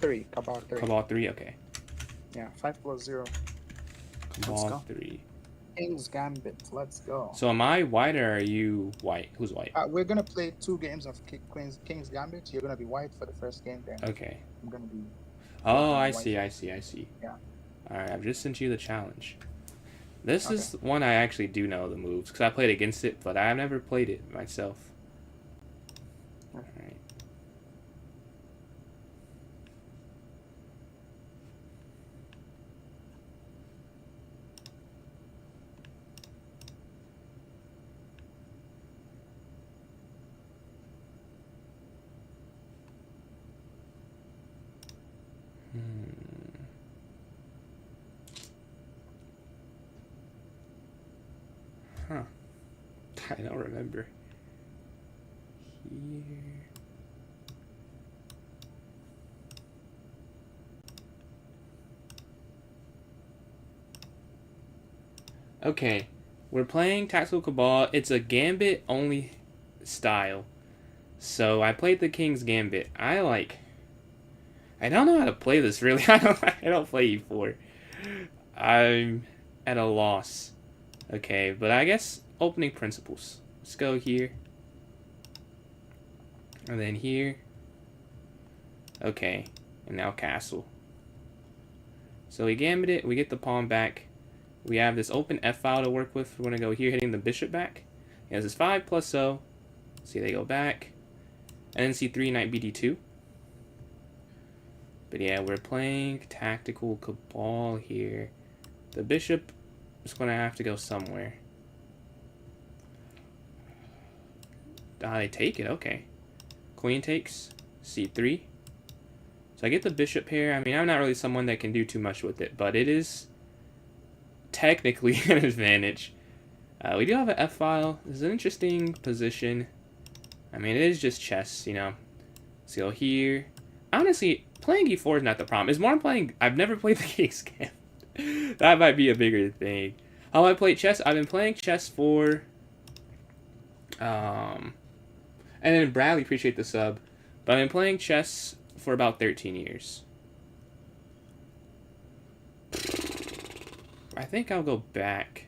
3. Cabal 3. Cabal 3, okay. Yeah, 5+0. Cabal 3. King's Gambit. Let's go. So am I white or are you white? Who's white? We're gonna play 2 games of King's Gambit. You're gonna be white for the first game, then Okay. I'm gonna be. Oh, black I and white. see. Yeah. Alright, I've just sent you the challenge. This Okay. is one I actually do know the moves, because I played against it, but I've never played it myself. Alright. Huh. I don't remember. Here. Okay. We're playing Tactical Cabal. It's a Gambit only style. So I played the King's Gambit. I don't know how to play this really. I don't play E4. I'm at a loss. Okay, but I guess opening principles. Let's go here. And then here. Okay, and now castle. So we gambit it, we get the pawn back. We have this open F file to work with. We're going to go here, hitting the bishop back. He has this 5+0. See, they go back. And then C3, knight BD2. But yeah, we're playing Tactical Cabal here. The bishop is going to have to go somewhere. Ah, they take it, okay. Queen takes, C3. So I get the bishop here. I mean, I'm not really someone that can do too much with it, but it is technically an advantage. We do have an F file. This is an interesting position. I mean, it is just chess, you know. So here. Honestly, playing E4 is not the problem. It's more playing. I've never played the King's Gambit. That might be a bigger thing. How I play chess? I've been playing chess for. And then Bradley, appreciate the sub. But I've been playing chess for about 13 years. I think I'll go back.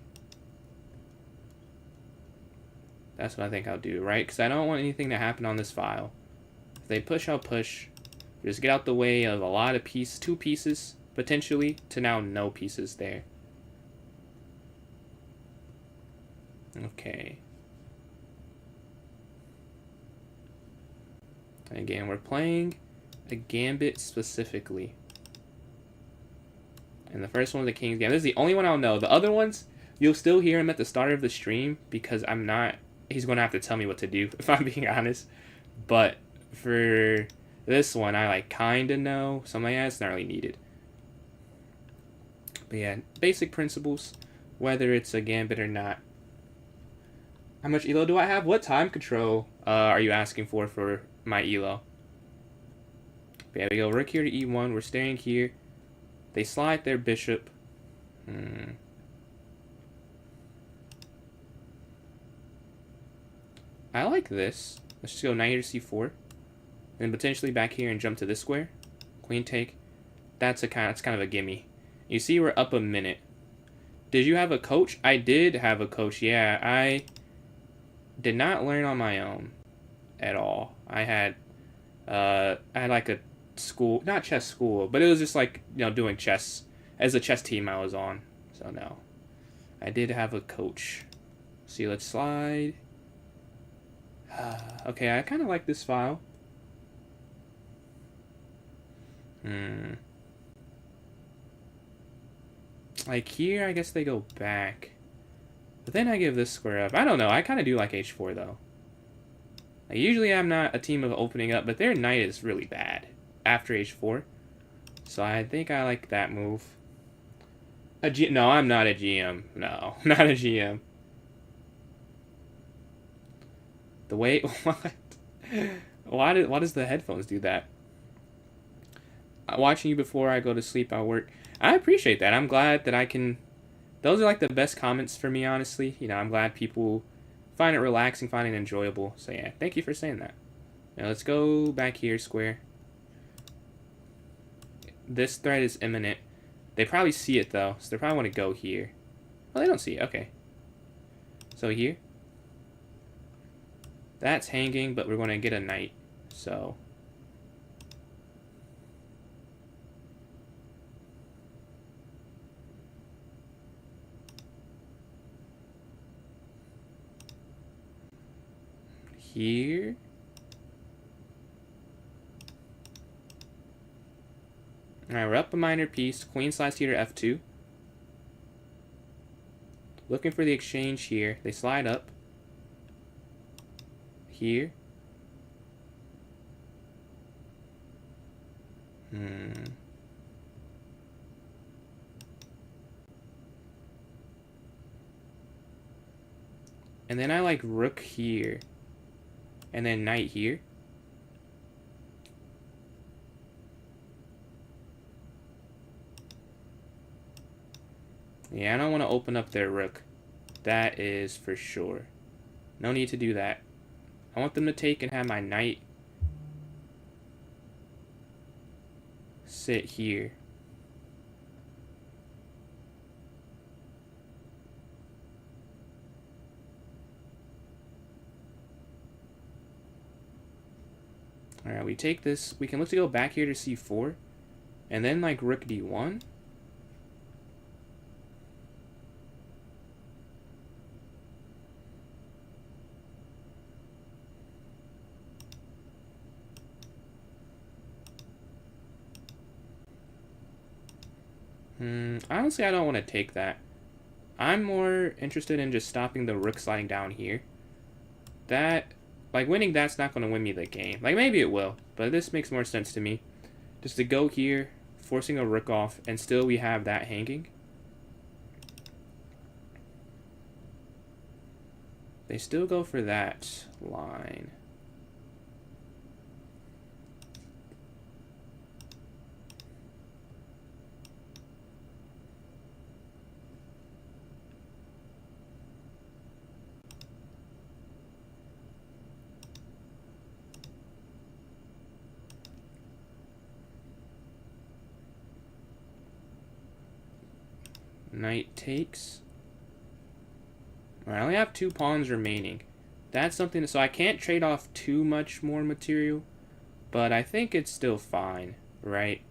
That's what I think I'll do, right? Because I don't want anything to happen on this file. If they push, I'll push. Just get out the way of a lot of pieces, 2 pieces, potentially, to now no pieces there. Okay. And again, we're playing a gambit specifically. And the first one is the King's Gambit. This is the only one I'll know. The other ones, you'll still hear him at the start of the stream because I'm not... He's going to have to tell me what to do, if I'm being honest. But for this one, I kind of know. Something like that, it's not really needed. But yeah, basic principles, whether it's a gambit or not. How much elo do I have? What time control are you asking for my elo? But yeah, we go rook here to e1. We're staying here. They slide their bishop. I like this. Let's just go knight here to c4. And potentially back here and jump to this square. Queen take. That's kind of a gimme. You see we're up a minute. Did you have a coach? I did have a coach. Yeah, I did not learn on my own at all. I had like a school, not chess school, but it was just like, you know, doing chess as a chess team I was on. So no, I did have a coach. See, let's slide. Okay, I kind of like this file. Like here, I guess they go back. But then I give this square up. I don't know. I kind of do like h4 though. Like, usually I'm not a team of opening up, but their knight is really bad after h4. So I think I like that move. No, I'm not a GM. No, not a GM. The way... What? Why does the headphones do that? Watching you before I go to sleep, I work. I appreciate that. I'm glad that I can... Those are like the best comments for me, honestly. You know, I'm glad people find it relaxing, find it enjoyable. So yeah, thank you for saying that. Now let's go back here, square. This threat is imminent. They probably see it, though, so they probably want to go here. Well, they don't see it. Okay. So here. That's hanging, but we're going to get a knight. So... here. Alright, we're up a minor piece. Queen slides here to f2. Looking for the exchange here. They slide up. Here. And then I like rook here. And then knight here. Yeah, I don't want to open up their rook. That is for sure. No need to do that. I want them to take and have my knight sit here. Alright, we take this. We can look to go back here to c4. And then like rook d1. Honestly, I don't want to take that. I'm more interested in just stopping the rook sliding down here. That, like, winning that's not going to win me the game. Like, maybe it will, but this makes more sense to me. Just to go here, forcing a rook off, and still we have that hanging. They still go for that line. Knight takes. I only have 2 pawns remaining. That's something, so I can't trade off too much more material, but I think it's still fine, right?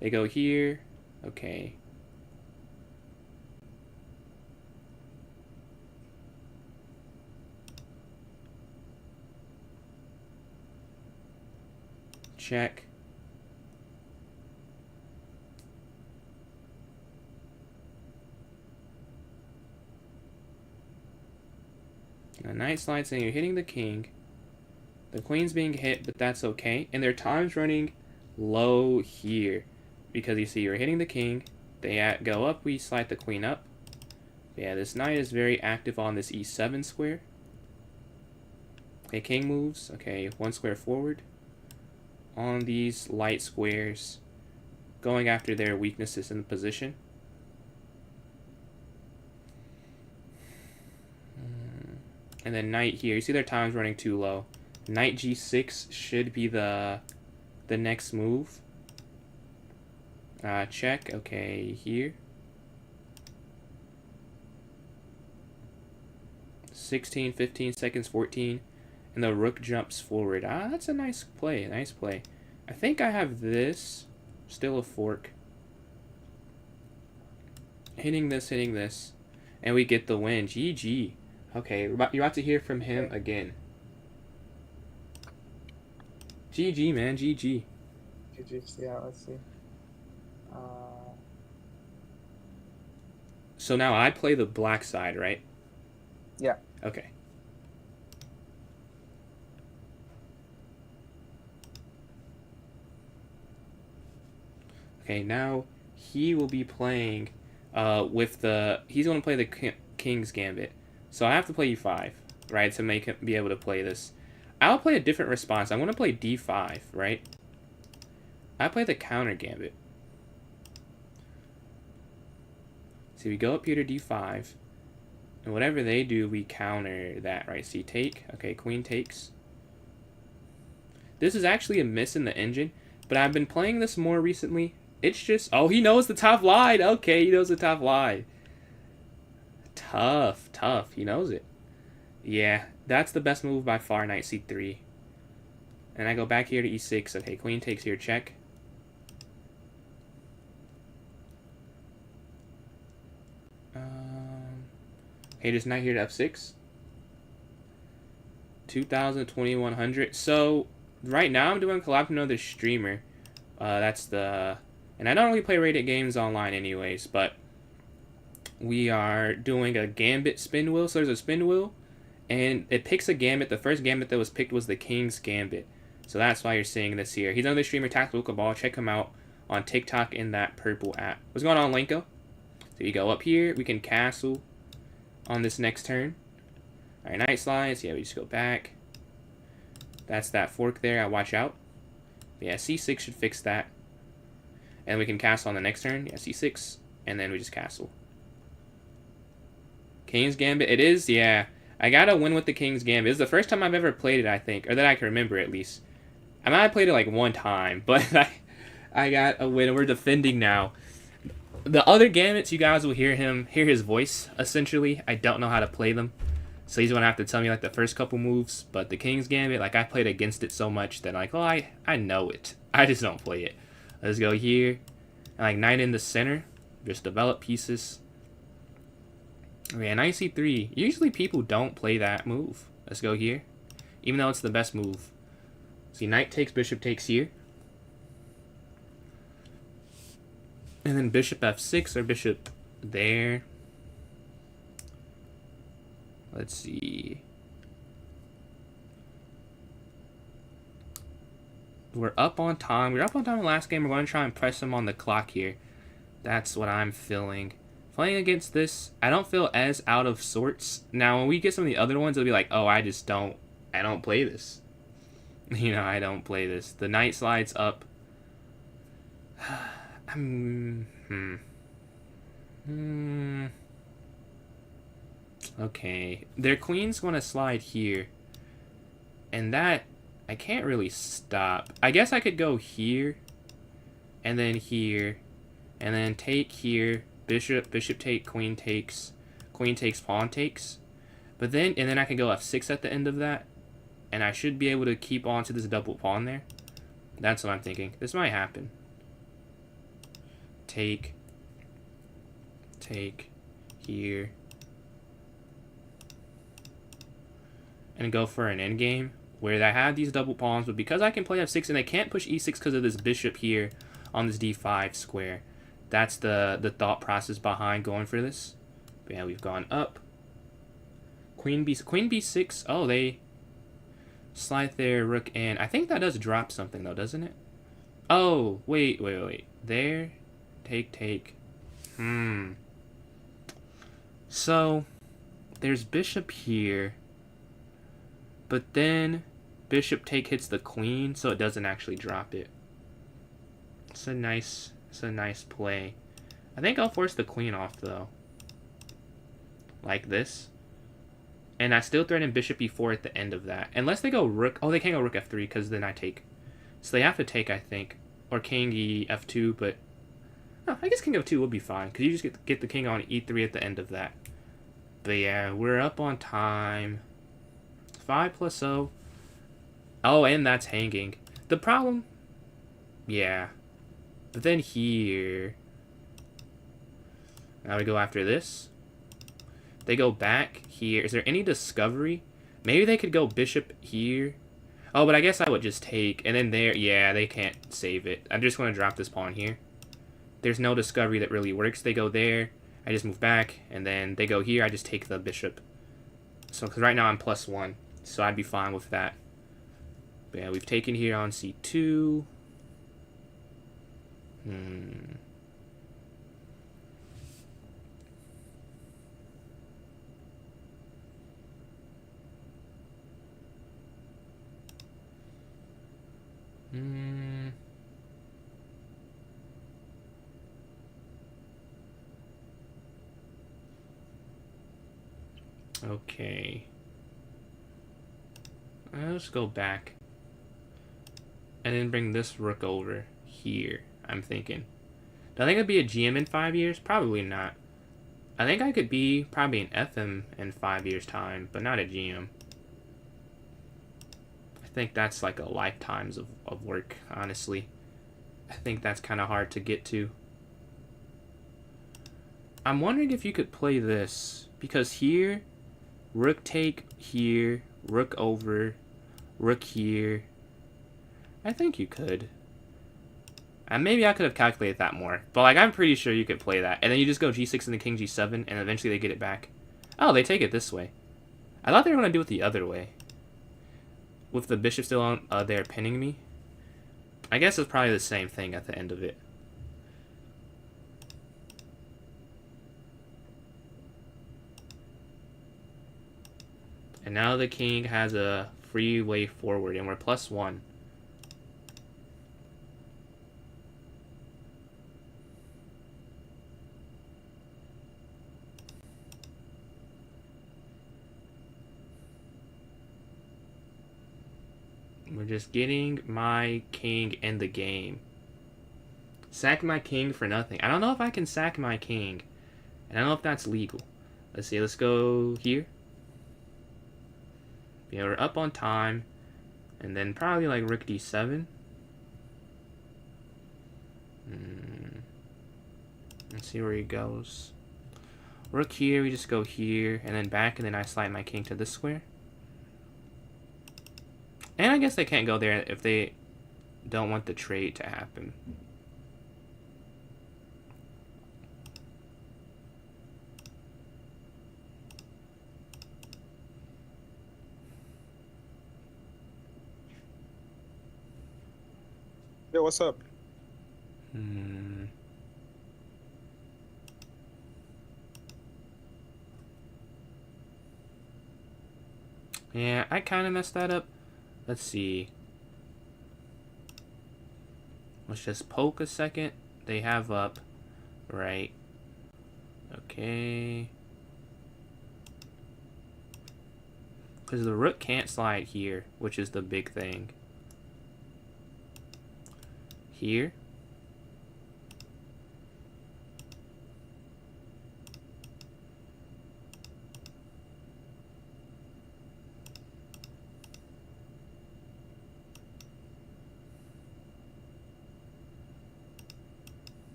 They go here. Okay. Check. A knight slides in, you're hitting the king. The queen's being hit, but that's okay. And their time's running low here. Because you see, you're hitting the king. They go up, we slide the queen up. Yeah, this knight is very active on this e7 square. Okay, king moves. Okay, 1 square forward. On these light squares. Going after their weaknesses in the position. And then knight here. You see their time's running too low. Knight g6 should be the next move. Check. Okay, here. 16, 15 seconds, 14. And the rook jumps forward. That's a nice play. Nice play. I think I have this. Still a fork. Hitting this, hitting this. And we get the win. GG. Okay, you're about to hear from him again. GG, man, GG. GG, yeah, let's see. So now I play the black side, right? Yeah. Okay. Okay, now he will be playing with the... He's going to play the King's Gambit. So I have to play e5, right, to make him be able to play this. I'll play a different response. I'm going to play d5, right? I play the Counter-gambit. So we go up here to d5. And whatever they do, we counter that, right? See, take. Okay, queen takes. This is actually a miss in the engine, but I've been playing this more recently. It's just... Oh, he knows the top line. Okay, he knows the top line. Tough, tough. He knows it. Yeah, that's the best move by far, knight c3. And I go back here to e6. Okay, queen takes here, check. Okay, just knight here to f6. 2,000, 2,100. So, right now I'm doing collab with another streamer. That's the... And I don't really play rated games online anyways, but we are doing a gambit spin wheel. So there's a spin wheel, and it picks a gambit. The first gambit that was picked was the King's Gambit. So that's why you're seeing this here. He's another streamer, TACTICAlCABAL. Check him out on TikTok in that purple app. What's going on, Lenko? So you go up here. We can castle on this next turn. Alright, knight slides. Yeah, we just go back. That's that fork there. I watch out. But yeah, c6 should fix that. And we can castle on the next turn. Yeah, c6. And then we just castle. King's Gambit. It is, yeah. I gotta win with the King's Gambit. This is the first time I've ever played it, I think. Or that I can remember, at least. I might have played it like one time. But I got a win. We're defending now. The other Gambits, you guys will hear his voice, essentially. I don't know how to play them. So he's gonna have to tell me like the first couple moves. But the King's Gambit, like I played against it so much that like, oh, I know it. I just don't play it. Let's go here. And like knight in the center. Just develop pieces. Okay, knight c3. Usually people don't play that move. Let's go here. Even though it's the best move. See, knight takes, bishop takes here. And then bishop f6 or bishop there. Let's see. We're up on time. We were up on time in the last game. We're going to try and press him on the clock here. That's what I'm feeling. Playing against this, I don't feel as out of sorts. Now, when we get some of the other ones, it'll be like, oh, I don't play this. You know, I don't play this. The knight slides up. Okay. Their queen's going to slide here. And that, I can't really stop. I guess I could go here. And then here. And then take here. Bishop take, queen takes, pawn takes. But then I can go f6 at the end of that. And I should be able to keep on to this double pawn there. That's what I'm thinking. This might happen. Take, here. And go for an endgame where I have these double pawns. But because I can play f6 and I can't push e6 because of this bishop here on this d5 square. That's the thought process behind going for this. But yeah, we've gone up. Queen b6. Oh, they slide their rook in. I think that does drop something though, doesn't it? Oh, wait. There. Take. So, there's bishop here. But then bishop take hits the queen, so it doesn't actually drop it. It's a nice play. I think I'll force the queen off though. Like this. And I still threaten bishop e4 at the end of that. Unless they go rook. Oh, they can't go rook f3 because then I take. So they have to take, I think. Or king e f2, but... Oh, I guess king f2 will be fine. Because you just get the king on e3 at the end of that. But yeah, we're up on time. 5+0. Oh, and that's hanging. The problem... Yeah. But then here... Now we go after this. They go back here. Is there any discovery? Maybe they could go bishop here. Oh, but I guess I would just take. And then there... Yeah, they can't save it. I'm just going to drop this pawn here. There's no discovery that really works. They go there. I just move back. And then they go here. I just take the bishop. So, because right now I'm +1. So I'd be fine with that. But yeah, we've taken here on c2. Okay. Let's go back. And then bring this rook over here, I'm thinking. Do I think I'd be a GM in 5 years? Probably not. I think I could be probably an FM in 5 years' time, but not a GM. I think that's like a lifetimes of work, honestly. I think that's kind of hard to get to. I'm wondering if you could play this, because here, rook take here, rook over, rook here. I think you could. And maybe I could have calculated that more. But like, I'm pretty sure you could play that. And then you just go g6 and the king g7, and eventually they get it back. Oh, they take it this way. I thought they were going to do it the other way. With the bishop still on there pinning me. I guess it's probably the same thing at the end of it. And now the king has a free way forward, and we're +1. We're just getting my king in the game. Sack my king for nothing. I don't know if I can sack my king. And I don't know if that's legal. Let's see, let's go here. Yeah, we're up on time. And then probably like rook d7. Let's see where he goes. Rook here, we just go here. And then back, and then I slide my king to this square. And I guess they can't go there if they don't want the trade to happen. Yo, what's up? Yeah, I kind of messed that up. Let's see. Let's just poke a second. They have up. Right. Okay. Because the rook can't slide here, which is the big thing. Here.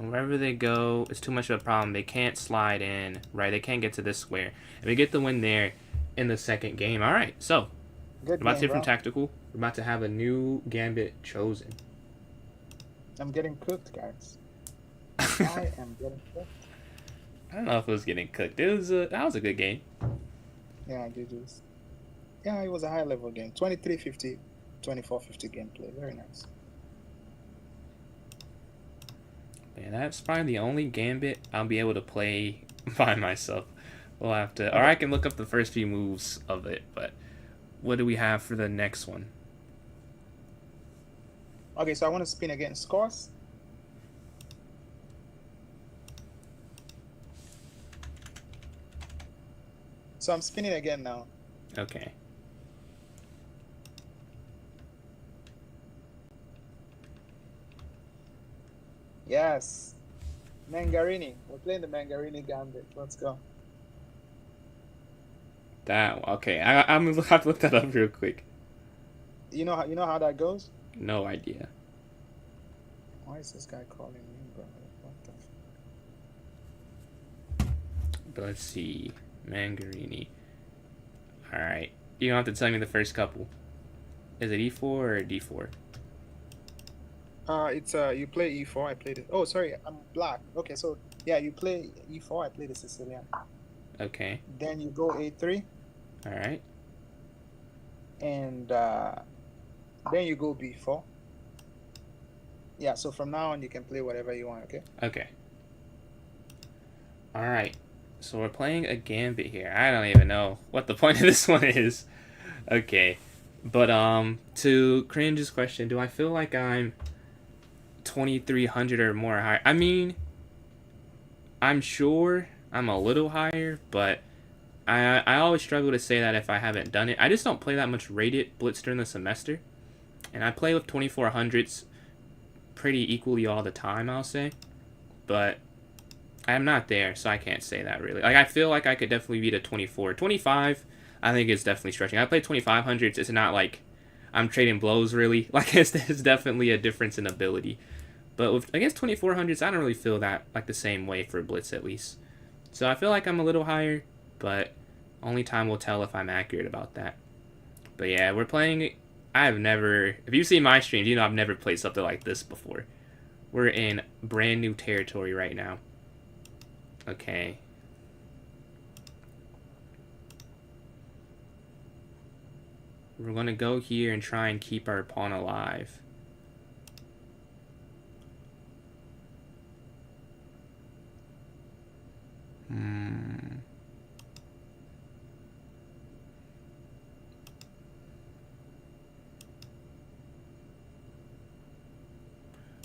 And wherever they go, it's too much of a problem. They can't slide in, right? They can't get to this square. And we get the win there in the second game. All right, so Good about to hear game, from bro. Tactical. We're about to have a new gambit chosen. I'm getting cooked, guys. I am getting cooked. I don't know if it was getting cooked. That was a good game. Yeah, I did this. Yeah, it was a high-level game. 23-50, 24-50 gameplay. Very nice. Yeah, that's probably the only gambit I'll be able to play by myself. We'll have to, or I can look up the first few moves of it. But what do we have for the next one? Okay, so I want to spin against scores. So I'm spinning again now. Okay. Yes. Mangarini. We're playing the Mangarini Gambit. Let's go. Okay. I'm gonna have to look that up real quick. You know how that goes? No idea. Why is this guy calling me, bro? What the But let's see. Mangarini. Alright. You don't have to tell me the first couple. Is it E4 or D4? It's you play E4, I played it. Oh, sorry, I'm black. Okay, so yeah, you play E4, I play the Sicilian. Okay. Then you go A3. Alright. And then you go B4. Yeah, so from now on you can play whatever you want, okay? Okay. Alright. So we're playing a gambit here. I don't even know what the point of this one is. Okay. But to Cringe's question, do I feel like I'm 2,300 or more higher? I mean, I'm sure I'm a little higher, but I always struggle to say that if I haven't done it. I just don't play that much Rated Blitz during the semester. And I play with 2400s pretty equally all the time, I'll say. But I'm not there, so I can't say that really. Like, I feel like I could definitely beat a 24. 25, I think it's definitely stretching. I play 2500s. It's not like I'm trading blows, really. Like, there's definitely a difference in ability. But with, against 2400s, I don't really feel that, like, the same way for Blitz, at least. So I feel like I'm a little higher, but only time will tell if I'm accurate about that. But yeah, we're playing... I've never... If you've seen my streams, you know I've never played something like this before. We're in brand new territory right now. Okay. We're going to go here and try and keep our pawn alive.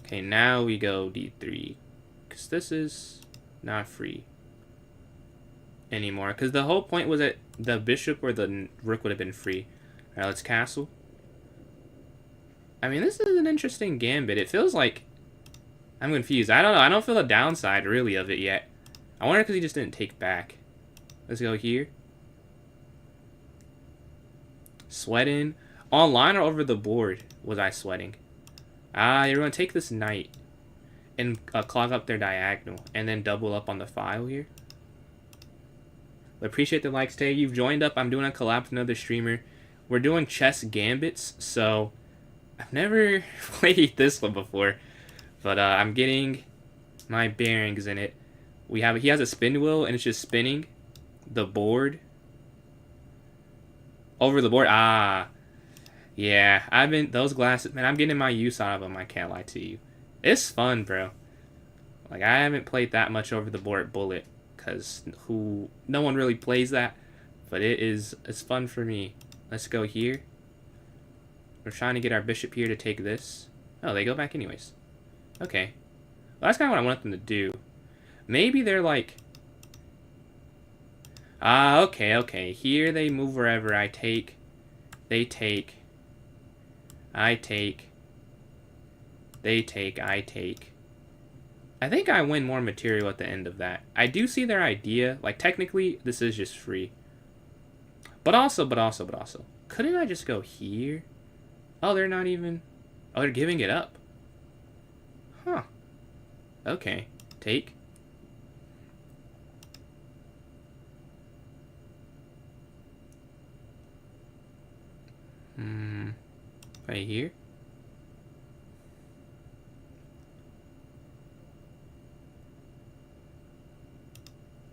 Okay, now we go d3. Because this is not free anymore. Because the whole point was that the bishop or the rook would have been free. Alright, let's castle. I mean, this is an interesting gambit. It feels like... I'm confused. I don't know. I don't feel the downside, really, of it yet. I wonder because he just didn't take back. Let's go here. Sweating. Online or over the board was I sweating? Ah, you're going to take this knight and clog up their diagonal and then double up on the file here. Appreciate the likes today. You've joined up. I'm doing a collab with another streamer. We're doing chess gambits, so I've never played this one before, but I'm getting my bearings in it. He has a spin wheel and it's just spinning the board over the board. Ah, yeah, those glasses, man, I'm getting my use out of them. I can't lie to you. It's fun, bro. Like, I haven't played that much over the board bullet because no one really plays that, but it's fun for me. Let's go here. We're trying to get our bishop here to take this. Oh, they go back anyways. Okay. Well, that's kind of what I want them to do. Maybe they're like... Ah, okay. Here they move wherever I take. They take. I take. They take. I take. I think I win more material at the end of that. I do see their idea. Like, technically, this is just free. But also. Couldn't I just go here? Oh, they're not even... Oh, they're giving it up. Huh. Okay. Take. Right here.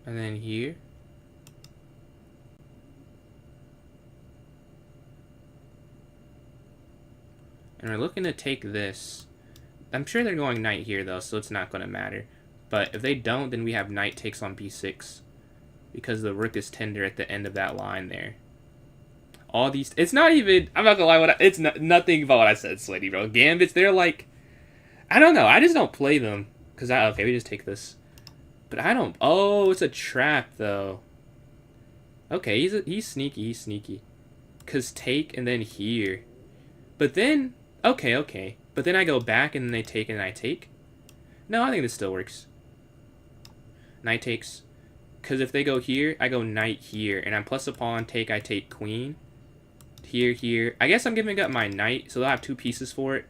And then here. And we're looking to take this. I'm sure they're going knight here, though, so it's not going to matter. But if they don't, then we have knight takes on b6. Because the rook is tender at the end of that line there. All these... It's not even... I'm not going to lie. It's nothing about what I said, Sweaty, bro. Gambits, they're like... I don't know. I just don't play them. Because okay, we just take this. But I don't... Oh, it's a trap, though. Okay, he's sneaky. Because take and then here. But then... Okay. But then I go back and then they take and I take. No, I think this still works. Knight takes. Because if they go here, I go knight here. And I'm plus a pawn, take, I take queen. Here. I guess I'm giving up my knight, so they'll have two pieces for it.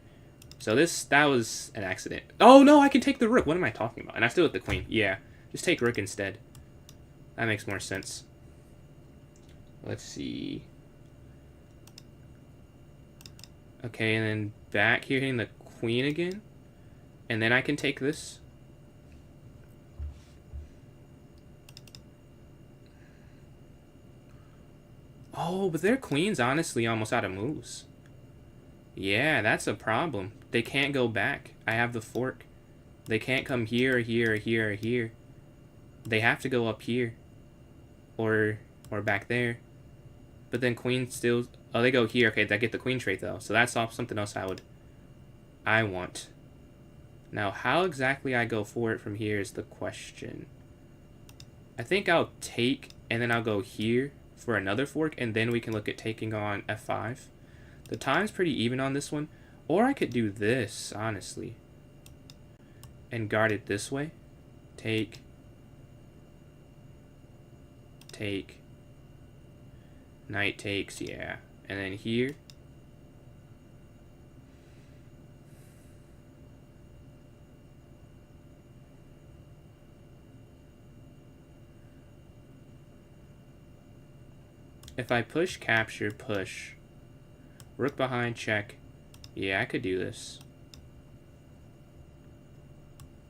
So that was an accident. Oh, no, I can take the rook. What am I talking about? And I still have the queen. Yeah, just take rook instead. That makes more sense. Let's see. Okay, and then back here, hitting the queen again. And then I can take this. Oh, but their queen's honestly almost out of moves. Yeah, that's a problem. They can't go back. I have the fork. They can't come here, or here, or here, or here. They have to go up here. Or back there. But then queen still... Oh, they go here. Okay, they get the queen trait, though. So that's something else I want. Now, how exactly I go for it from here is the question. I think I'll take, and then I'll go here for another fork, and then we can look at taking on f5. The time's pretty even on this one. Or I could do this, honestly. And guard it this way. Take. Take. Knight takes, yeah. And then here. If I push, capture, push. Rook behind, check. Yeah, I could do this.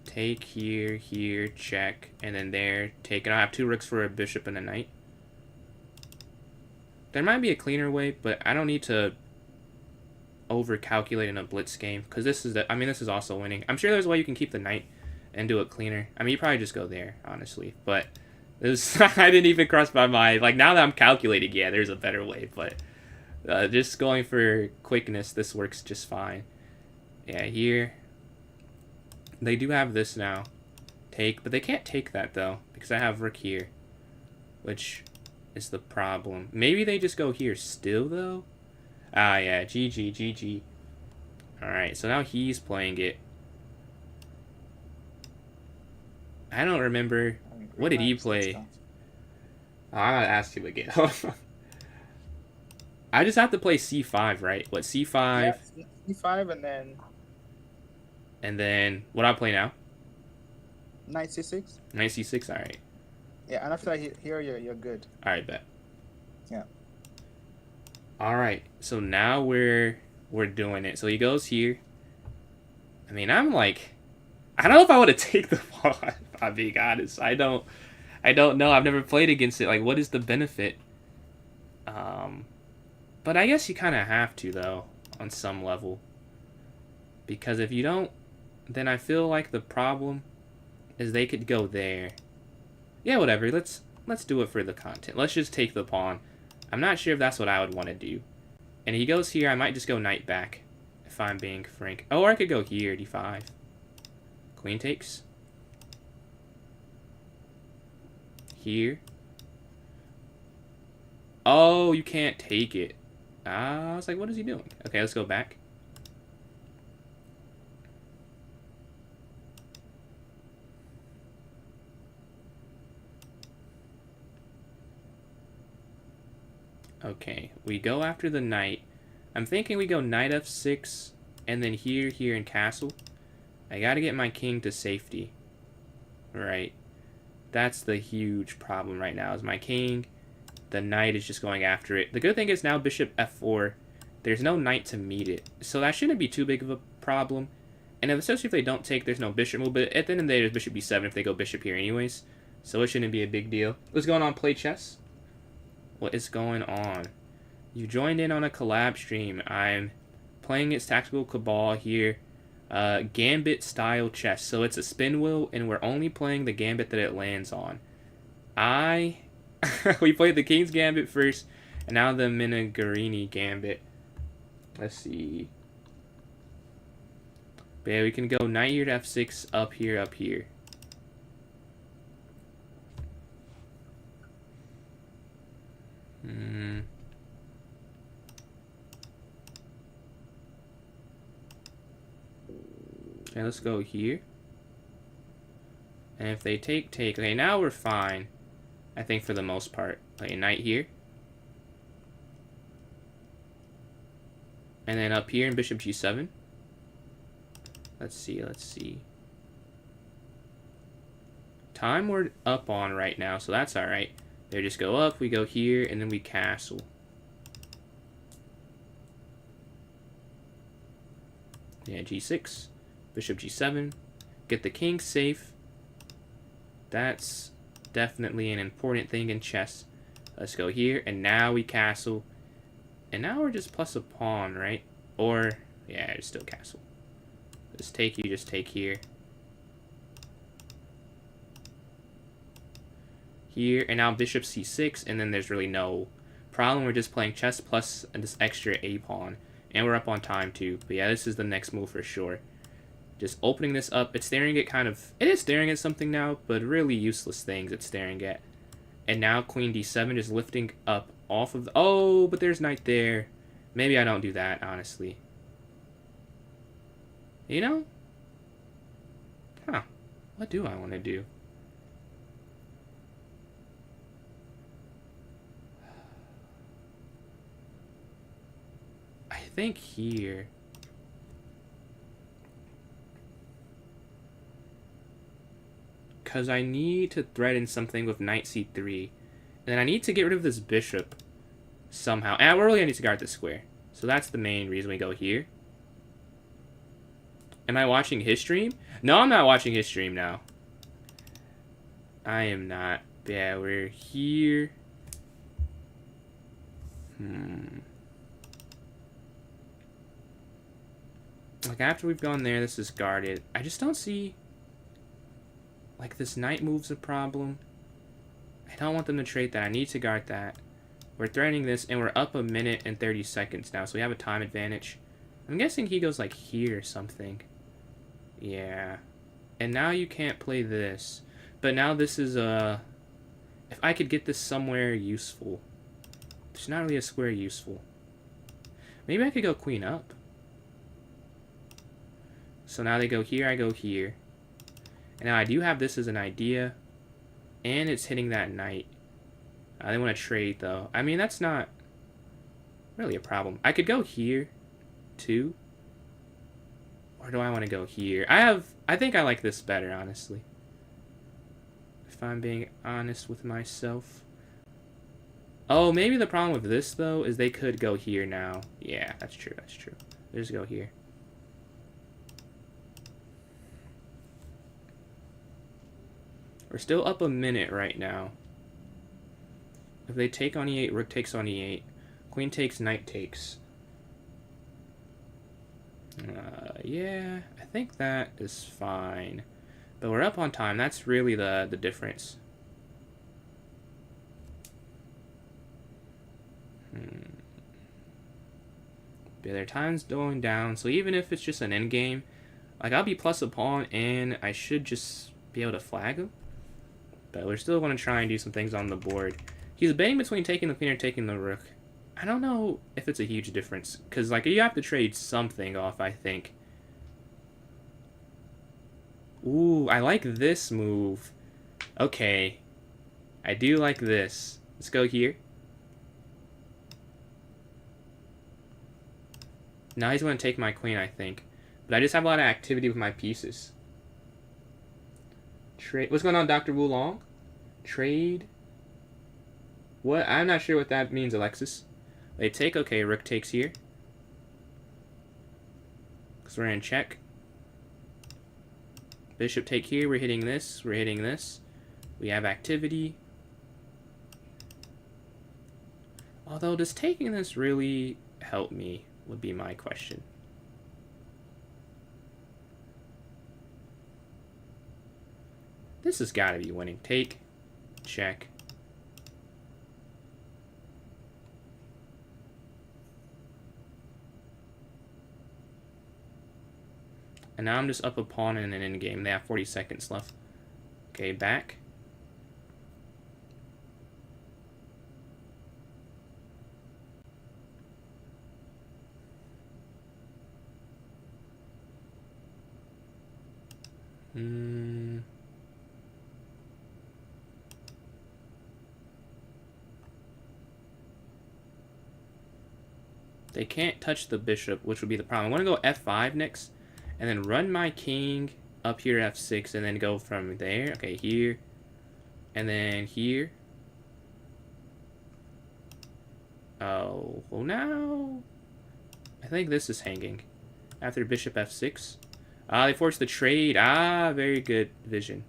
Take here, here, check, and then there, take. And I'll have 2 rooks for a bishop and a knight. There might be a cleaner way, but I don't need to over-calculate in a blitz game, because this is this is also winning. I'm sure there's a way you can keep the knight and do it cleaner. I mean, you probably just go there, honestly, but this I didn't even cross my mind. Like, now that I'm calculating, yeah, there's a better way, but just going for quickness, this works just fine. Yeah, here. They do have this now. Take, but they can't take that, though, because I have rook here, which is the problem. Maybe they just go here still, though? Ah, yeah, GG, GG. Alright, so now he's playing it. I don't remember. What did he play? Oh, I'm gonna ask him again. I just have to play c5, right? What, c5? Yeah, c5 and then... And then, what do I play now? Knight c6. Knight c6, alright. Yeah, and after here, you're good. Alright, bet. Yeah. Alright, so now we're doing it. So he goes here. I mean, I'm like... I don't know if I want to take the pawn, if I'm being honest. I don't know. I've never played against it. Like, what is the benefit? But I guess you kind of have to, though, on some level. Because if you don't, then I feel like the problem is they could go there. Yeah, whatever. Let's do it for the content. Let's just take the pawn. I'm not sure if that's what I would want to do. And he goes here. I might just go knight back, if I'm being frank. Oh, or I could go here, d5. Queen takes. Here. Oh, you can't take it. I was like, what is he doing? Okay, let's go back. Okay, we go after the knight. I'm thinking we go knight f6, and then here, and castle. I gotta get my king to safety. Right. That's the huge problem right now, is my king. The knight is just going after it. The good thing is now bishop f4. There's no knight to meet it. So that shouldn't be too big of a problem. And especially if they don't take, there's no bishop move. But at the end of the day, there's bishop b7 if they go bishop here anyways. So it shouldn't be a big deal. What's going on, Play Chess? What is going on? You joined in on a collab stream. I'm playing its TACTICAlCABAL here. Gambit style chess. So it's a spin wheel, and we're only playing the gambit that it lands on. We played the King's Gambit first, and now the Mangarini Gambit. Let's see. But yeah, we can go knight here to f6, up here, up here. Okay, let's go here. And if they take. Okay, now we're fine. I think for the most part. Play a knight here. And then up here in bishop g7. Let's see. Time we're up on right now, so that's alright. They just go up, we go here, and then we castle. Yeah, g6. Bishop g7. Get the king safe. That's definitely an important thing in chess. Let's go here, and now we castle. And now we're just plus a pawn, right? Or, yeah, it's still castle. Just take, you just take here. Here, and now bishop c6, and then there's really no problem. We're just playing chess plus this extra a pawn. And we're up on time, too. But yeah, this is the next move for sure. Just opening this up. It's staring at it is staring at something now, but really useless things it's staring at. And now queen d7 is lifting up off of oh, but there's knight there. Maybe I don't do that, honestly. You know? Huh. What do I want to do? I think here. Because I need to thread in something with knight c3. And I need to get rid of this bishop somehow. And really I need to guard this square. So that's the main reason we go here. Am I watching his stream? No, I'm not watching his stream now. I am not. Yeah, we're here. Like, after we've gone there, this is guarded. I just don't see... Like, this knight move's a problem. I don't want them to trade that. I need to guard that. We're threatening this, and we're up 1 minute and 30 seconds now, so we have a time advantage. I'm guessing he goes, like, here or something. Yeah. And now you can't play this. But now this is, if I could get this somewhere useful. There's not really a square useful. Maybe I could go queen up. So now they go here, I go here. And now I do have this as an idea. And it's hitting that knight. They want to trade, though. I mean, that's not really a problem. I could go here, too. Or do I want to go here? I think I like this better, honestly. If I'm being honest with myself. Oh, maybe the problem with this, though, is they could go here now. Yeah, that's true, that's true. Let's go here. We're still up 1 minute right now. If they take on e8, rook takes on e8. Queen takes, knight takes. Yeah, I think that is fine. But we're up on time. That's really the difference. But their time's going down, so even if it's just an endgame, like, I'll be plus a pawn, and I should just be able to flag him. But we're still going to try and do some things on the board. He's debating between taking the queen or taking the rook. I don't know if it's a huge difference, because, like, you have to trade something off, I think. Ooh, I like this move. Okay. I do like this. Let's go here. Now he's going to take my queen, I think. But I just have a lot of activity with my pieces. Trade. What's going on, Dr. Wulong? Trade. What? I'm not sure what that means, Alexis. They take. Okay, rook takes here. Because we're in check. Bishop take here. We're hitting this. We're hitting this. We have activity. Although, does taking this really help me? Would be my question. This has got to be winning. Take. Check. And now I'm just up a pawn in an endgame. They have 40 seconds left. Okay, back. They can't touch the bishop, which would be the problem. I want to go f5 next, and then run my king up here f6, and then go from there. Okay, here, and then here. Oh, well now, I think this is hanging. After bishop f6. Ah, they forced the trade. Ah, very good vision.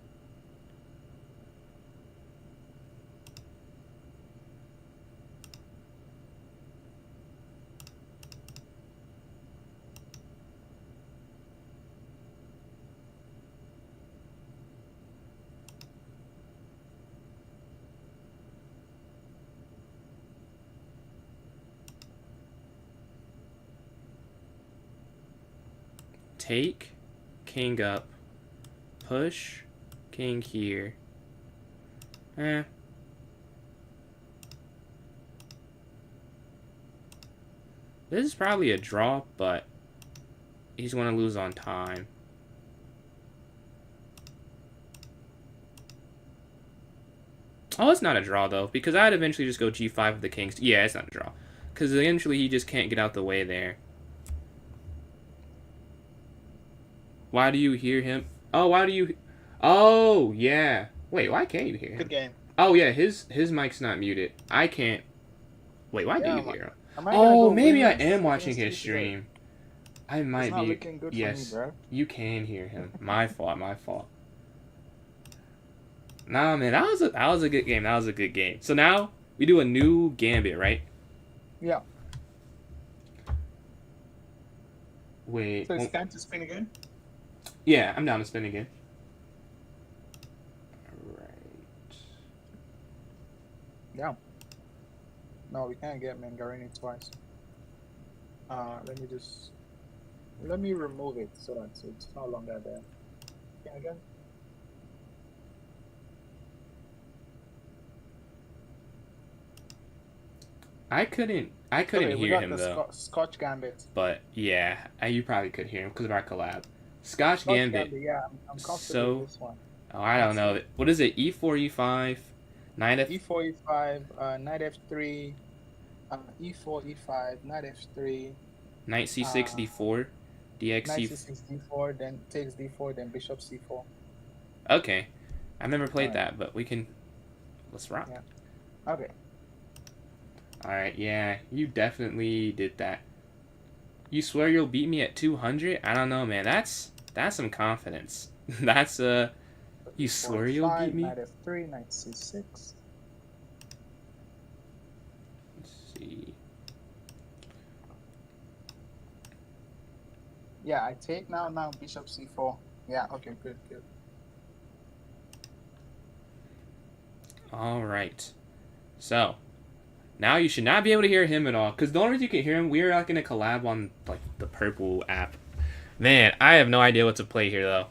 Take, king up, push, king here. This is probably a draw, but he's going to lose on time. Oh, it's not a draw, though, because I'd eventually just go g5 with the kings. Yeah, it's not a draw. Because eventually he just can't get out the way there. Why do you hear him? Oh, why do you... Oh, yeah. Wait, why can't you hear him? Good game. Oh, yeah, his mic's not muted. I can't... Wait, why do you hear him? Oh, maybe I am watching his stream. I might it's not be... looking good Yes, for me, bro. you can hear him. My fault, my fault. Nah, man, that was a good game. That was a good game. So now we do a new gambit, right? Yeah. Wait. So it's time to spin again? Yeah, I'm down to spin again. Alright. Yeah. No, we can't get Mangarini twice. Let me remove it so that it's no longer there. Yeah, again. I couldn't hear him though. Scotch Gambit. But yeah, you probably could hear him because of our collab. Scotch Gambit. Yeah, I'm comfortable with this one. Oh, I don't know. What is it? E4, E5, knight F. E4, E5, knight F3, E4, E5, knight F3. Knight C6, D4, DX Knight C. C6, D4, then takes D4, then bishop C4. Okay, I've never played that, but let's rock. Yeah. Okay. Alright, yeah, you definitely did that. You swear you'll beat me at 200? I don't know, man. That's some confidence. That's you swear you'll beat me? Knight F3, knight C6. Let's see. Yeah, I take now bishop C4. Yeah, okay, good. Alright. So, now you should not be able to hear him at all. Because the only reason you can hear him, we're not going to collab on like the purple app. Man, I have no idea what to play here, though.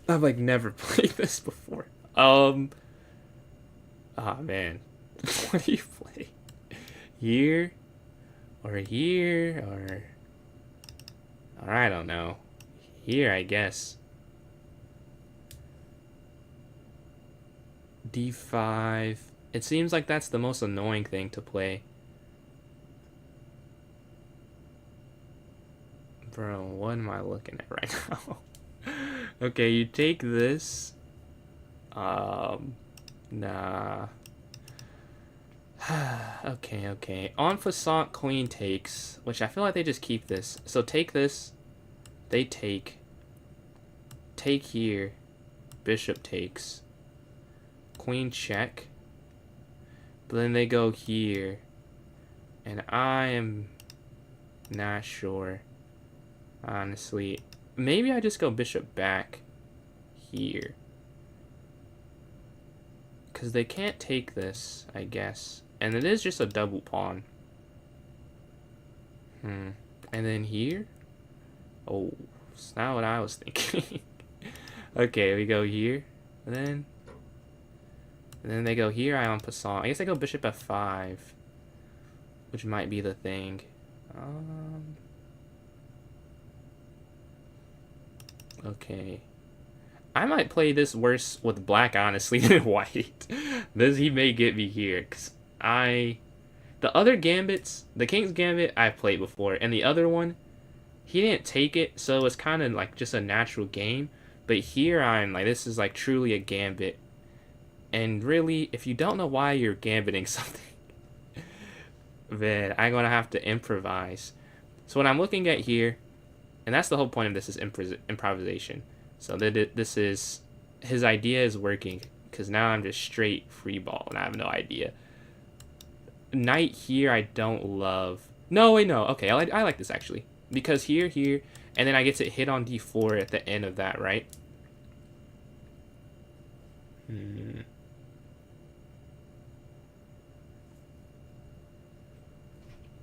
I've like never played this before. Oh man. What do you play? Here? Or here? Or I don't know. Here, I guess. D5. It seems like that's the most annoying thing to play. Bro, what am I looking at right now? Okay, you take this. Nah. Okay. En passant, queen takes, which I feel like they just keep this. So take this. They take. Take here. Bishop takes. Queen check. But then they go here. And I am not sure. Honestly. Maybe I just go bishop back here. Because they can't take this, I guess. And it is just a double pawn. And then here? Oh, it's not what I was thinking. Okay, we go here. And then they go here, I en passant. I guess they go bishop f5. Which might be the thing. Okay. I might play this worse with black, honestly, than white. He may get me here. Because the other gambits, the King's Gambit, I've played before. And the other one, he didn't take it. So it's kind of like just a natural game. But here I'm like, this is like truly a gambit. And really, if you don't know why you're gambiting something, then I'm going to have to improvise. So what I'm looking at here, and that's the whole point of this, is improvisation. So this is, his idea is working, because now I'm just straight free ball, and I have no idea. Knight here, I don't love. No, wait, no. Okay, I like this, actually. Because here, and then I get to hit on d4 at the end of that, right?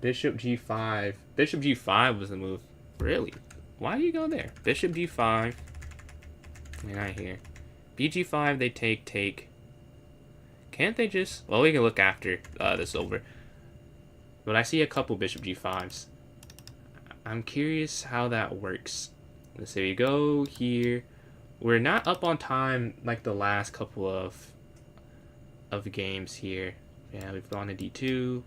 Bishop g5. Bishop g5 was the move. Really? Why do you go there? Bishop d5. We're not here. bg5, they take. Can't they just... Well, we can look after this is over. But I see a couple bishop g5s. I'm curious how that works. Let's say we go here. We're not up on time like the last couple of games here. Yeah, we've gone to d2.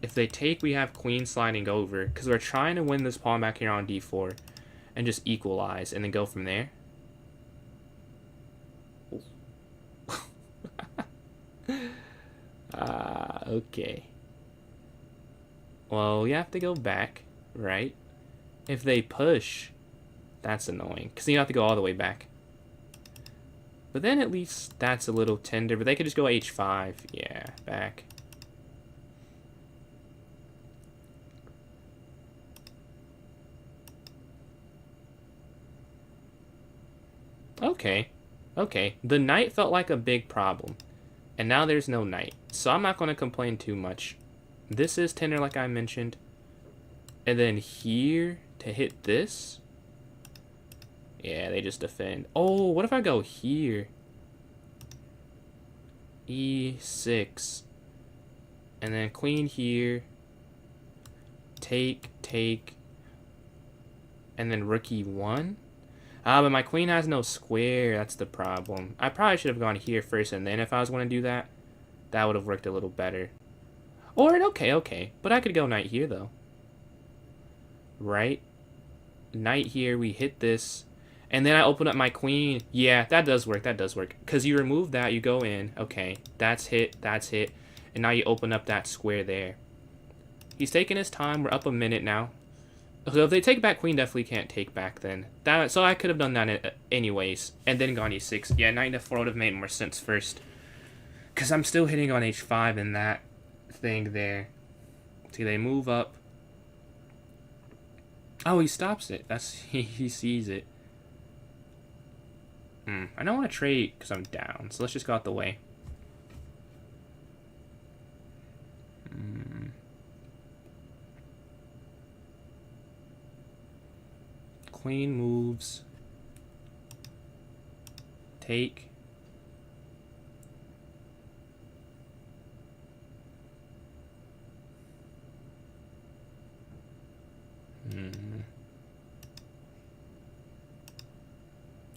If they take, we have queen sliding over because we're trying to win this pawn back here on d4 and just equalize and then go from there. Okay. Well, we have to go back, right? If they push, that's annoying because you have to go all the way back. But then at least that's a little tender. But they could just go h5. Yeah, back. Okay. Okay. The knight felt like a big problem. And now there's no knight. So I'm not going to complain too much. This is tender like I mentioned. And then here to hit this. Yeah, they just defend. Oh, what if I go here? E6. And then queen here. Take, take. And then rook e1. Ah, but my queen has no square. That's the problem. I probably should have gone here first, and then if I was going to do that, that would have worked a little better. Or, okay. But I could go knight here, though. Right? Knight here, we hit this. And then I open up my queen. Yeah, that does work. Because you remove that, you go in. Okay, that's hit. And now you open up that square there. He's taking his time. We're up a minute now. So if they take back queen, definitely can't take back then. So I could have done that anyways. And then gone e6. Yeah, knight to 4 would have made more sense first. Because I'm still hitting on h5 in that thing there. See, they move up. Oh, he stops it. He sees it. I don't want to trade because I'm down. So let's just go out the way. Queen moves. Take.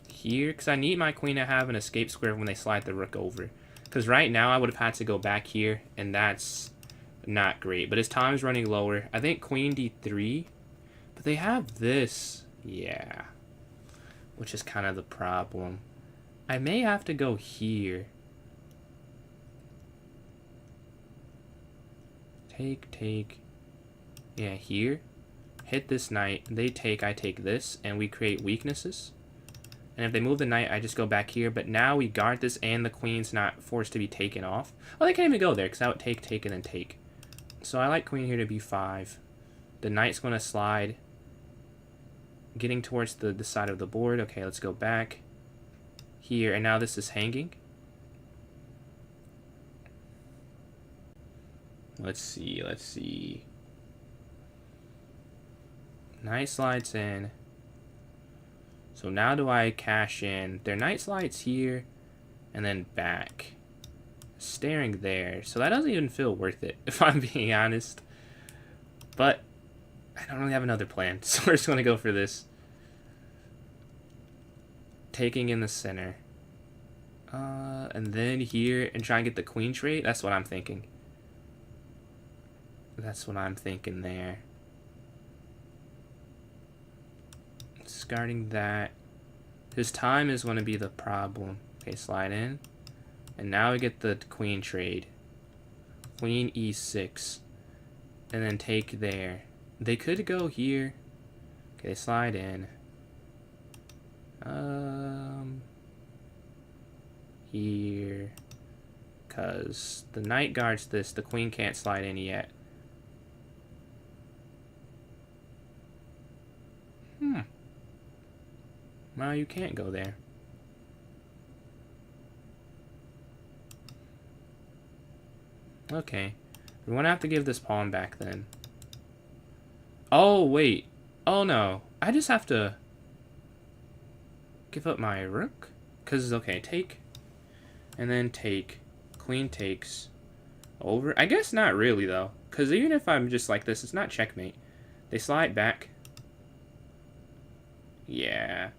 Here, because I need my queen to have an escape square when they slide the rook over. Because right now I would have had to go back here, and that's not great. But his time's running lower. I think queen d3. But they have this. Yeah. Which is kind of the problem. I may have to go here. Take. Yeah, here. Hit this knight. They take, I take this. And we create weaknesses. And if they move the knight, I just go back here. But now we guard this and the queen's not forced to be taken off. Oh, they can't even go there because I would take, and then take. So I like queen here to b5. The knight's going to slide. Getting towards the side of the board. Okay, let's go back here. And now this is hanging. Let's see. Knight slides in. So now do I cash in? Their knight slides here and then back. Staring there. So that doesn't even feel worth it, if I'm being honest. But I don't really have another plan, so we're just going to go for this. Taking in the center. And then here and try and get the queen trade. That's what I'm thinking. That's what I'm thinking there. Discarding that. His time is going to be the problem. Okay, slide in. And now we get the queen trade. Queen e6. And then take there. They could go here. Okay, slide in. Here. Because the knight guards this. The queen can't slide in yet. Well, you can't go there. Okay. We're going to have to give this pawn back then. Oh, wait. Oh, no. I just have to give up my rook? Because, okay, take. And then take. Queen takes. over? I guess not really, though. Because even if I'm just like this, it's not checkmate. They slide back. Yeah.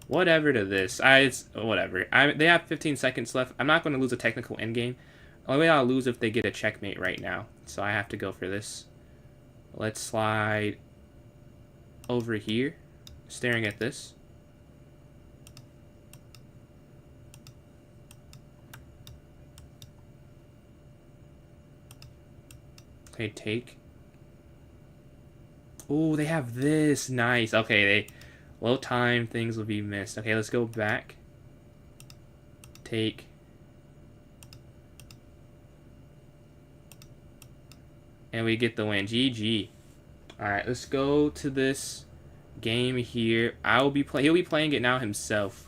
Whatever to this. It's whatever. They have 15 seconds left. I'm not going to lose a technical endgame. Only way I'll lose if they get a checkmate right now. So I have to go for this. Let's slide over here. Staring at this. Okay, take. Oh, they have this. Nice. Okay, low time, things will be missed. Okay, let's go back. Take. And we get the win. GG. Alright, let's go to this game here. He'll be playing it now himself.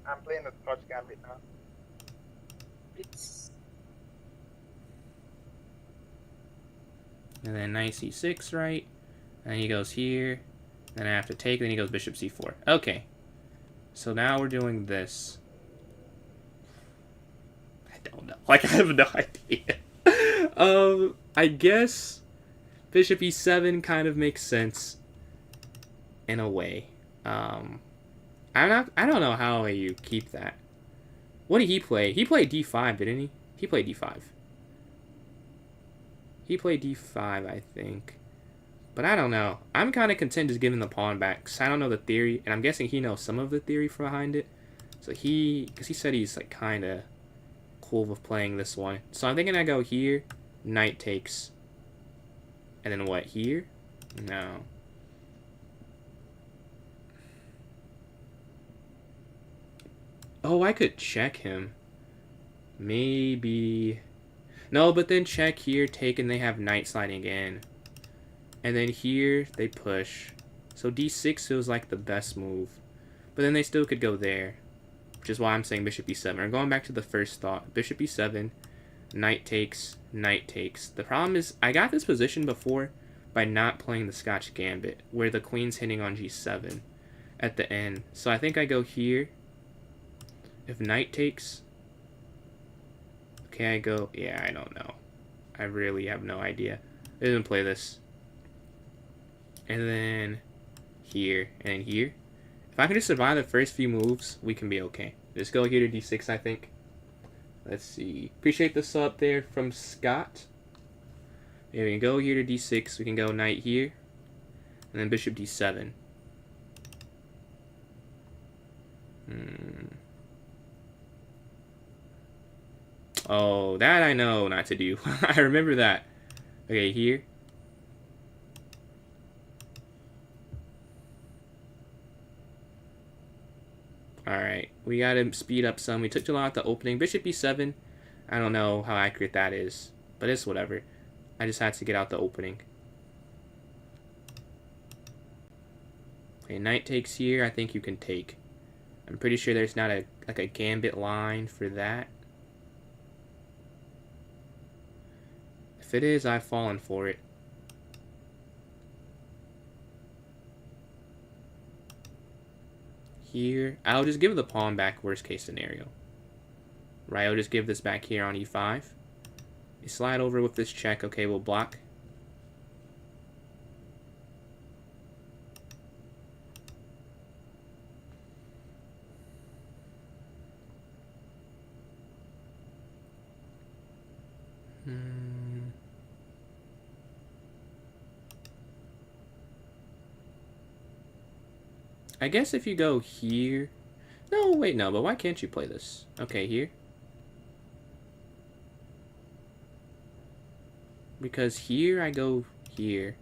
I'm playing the Scotch Gambit now. And then knight c6, right? And he goes here. Then I have to take, then he goes bishop c4. Okay. So now we're doing this. I don't know. Like, I have no idea. I guess bishop e7 kind of makes sense in a way. I don't know how you keep that. What did he play? He played d5, didn't he? He played d5. He played d5, I think. But I don't know. I'm kind of content just giving the pawn back, because I don't know the theory, and I'm guessing he knows some of the theory behind it. So because he said he's like kind of cool with playing this one. So I'm thinking I go here, knight takes. And then what, here? No. Oh, I could check him. Maybe. No, but then check here, take, and they have knight sliding in. And then here, they push. So d6 feels like the best move. But then they still could go there. Which is why I'm saying bishop e7. Or going back to the first thought. Bishop e7, knight takes, knight takes. The problem is, I got this position before by not playing the Scotch Gambit, where the queen's hitting on g7 at the end. So I think I go here. If knight takes... Okay, I go... Yeah, I don't know. I really have no idea. I didn't play this. And then here, and here. If I can just survive the first few moves, we can be okay. Just go here to d6, I think. Let's see. Appreciate the sub there from Scott. Yeah, we can go here to d6. We can go knight here. And then bishop d7. Oh, that I know not to do. I remember that. Okay, here. Alright, we gotta speed up some. We took too long at the opening. Bishop e7. I don't know how accurate that is, but it's whatever. I just had to get out the opening. Okay, knight takes here. I think you can take. I'm pretty sure there's not a gambit line for that. If it is, I've fallen for it. Here, I'll just give the pawn back, worst case scenario. Right, I'll just give this back here on e5. You slide over with this check. Okay, we'll block. I guess if you go here... No, wait, no, but why can't you play this? Okay, here. Because here I go here.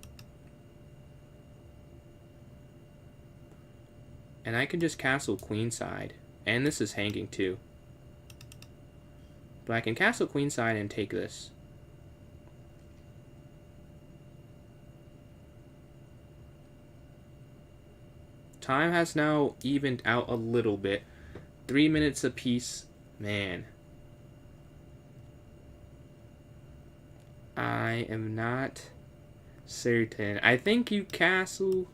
And I can just castle queenside. And this is hanging too. But I can castle queenside and take this. Time has now evened out a little bit. 3 minutes apiece. Man. I am not certain. I think you castle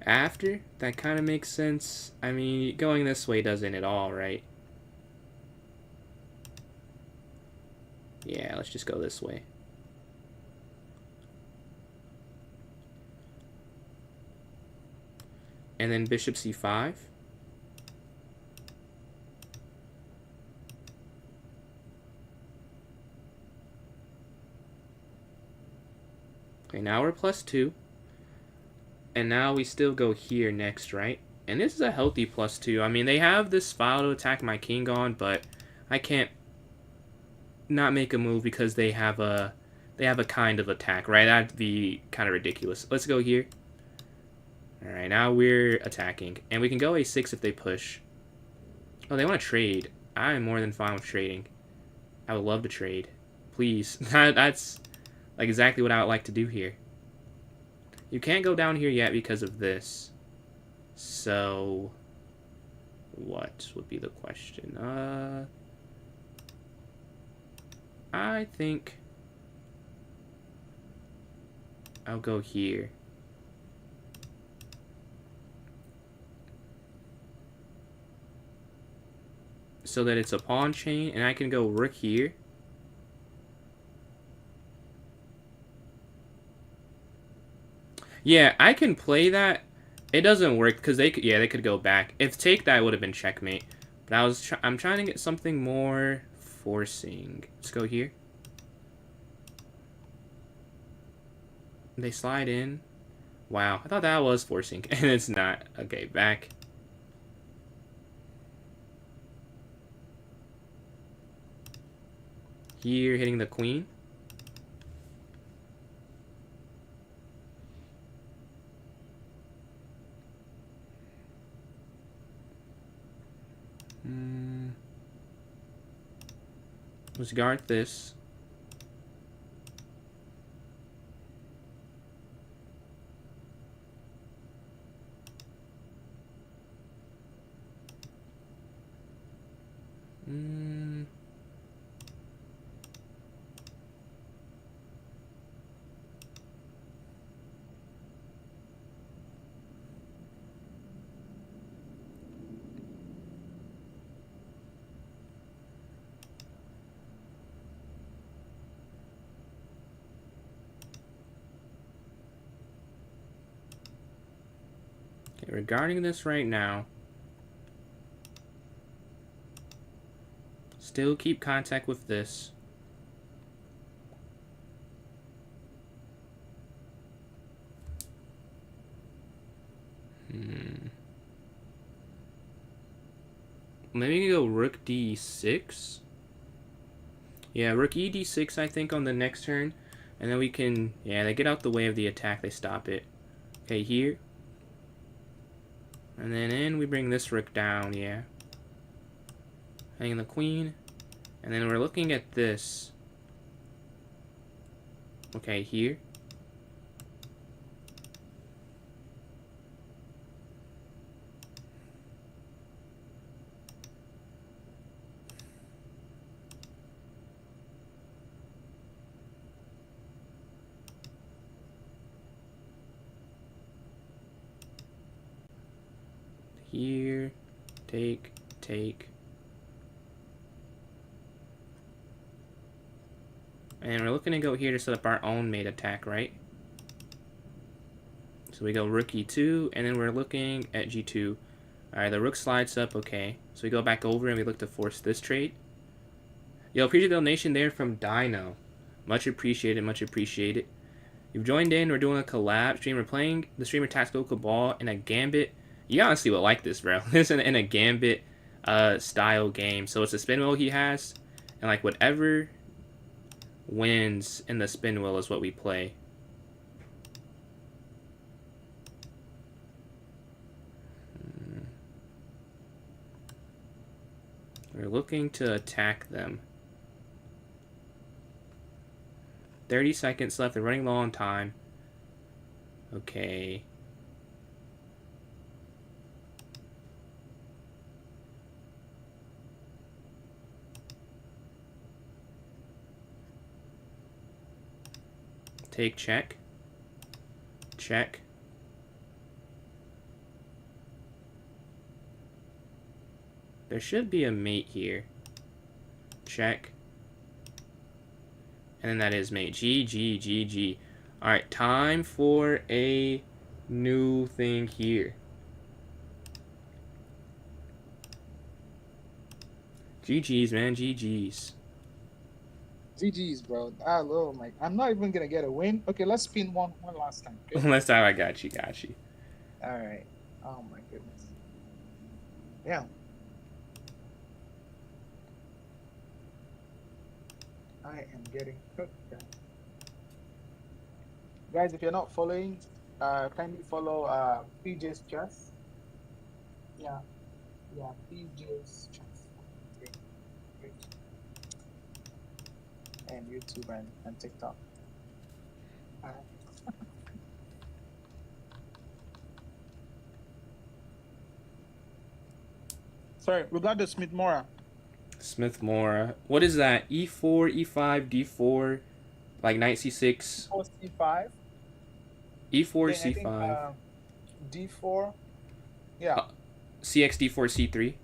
after. That kind of makes sense. I mean, going this way doesn't at all, right? Yeah, let's just go this way. And then bishop c5. Okay, now we're +2. And now we still go here next, right? And this is a healthy +2. I mean, they have this file to attack my king on, but I can't not make a move because they have a kind of attack, right? That'd be kind of ridiculous. Let's go here. All right, now we're attacking, and we can go a6 if they push. Oh, they want to trade. I am more than fine with trading. I would love to trade. Please. That's like exactly what I would like to do here. You can't go down here yet because of this. So, what would be the question? I think I'll go here. So that it's a pawn chain, and I can go rook here. Yeah, I can play that. It doesn't work because they could go back. If take that would have been checkmate. But I'm trying to get something more forcing. Let's go here. They slide in. Wow, I thought that was forcing, and it's not. Okay, back. Here, hitting the queen. Let's guard this. Okay, regarding this right now, still keep contact with this. Maybe we can go rook d6. Yeah, rook e d6 I think on the next turn. And then we can, yeah, they get out the way of the attack, they stop it. Okay, here. And then in, we bring this rook down, yeah. Hanging the queen. And then we're looking at this. Okay, here. Here, take. And we're looking to go here to set up our own mate attack, right? So we go rook e2, and then we're looking at g2. Alright, the rook slides up, okay. So we go back over and we look to force this trade. Yo, appreciate the donation there from Dino. Much appreciated, much appreciated. You've joined in, we're doing a collab stream. We're playing the streamer TACTICAlCABAL in a Gambit. You honestly will like this, bro. This is in a Gambit style game. So it's a spin wheel he has. And like whatever wins in the spin wheel is what we play. We're looking to attack them. 30 seconds left. They're running low on time. Okay. Take check. Check. There should be a mate here. Check. And then that is mate. GG. Alright, time for a new thing here. GG's, man. GG's. GG's, bro. Oh my! I'm not even gonna get a win. Okay, let's spin one last time. Okay? Last time I got you. All right. Oh my goodness. Yeah. I am getting cooked, guys. Guys, if you're not following, kindly follow Pjschess. Yeah. Yeah, Pjschess. Okay. Great. And YouTube and TikTok. Sorry, we got the Smith-Morra. Smith-Morra. What is that? E4, E5, D4, like knight C6. E4, C5. E4, Then C5. D4. Yeah. CX, D4, C3. It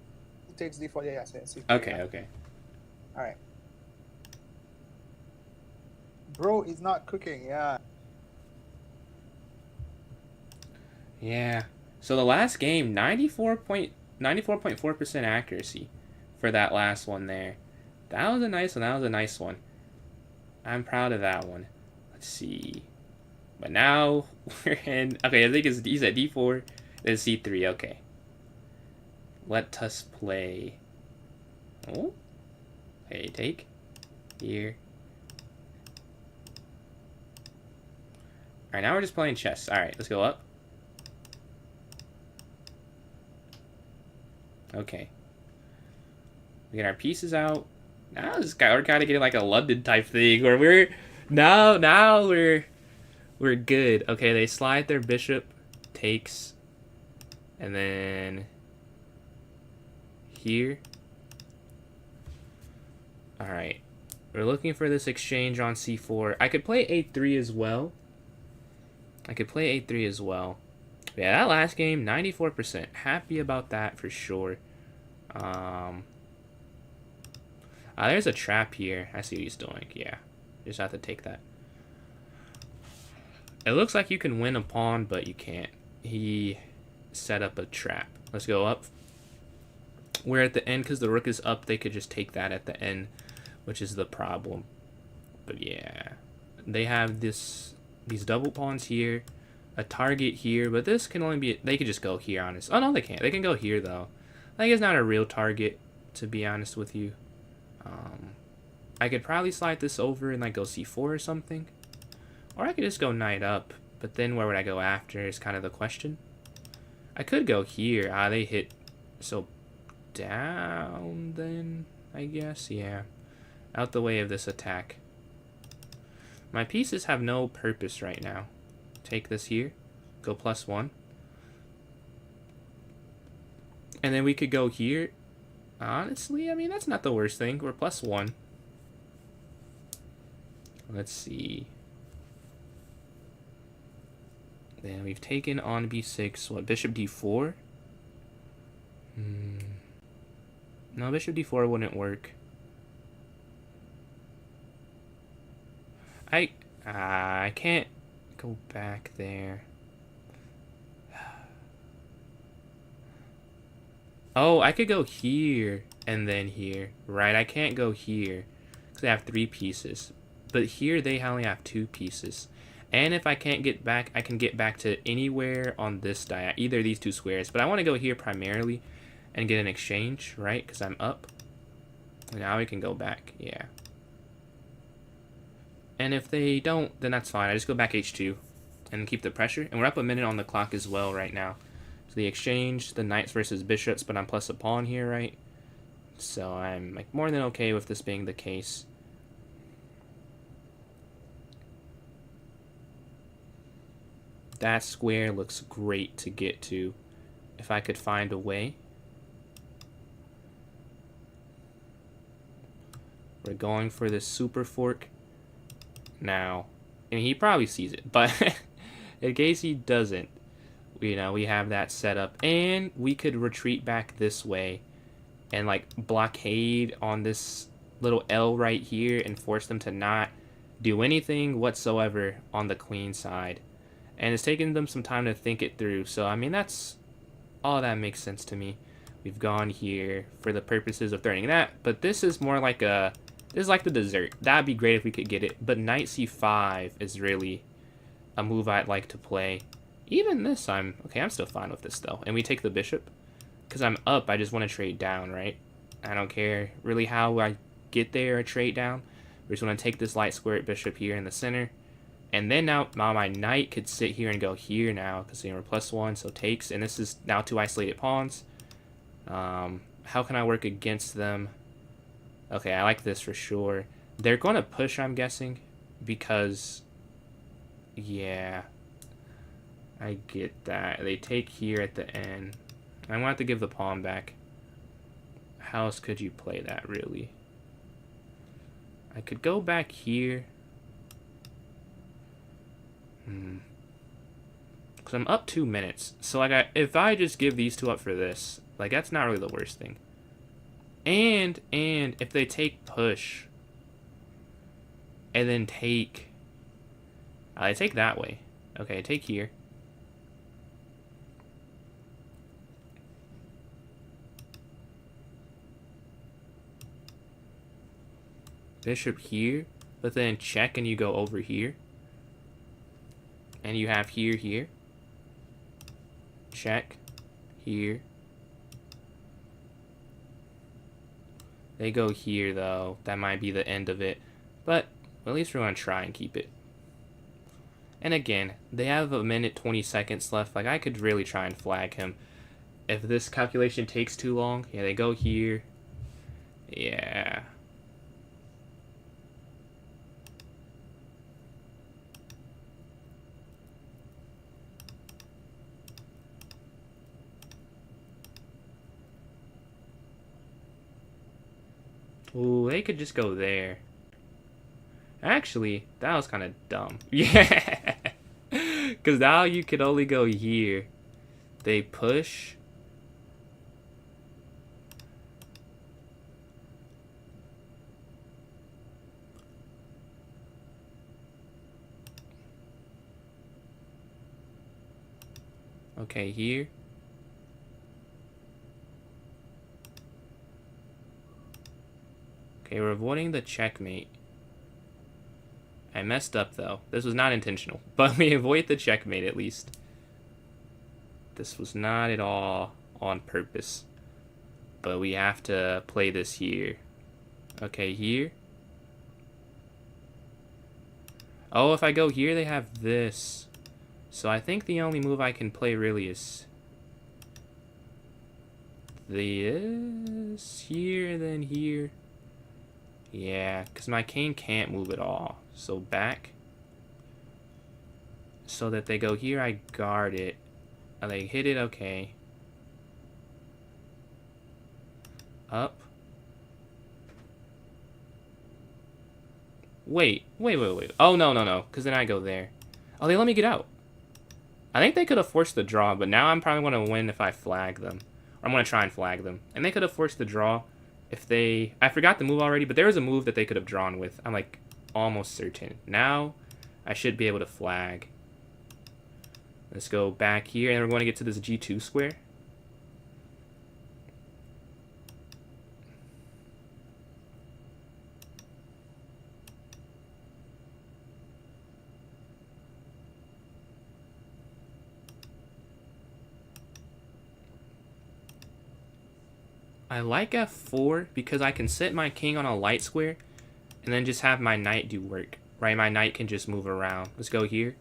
takes D4. Yeah, C3. Okay, yeah. okay. All right. Bro is not cooking. Yeah. Yeah. So the last game, 94.4% accuracy for that last one there. That was a nice one. I'm proud of that one. Let's see. But now we're in. Okay, I think he's at D4. Then C3. Okay. Let us play. Oh. Hey, take. Here. Alright, now we're just playing chess. Alright, let's go up. Okay. We get our pieces out. Now we're kind of getting like a London type thing where we're good. Okay, they slide their bishop, takes, and then here. All right, we're looking for this exchange on c4. I could play a3 as well. Yeah, that last game, 94%. Happy about that for sure. There's a trap here. I see what he's doing. Yeah, just have to take that. It looks like you can win a pawn, but you can't. He set up a trap. Let's go up. We're at the end because the rook is up. They could just take that at the end, which is the problem. But yeah, they have these double pawns here, a target here, but this can only be, they could just go here, honest. Oh no, they can't. They can go here though. I think it's not a real target, to be honest with you. I could probably slide this over and like go c4 or something, or I could just go knight up. But then where would I go after is kind of the question. I could go here. They hit so down then, I guess. Yeah, out the way of this attack. My pieces have no purpose right now. Take this here, go +1, and then we could go here. Honestly, I mean, that's not the worst thing. We're +1. Let's see. Then we've taken on b6. What, bishop d4? No, bishop d4 wouldn't work. I can't go back there. Oh, I could go here and then here. Right, I can't go here because I have 3 pieces. But here they only have 2 pieces. And if I can't get back, I can get back to anywhere on this diagonal, either of these 2 squares. But I want to go here primarily and get an exchange, right? Because I'm up. Now we can go back, yeah. And if they don't, then that's fine. I just go back h2 and keep the pressure. And we're up a minute on the clock as well right now. So the exchange, the knights versus bishops, but I'm plus a pawn here, right? So I'm like more than okay with this being the case. That square looks great to get to if I could find a way. We're going for this super fork now. I mean, he probably sees it, but in case he doesn't, you know, we have that set up, and we could retreat back this way and like blockade on this little L right here and force them to not do anything whatsoever on the queen side. And it's taken them some time to think it through. So, I mean, that's all that makes sense to me. We've gone here for the purposes of threatening that. But this is more like a... This is like the dessert. That'd be great if we could get it. But knight c5 is really a move I'd like to play. Even this, I'm still fine with this, though. And we take the bishop. Because I'm up, I just want to trade down, right? I don't care really how I get there or trade down. We just want to take this light squared bishop here in the center. And then now my knight could sit here and go here now, because we're +1, so takes. And this is now 2 isolated pawns. How can I work against them? Okay, I like this for sure. They're going to push, I'm guessing, because... Yeah. I get that. They take here at the end. I want to give the pawn back. How else could you play that, really? I could go back here. Because I'm up 2 minutes. So, like, if I just give these two up for this, like, that's not really the worst thing. And if they take push, and then take... I take that way. Okay, take here. Bishop here, but then check and you go over here. And you have here. Check. Here. They go here, though. That might be the end of it. But at least we're going to try and keep it. And again, they have 1 minute 20 seconds left. Like, I could really try and flag him. If this calculation takes too long, yeah, they go here. Yeah. Ooh, they could just go there. Actually, that was kind of dumb. Yeah. Because now you could only go here. They push. Okay, here. Okay, we're avoiding the checkmate. I messed up, though. This was not intentional. But we avoid the checkmate, at least. This was not at all on purpose. But we have to play this here. Okay, here. Oh, if I go here, they have this. So I think the only move I can play, really, is... this, here, then here. Yeah, because my king can't move at all. So back. So that they go here, I guard it. Oh, they hit it, okay. Up. Wait. Oh, no. Because then I go there. Oh, they let me get out. I think they could have forced the draw, but now I'm probably going to win if I flag them. Or I'm going to try and flag them. And they could have forced the draw if they... I forgot the move already, but there was a move that they could have drawn with. I'm, like, almost certain. Now, I should be able to flag. Let's go back here, and we're going to get to this G2 square. I like F4 because I can sit my king on a light square and then just have my knight do work. Right, my knight can just move around. Let's go here.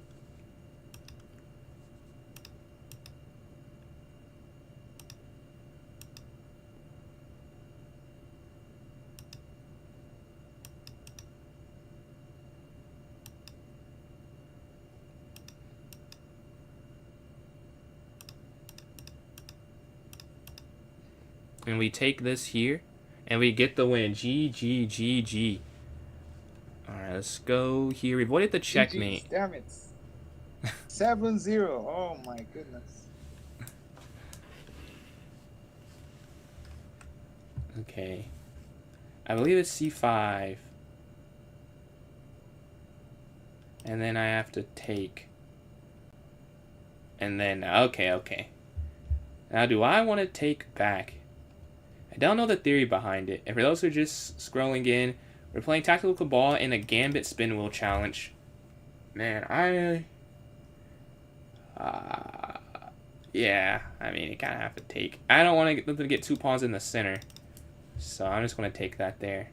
And we take this here, and we get the win. GG. Alright, let's go here. We avoided the checkmate. Damn it. 7-0. Oh my goodness. Okay. I believe it's C5. And then I have to take. And then, okay. Now, do I want to take back? I don't know the theory behind it. And for those who are just scrolling in, we're playing Tactical Cabal in a Gambit Spin Wheel Challenge. Man, yeah, I mean, you kind of have to take. I don't want to get 2 pawns in the center. So I'm just going to take that there.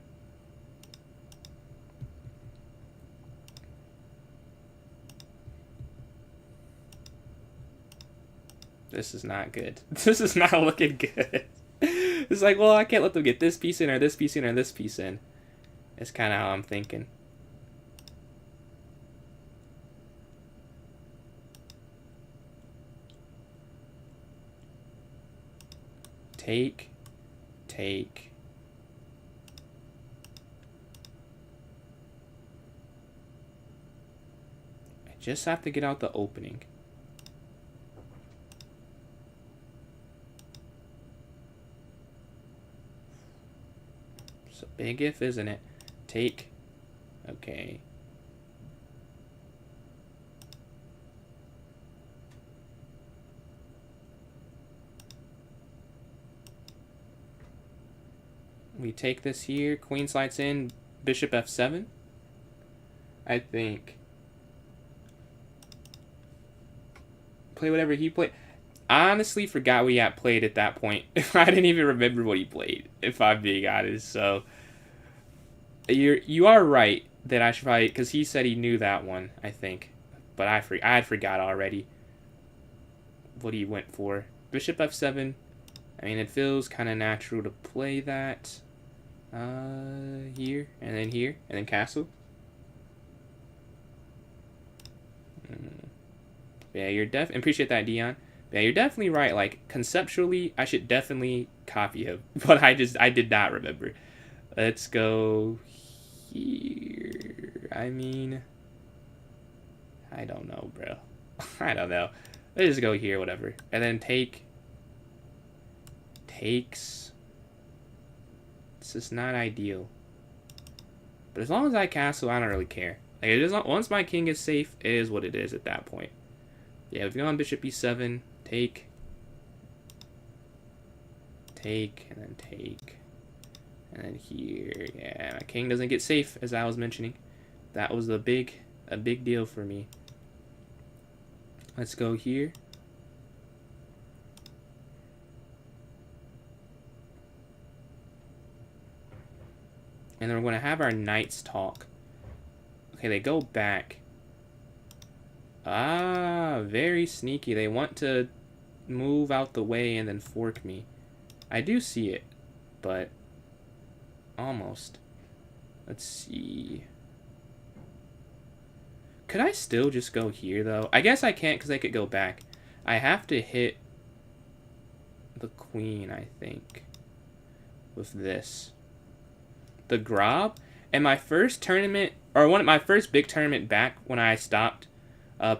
This is not good. This is not looking good. It's like, well, I can't let them get this piece in or this piece in or this piece in. It's kind of how I'm thinking. Take. I just have to get out the opening. It's a big if, isn't it? Take. Okay. We take this here. Queen slides in. Bishop f7. I think. Play whatever he played. I honestly forgot what he played at that point. I didn't even remember what he played, if I'm being honest. So you are right that I should probably, because he said he knew that one, I think, but I had forgot already what he went for. Bishop f7. I mean, it feels kind of natural to play that here and then castle. Yeah, you're appreciate that, Dion. Yeah, you're definitely right. Like, conceptually, I should definitely copy him. But I did not remember. Let's go here. I mean, I don't know, bro. I don't know. Let's just go here, whatever. And then takes. It's just not ideal. But as long as I castle, I don't really care. Like, it is, once my king is safe, it is what it is at that point. Yeah, if you go on bishop e7, take, and then take, and then here. Yeah, my king doesn't get safe, as I was mentioning. That was a big deal for me. Let's go here. And then we're going to have our knights talk. Okay, they go back. Ah, very sneaky. They want to move out the way and then fork me. I do see it, but almost. Let's see. Could I still just go here, though? I guess I can't because I could go back. I have to hit the queen, I think, with this. The Grob? And my first tournament, or my first big tournament back when I stopped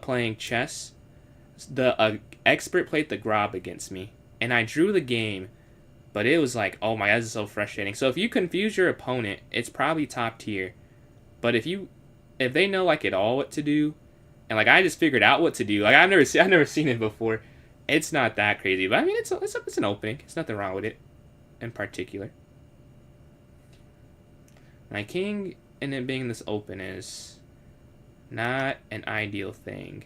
playing chess, the expert played the Grob against me, and I drew the game, but it was like, oh my god, this is so frustrating. So if you confuse your opponent, it's probably top tier. But if they know like at all what to do, and like I just figured out what to do, like I've never seen it before, it's not that crazy. But I mean, it's an opening. It's nothing wrong with it, in particular. My king and it being this open is not an ideal thing.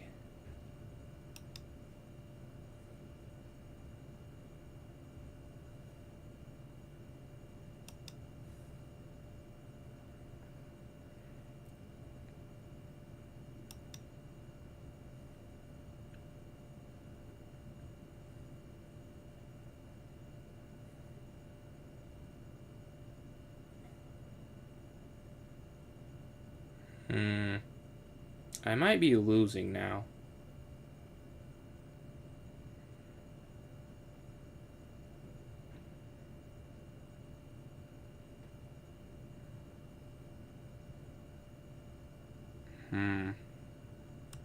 I might be losing now.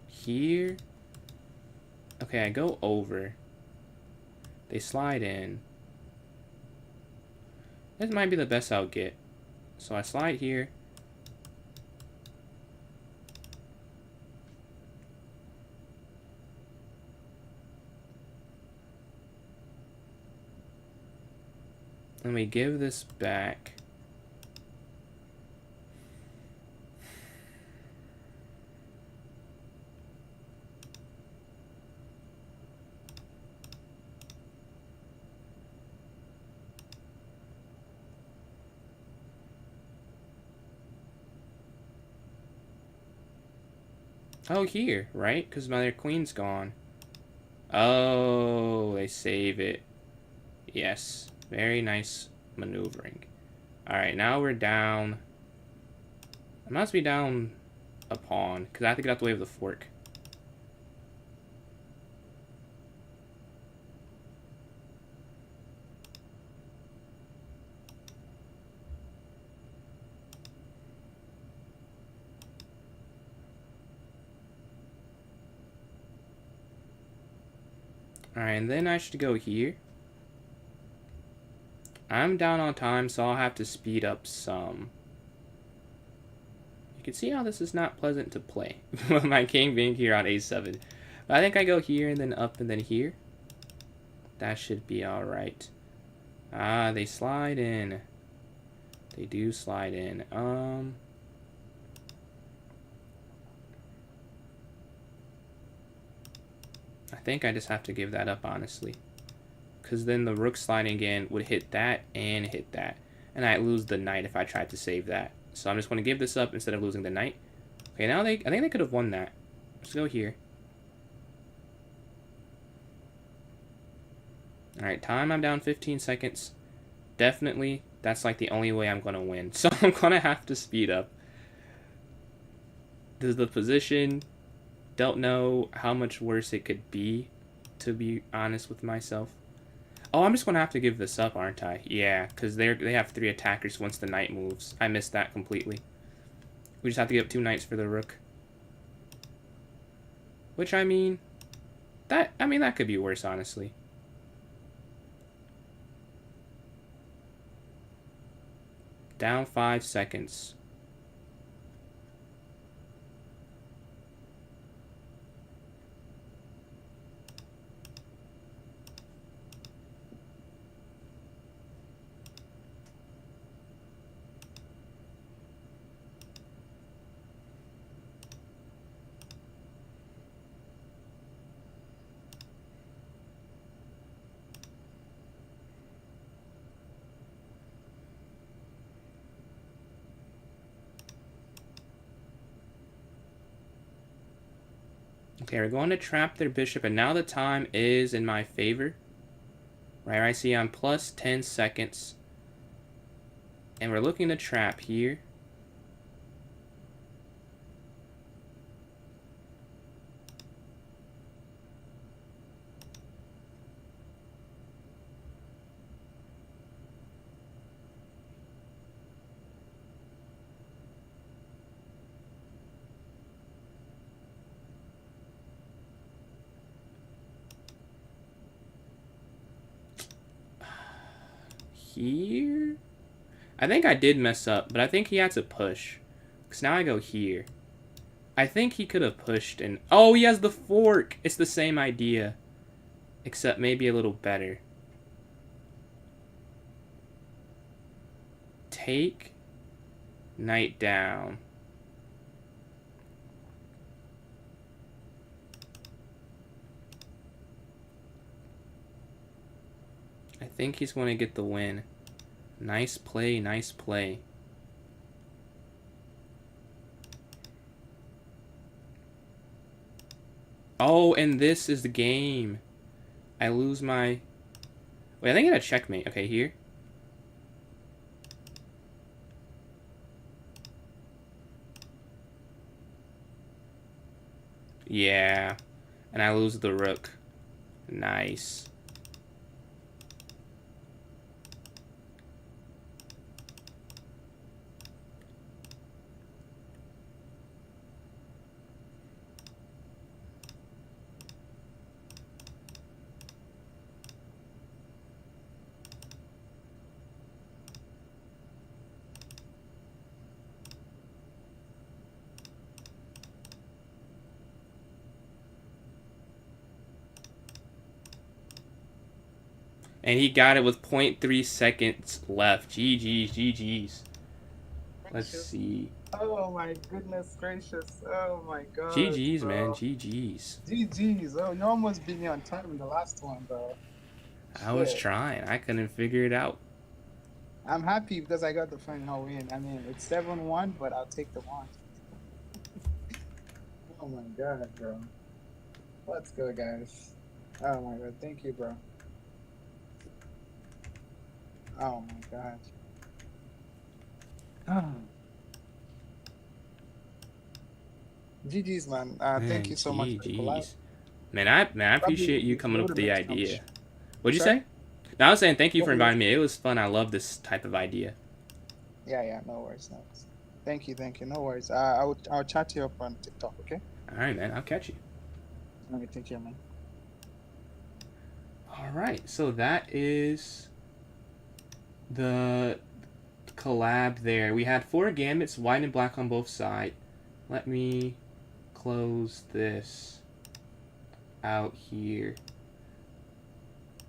Here. Okay, I go over. They slide in. This might be the best I'll get. So I slide here. And we give this back. Oh, here, right? Because my other queen's gone. Oh, they save it. Yes. Very nice maneuvering. Alright, now we're down. I must be down a pawn, because I have to get out the way of the fork. Alright, and then I should go here. I'm down on time, so I'll have to speed up some. You can see how this is not pleasant to play. My king being here on a7. But I think I go here, and then up, and then here. That should be alright. Ah, they slide in. They do slide in. I think I just have to give that up, honestly. Because then the rook sliding in would hit that and hit that. And I'd lose the knight if I tried to save that. So I'm just going to give this up instead of losing the knight. Okay, now I think they could have won that. Let's go here. Alright, time, I'm down 15 seconds. Definitely, that's like the only way I'm going to win. So I'm going to have to speed up. This is the position. Don't know how much worse it could be, to be honest with myself. Oh, I'm just going to have to give this up, aren't I? Yeah, because they have 3 attackers once the knight moves. I missed that completely. We just have to give up 2 knights for the rook. Which, I mean, that could be worse, honestly. Down 5 seconds. Okay, we're going to trap their bishop, and now the time is in my favor. Right, I see I'm plus 10 seconds. And we're looking to trap here. Here? I think I did mess up, but I think he had to push. Because now I go here. I think he could have pushed and... Oh, he has the fork! It's the same idea. Except maybe a little better. Take. Knight down. I think he's going to get the win. Nice play, nice play. Oh, and this is the game. I lose my... Wait, I think I got a checkmate. Okay, here. Yeah. And I lose the rook. Nice. And he got it with 0.3 seconds left. GG's, GG's. Let's see. Oh my goodness gracious. Oh my god. GG's, bro. man. GG's. GG's. Oh, you almost beat me on time in the last one, bro. I was Shit. trying. I couldn't figure it out. I'm happy because I got the final win. I mean, it's 7-1, but I'll take the one. Oh my god, bro. Let's go, guys. Oh my god. Thank you, bro. Oh my god. Oh. GG's, man. Thank you so much for the collab. Man, I appreciate you coming up with the idea. What'd you say? No, I was saying thank you for inviting me. It was fun. I love this type of idea. Yeah, no worries, no worries. Thank you, no worries. I'll chat you up on TikTok, okay? All right, man. I'll catch you. Okay, take care, man. All right, so that is the collab there. We had 4 gambits, white and black on both sides. Let me close this out here.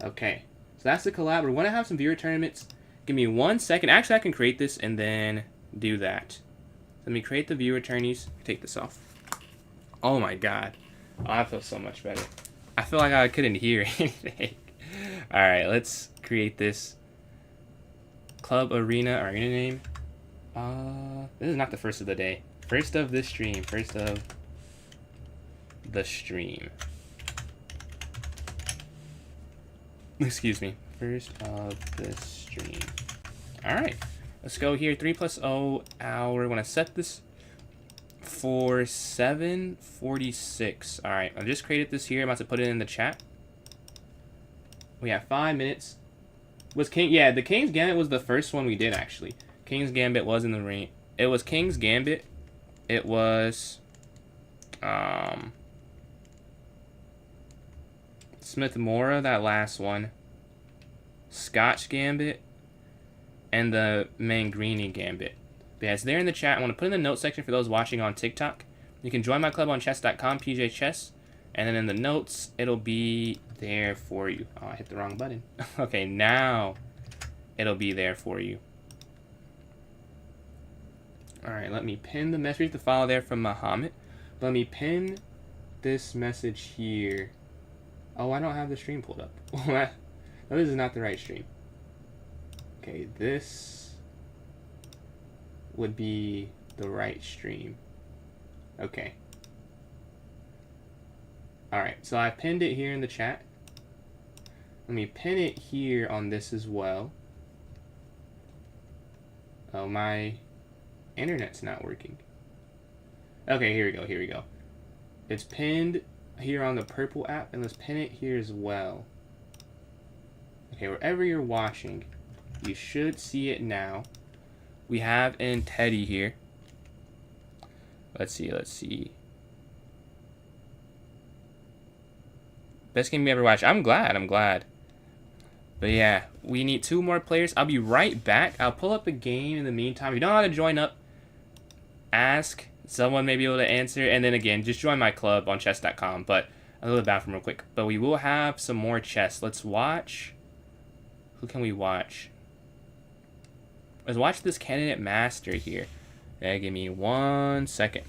Okay, so that's the collab. We want to have some viewer tournaments. Give me 1 second. Actually, I can create this and then do that. Let me create the viewer tourneys. Take this off. Oh my god. Oh, I feel so much better. I feel like I couldn't hear anything. Alright, let's create this. Club arena name. This is not the first of the day. First of the stream. First of the stream. Excuse me. First of the stream. Alright. Let's go here. 3+0 hour. When I set this for 7:46. Alright. I've just created this here. I'm about to put it in the chat. We have 5 minutes. Was King? Yeah, the King's Gambit was the first one we did, actually. King's Gambit was in the ring. It was King's Gambit. It was Smith-Morra, that last one. Scotch Gambit. And the Mangarini Gambit. But yeah, it's there in the chat. I want to put in the notes section for those watching on TikTok. You can join my club on chess.com, Pjschess. And then in the notes, it'll be there for you. Oh, I hit the wrong button. Okay, now it'll be there for you. Alright, let me pin the message to follow there from Muhammad. Let me pin this message here. Oh, I don't have the stream pulled up. No, this is not the right stream. Okay, this would be the right stream. Okay. Alright, so I pinned it here in the chat. Let me pin it here on this as well. Oh, my internet's not working. Okay, here we go, here we go. It's pinned here on the purple app, and let's pin it here as well. Okay, wherever you're watching, you should see it now. We have in Teddy here. Let's see, let's see. Best game we ever watched. I'm glad. But yeah, we need 2 more players. I'll be right back. I'll pull up a game in the meantime. If you don't know how to join up, ask. Someone may be able to answer. And then again, just join my club on chess.com. But I'll go to the bathroom real quick. But we will have some more chess. Let's watch. Who can we watch? Let's watch this candidate master here. Yeah, give me 1 second.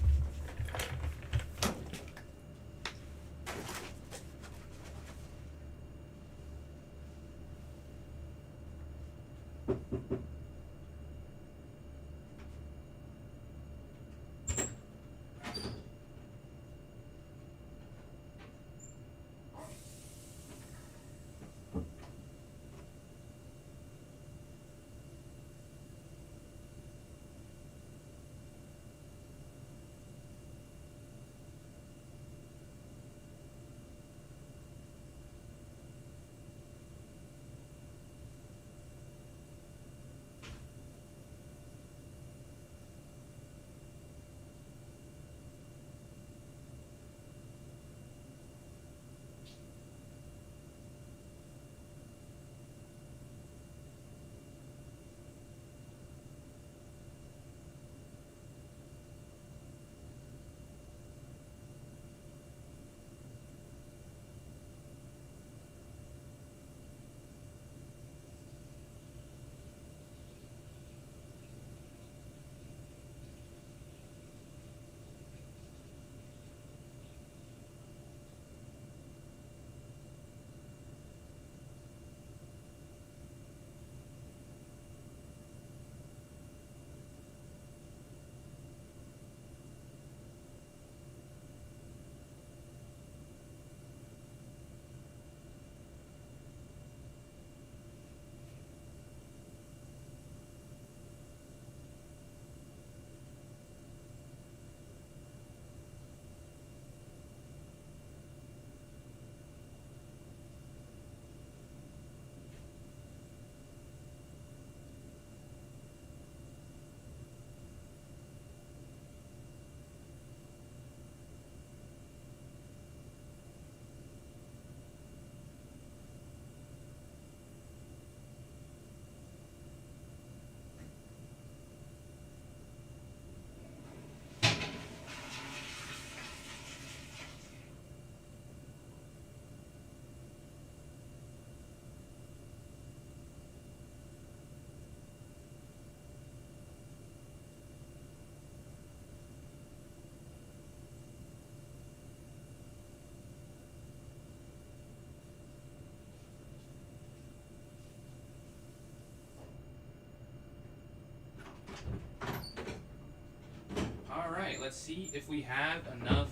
Alright, let's see if we have enough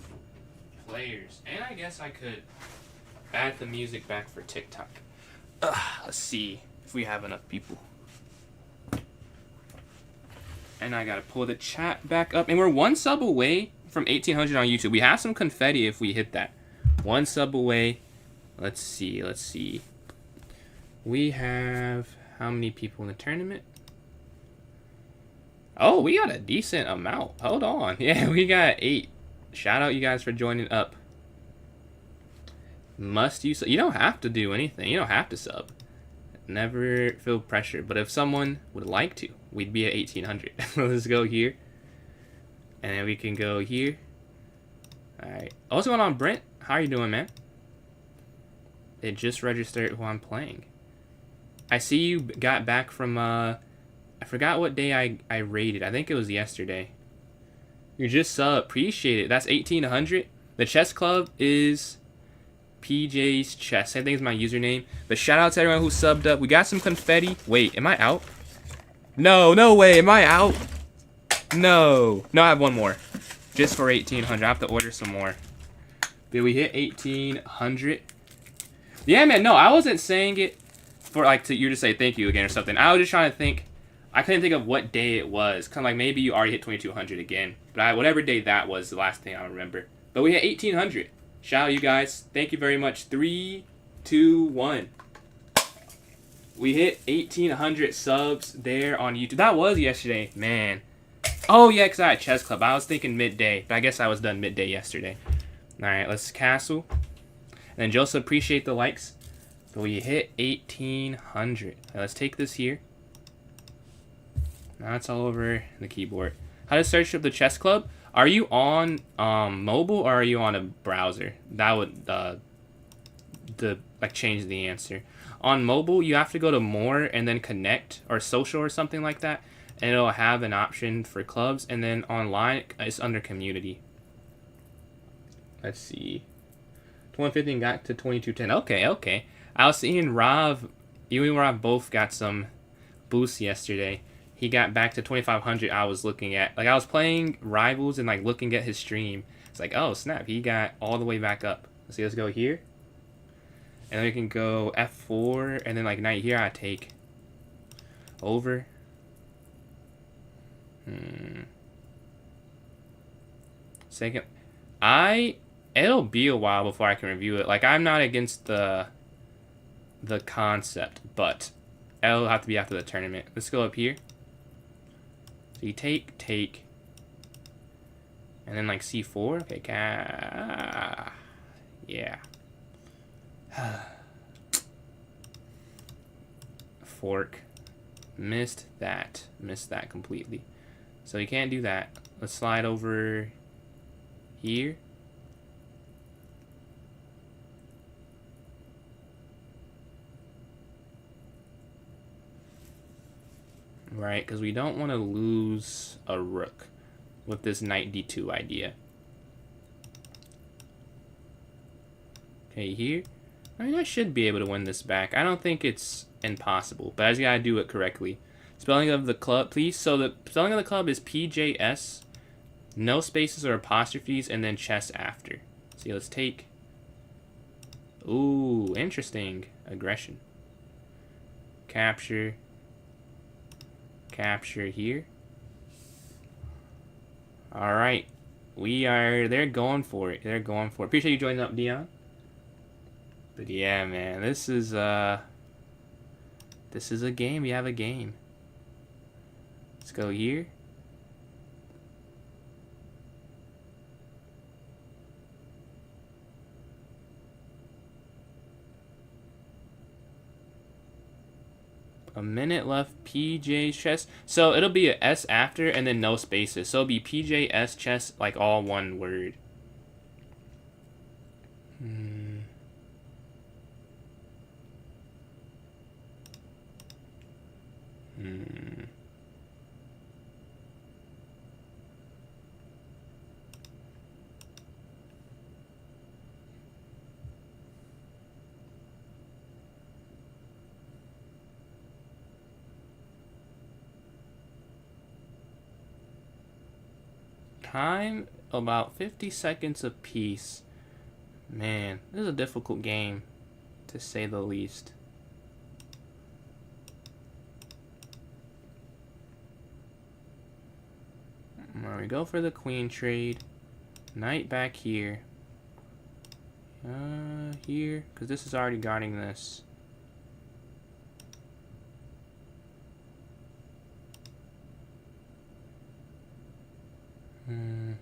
players. And I guess I could add the music back for TikTok. Let's see if we have enough people. And I gotta pull the chat back up. And we're 1 sub away from 1,800 on YouTube. We have some confetti if we hit that. 1 sub away. Let's see. We have how many people in the tournament? Oh, we got a decent amount. Hold on. Yeah, we got 8. Shout out you guys for joining up. Must you sub? You don't have to do anything. You don't have to sub. Never feel pressure. But if someone would like to, we'd be at 1,800. Let's go here. And then we can go here. Alright. What's going on, Brent? How are you doing, man? It just registered who I'm playing. I see you got back from, I forgot what day I raided. I think it was yesterday. You just appreciate it. That's 1,800. The chess club is PJ's Chess. I think is my username. But shout out to everyone who subbed up. We got some confetti. Wait, am I out? No way. Am I out? No, I have 1 more. Just for 1,800. I have to order some more. Did we hit 1,800? Yeah, man. No, I wasn't saying it for like you to say thank you again or something. I was just trying to think. I couldn't think of what day it was. Kind of like maybe you already hit 2,200 again. But whatever day that was, the last thing I remember. But we hit 1,800. Shout out you guys. Thank you very much. 3, 2, 1. We hit 1,800 subs there on YouTube. That was yesterday, man. Oh yeah, because I had chess club. I was thinking midday, but I guess I was done midday yesterday. All right, let's castle. And then Joseph, appreciate the likes. So we hit 1,800. Now let's take this here. Now it's all over the keyboard. How to search up the chess club? Are you on mobile or are you on a browser? That would change the answer. On mobile, you have to go to more and then connect or social or something like that, and it'll have an option for clubs. And then online, it's under community. Let's see. 150 got to 2210. Okay. I was seeing Rav, you and Rav both got some boosts yesterday. He got back to 2,500. I was looking at, I was playing Rivals and looking at his stream. It's like, oh snap, he got all the way back up. Let's see, let's go here. And then we can go F4, and then knight here I take over. Second, it'll be a while before I can review it. I'm not against the concept, but it'll have to be after the tournament. Let's go up here. So you take, and then C4. Okay, yeah. Fork. Missed that completely. So you can't do that. Let's slide over here. Right, because we don't want to lose a rook with this knight d2 idea. Okay, here. I mean, I should be able to win this back. I don't think it's impossible, but I just gotta do it correctly. Spelling of the club, please. So the spelling of the club is Pjschess, no spaces or apostrophes, and then chess after. See, let's take. Ooh, interesting. Aggression. Capture here. All right, they're going for it. Appreciate you joining up, Dion. But yeah, man, this is a game. We have a game. Let's go here. A minute left. PJ chess. So it'll be a S after and then no spaces. So it'll be PJS chess, all one word. Time about 50 seconds apiece. Man, this is a difficult game, to say the least. There we go for the queen trade. Knight back here. Here, because this is already guarding this. Hmm.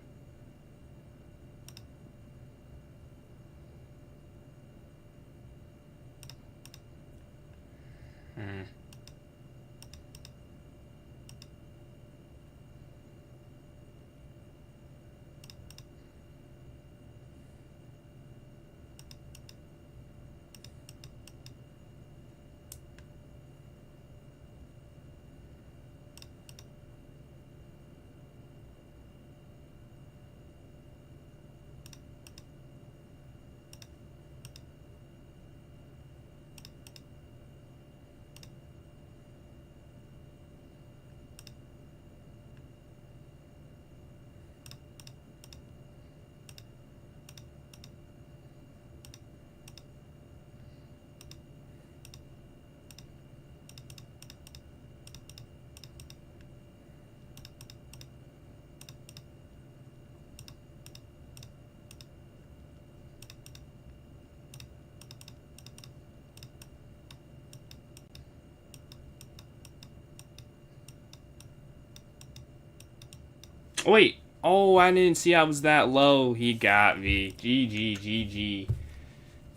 Wait. Oh, I didn't see I was that low. He got me. GG, GG.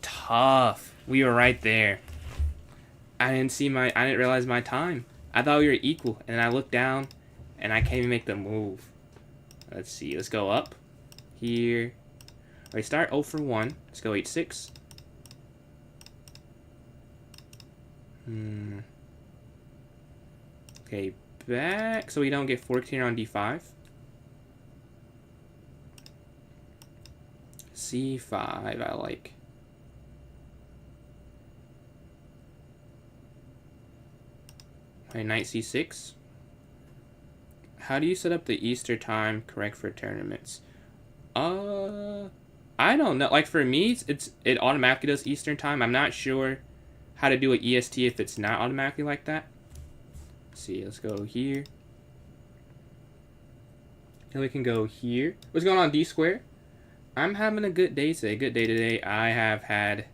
Tough. We were right there. I didn't realize my time. I thought we were equal. And then I looked down, and I can't even make the move. Let's see. Let's go up. Here. We start 0 for 1. Let's go h6. Okay, back. So we don't get forked here on d5. c5, I like. Okay, knight c6. How do you set up the Easter time correct for tournaments? I don't know. Like for me, it automatically does Eastern time. I'm not sure how to do an EST if it's not automatically like that. Let's see, let's go here. And we can go here. What's going on, D square? I'm having a good day today. Good day today. I have had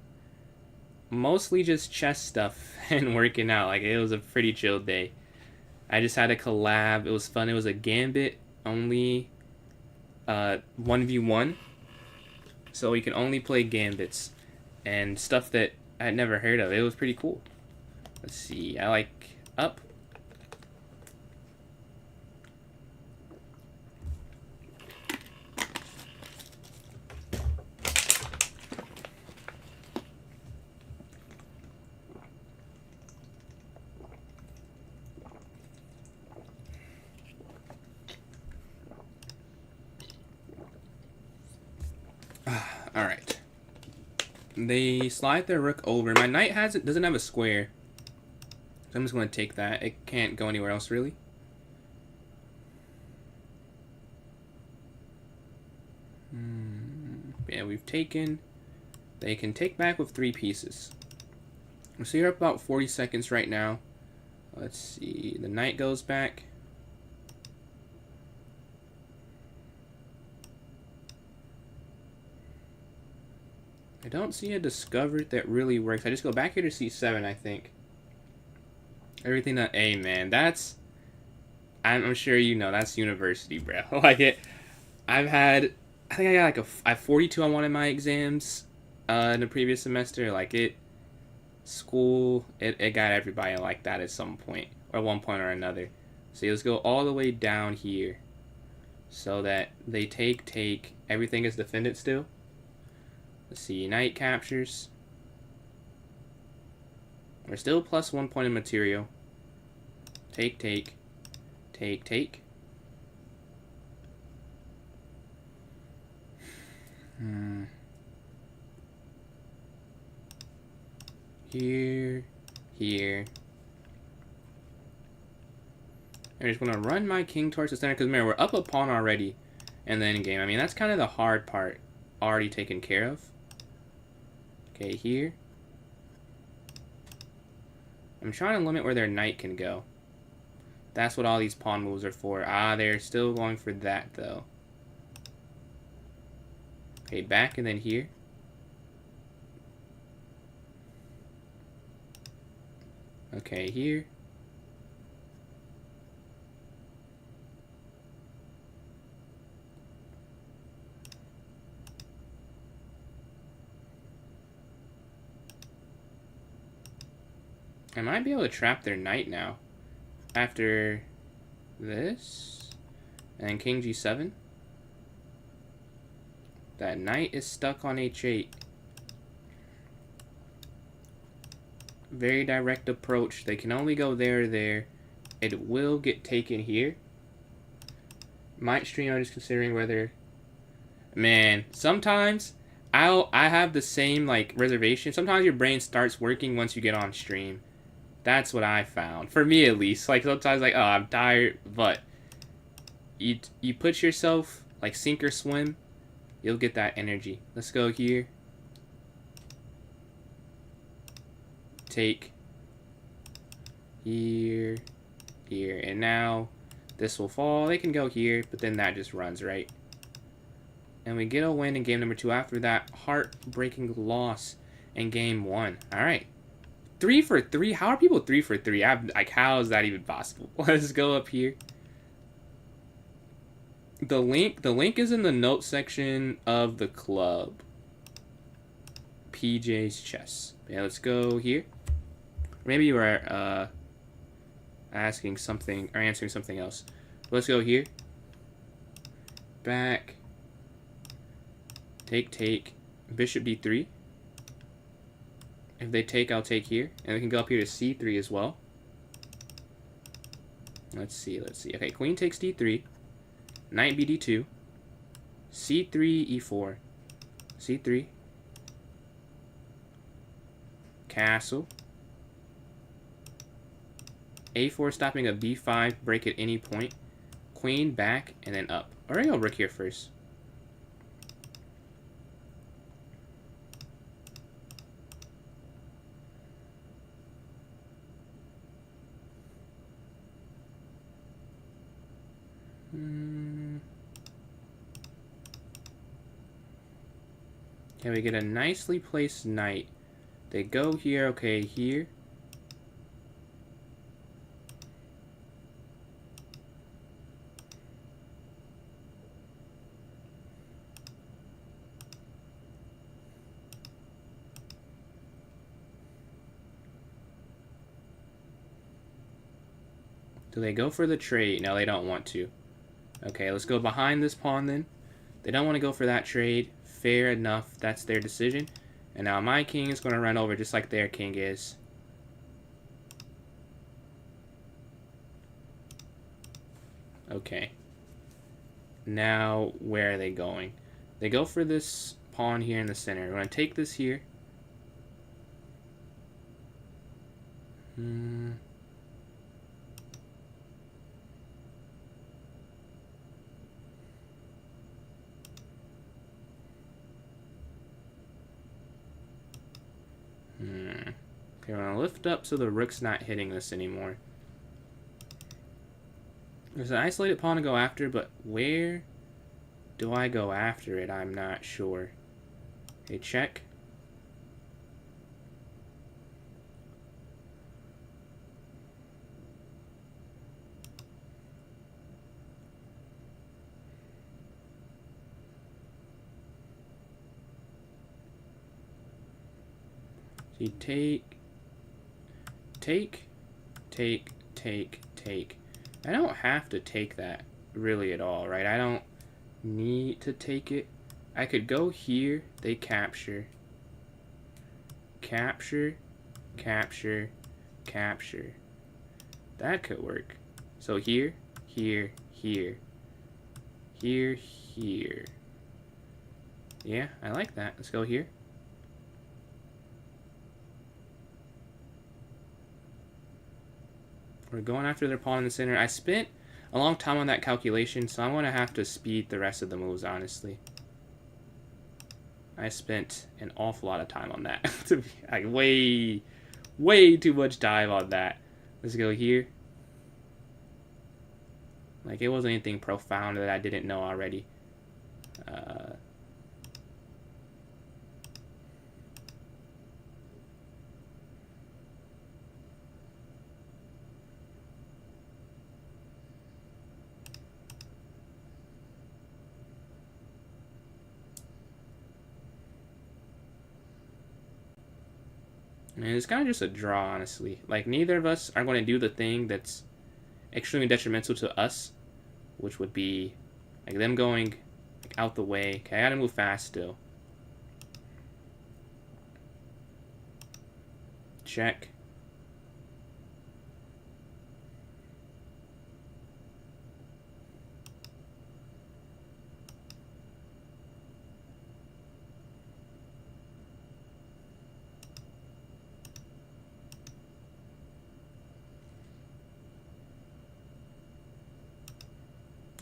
mostly just chess stuff and working out. Like, it was a pretty chill day. I just had a collab. It was fun. It was a Gambit only 1v1. So we can only play Gambits and stuff that I'd never heard of. It was pretty cool. Let's see. I like up. All right. They slide their rook over. My knight doesn't have a square. So I'm just going to take that. It can't go anywhere else, really. Yeah, we've taken. They can take back with 3 pieces. So you're up about 40 seconds right now. Let's see. The knight goes back. I don't see a discovered that really works. I just go back here to c7, I think. Everything that, hey man, that's, I'm sure you know, that's university, bro. Like I think I got like I have 42 on one of my exams in the previous semester. Like school, it got everybody like that at some point, or one point or another. So let's go all the way down here so that they take, everything is defended still. Let's see, knight captures. We're still plus 1 point in material. Take. Here. I'm just gonna run my king towards the center because remember we're up a pawn already, and then game. I mean, that's kind of the hard part already taken care of. Okay, here. I'm trying to limit where their knight can go. That's what all these pawn moves are for. Ah, they're still going for that, though. Okay, back and then here. Okay, here. I might be able to trap their knight now. After this. And king g7. That knight is stuck on h8. Very direct approach. They can only go there or there. It will get taken here. Might stream, I'm just considering whether... Man, sometimes I have the same like reservation. Sometimes your brain starts working once you get on stream. That's what I found. For me at least. Like sometimes like, oh, I'm tired, but you put yourself like sink or swim, you'll get that energy. Let's go here. Take here, here, and now this will fall. They can go here, but then that just runs, right? And we get a win in game number 2 after that heartbreaking loss in game 1. All right, 3 for 3. How are people 3 for 3? Like, how is that even possible? Let's go up here. The link is in the notes section of the club. Pjschess. Yeah, let's go here. Maybe you are asking something or answering something else. Let's go here. Back. Take. Bishop d3. If they take, I'll take here. And we can go up here to c3 as well. Let's see. Okay, queen takes d3. Knight bd2. c3, e4. c3. Castle. a4 stopping a b5 break at any point. Queen back and then up. Or I'll rook here first. Okay, we get a nicely placed knight. They go here, okay, here. Do they go for the trade? No, they don't want to. Okay, let's go behind this pawn then. They don't want to go for that trade. Fair enough. That's their decision. And now my king is going to run over just like their king is. Okay. Now, where are they going? They go for this pawn here in the center. We're going to take this here. Okay, we're going to lift up so the rook's not hitting this anymore. There's an isolated pawn to go after, but where do I go after it? I'm not sure. Okay, check. So you take. I don't have to take that really at all, right? I don't need to take it. I could go here, they capture. Capture. That could work. So here. Yeah, I like that. Let's go here. We're going after their pawn in the center. I spent a long time on that calculation, so I'm going to have to speed the rest of the moves, honestly. I spent an awful lot of time on that. To be, like, way too much time on that. Let's go here. Like, it wasn't anything profound that I didn't know already. And it's kind of just a draw, honestly. Like, neither of us are going to do the thing that's extremely detrimental to us, which would be, like, them going like, out the way. Okay, I gotta move fast still. Check.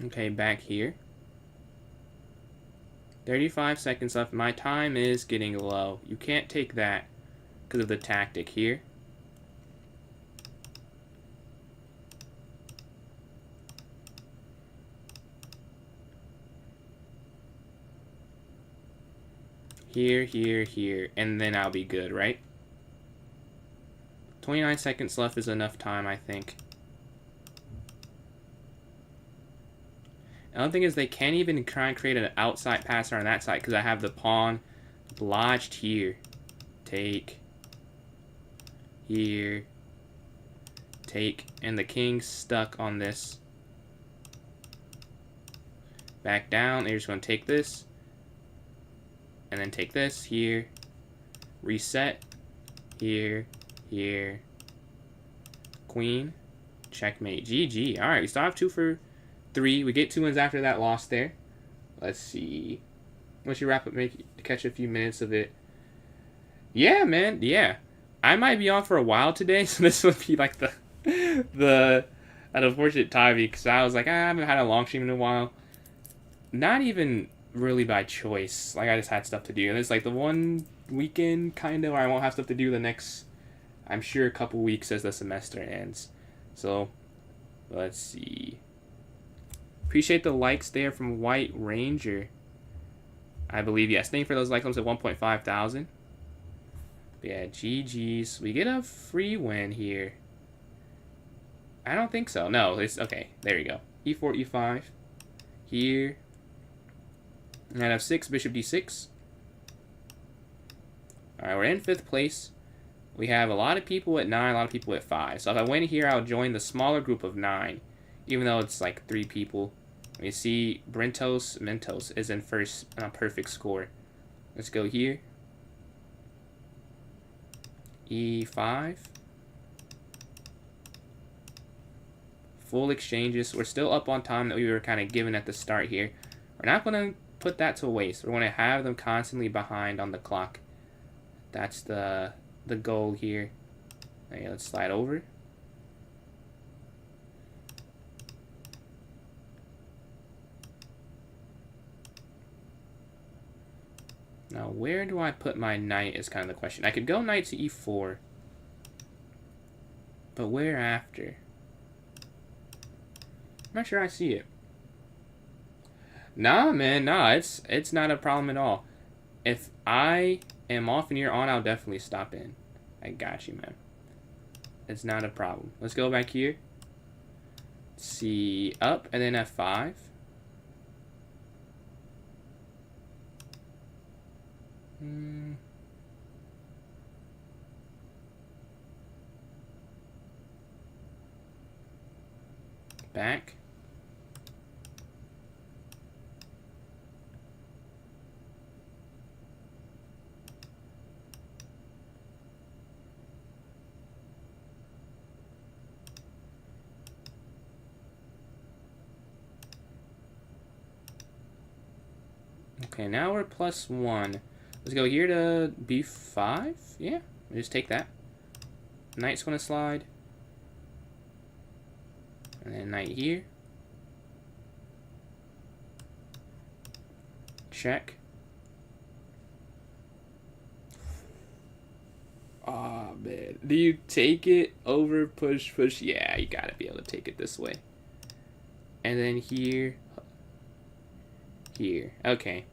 Okay, back here. 35 seconds left. My time is getting low. You can't take that because of the tactic here. Here, here, here, and then I'll be good, right? 29 seconds left is enough time, I think. The other thing is they can't even try and create an outside passer on that side because I have the pawn lodged here. Take. Here. Take. And the king's stuck on this. Back down. They're just going to take this. And then take this. Here. Reset. Here. Here. Queen. Checkmate. GG. Alright, we still have 2 for 3. We get 2 wins after that loss there. Let's see. Once you wrap up, catch a few minutes of it. Yeah, man. Yeah. I might be on for a while today, so this would be like an unfortunate timing because I was like, I haven't had a long stream in a while. Not even really by choice. Like, I just had stuff to do. And it's like the one weekend, kind of, where I won't have stuff to do the next, I'm sure, a couple weeks as the semester ends. So, let's see. Appreciate the likes there from White Ranger. I believe, yes. Thank you for those likes. Almost at 1.5 thousand. Yeah, GG's. We get a free win here. I don't think so. No, it's okay. There we go. E4, E5. Here. And I have 6, Bishop D6. Alright, we're in 5th place. We have a lot of people at 9, a lot of people at 5. So if I win here, I'll join the smaller group of 9. Even though it's like 3 people. You see, Mentos is in first on a perfect score. Let's go here. E5. Full exchanges. We're still up on time that we were kind of given at the start here. We're not going to put that to waste. We're going to have them constantly behind on the clock. That's the goal here. Okay, let's slide over. Now, where do I put my knight is kind of the question. I could go knight to e4. But where after? I'm not sure I see it. Nah, man, nah, it's not a problem at all. If I am off and you're on, I'll definitely stop in. I got you, man. It's not a problem. Let's go back here. See, up, and then F5. Back. Okay, now we're +1. Let's go here to B5. Yeah, we'll just take that. Knight's gonna slide. And then knight here. Check. Oh, man. Do you take it over push, push? Yeah, you gotta be able to take it this way. And then here. Here. Okay.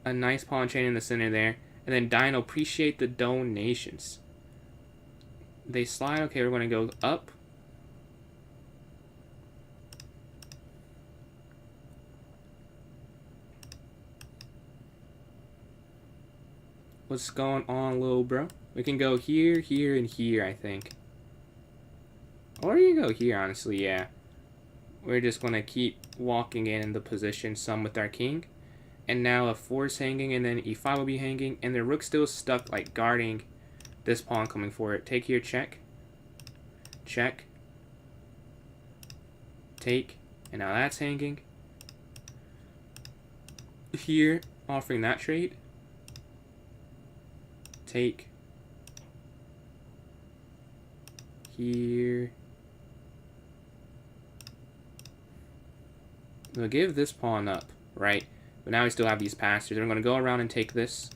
A nice pawn chain in the center there. And then Dino, appreciate the donations. They slide. Okay, we're going to go up. What's going on, little bro? We can go here, here, and here, I think. Or you go here, honestly, yeah. We're just going to keep walking in the position, some with our king. And now a 4 is hanging, and then e5 will be hanging. And the rook's still stuck, like, guarding this pawn coming for it. Take here, check. Check. Take. And now that's hanging. Here, offering that trade. Take. Here. We'll give this pawn up, right? But now we still have these passes. I'm going to go around and take this.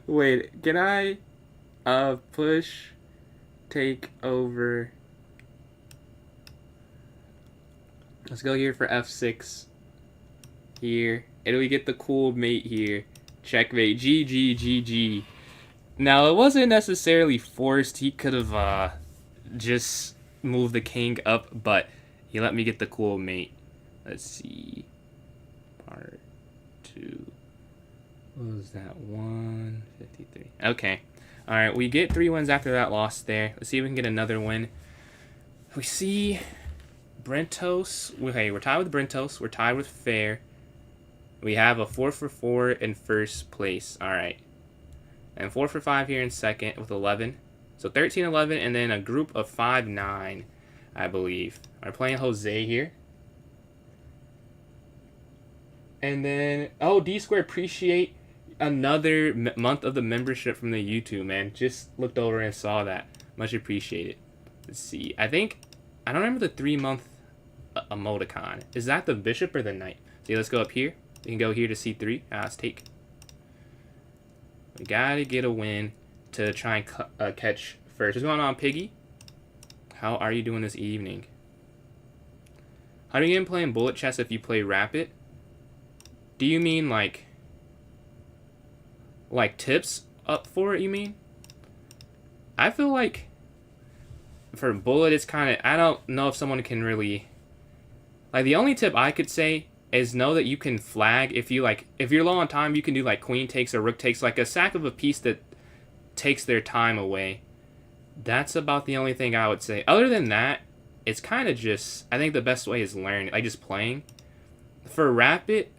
Wait, can I push, take over? Let's go here for f6. Here. And we get the cool mate here. Checkmate. GG, GG. Now, it wasn't necessarily forced. He could have just moved the king up, but he let me get the cool mate. Let's see. Part 2. What was that? 153. Okay. Alright, we get 3 wins after that loss there. Let's see if we can get another win. We see Brentos. Okay, we're tied with Brentos. We're tied with Fair. We have a 4 for 4 in first place. Alright. And 4 for 5 here in second with 11. So 13, 11, and then a group of 5, 9, I believe. We're playing Jose here. And then, oh, D-Square, appreciate another month of the membership from the YouTube, man. Just looked over and saw that. Much appreciated. Let's see. I don't remember the 3-month emoticon. Is that the bishop or the knight? See, let's go up here. We can go here to c3. Let's take. We gotta get a win to try and catch first. What's going on, Piggy? How are you doing this evening? How do you get playing bullet chess if you play rapid? Do you mean like tips up for it, you mean? I feel like for bullet it's kind of, I don't know if someone can really, like, the only tip I could say is know that you can flag if you if you're low on time, you can do like queen takes or rook takes, like a sack of a piece that takes their time away. That's about the only thing I would say. Other than that, it's kind of just, I think the best way is learn, like just playing. For rapid,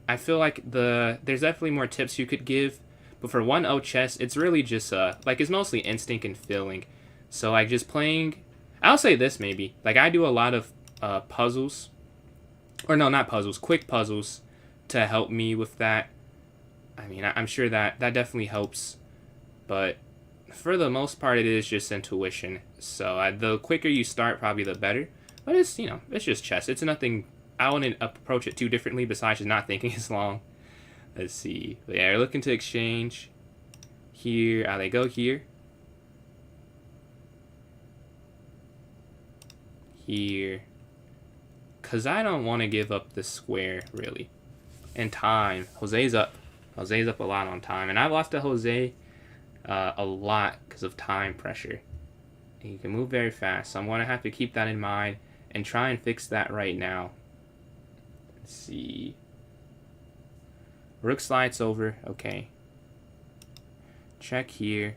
I feel like there's definitely more tips you could give, but for 1-0 chess, it's really just like it's mostly instinct and feeling. So like just playing, I'll say this maybe, like I do a lot of puzzles, or no, not puzzles, quick puzzles to help me with that. I mean, I'm sure that definitely helps, but for the most part, it is just intuition. So the quicker you start, probably the better. But it's, you know, it's just chess. It's nothing. I wouldn't approach it too differently besides just not thinking as long. Let's see. But yeah, we're looking to exchange here. They go here. Here. Because I don't want to give up the square, really. And time. Jose's up. Jose's up a lot on time. And I've lost to Jose a lot because of time pressure. And he can move very fast. So I'm going to have to keep that in mind and try and fix that right now. Let's see. Rook slides over. Okay. Check here.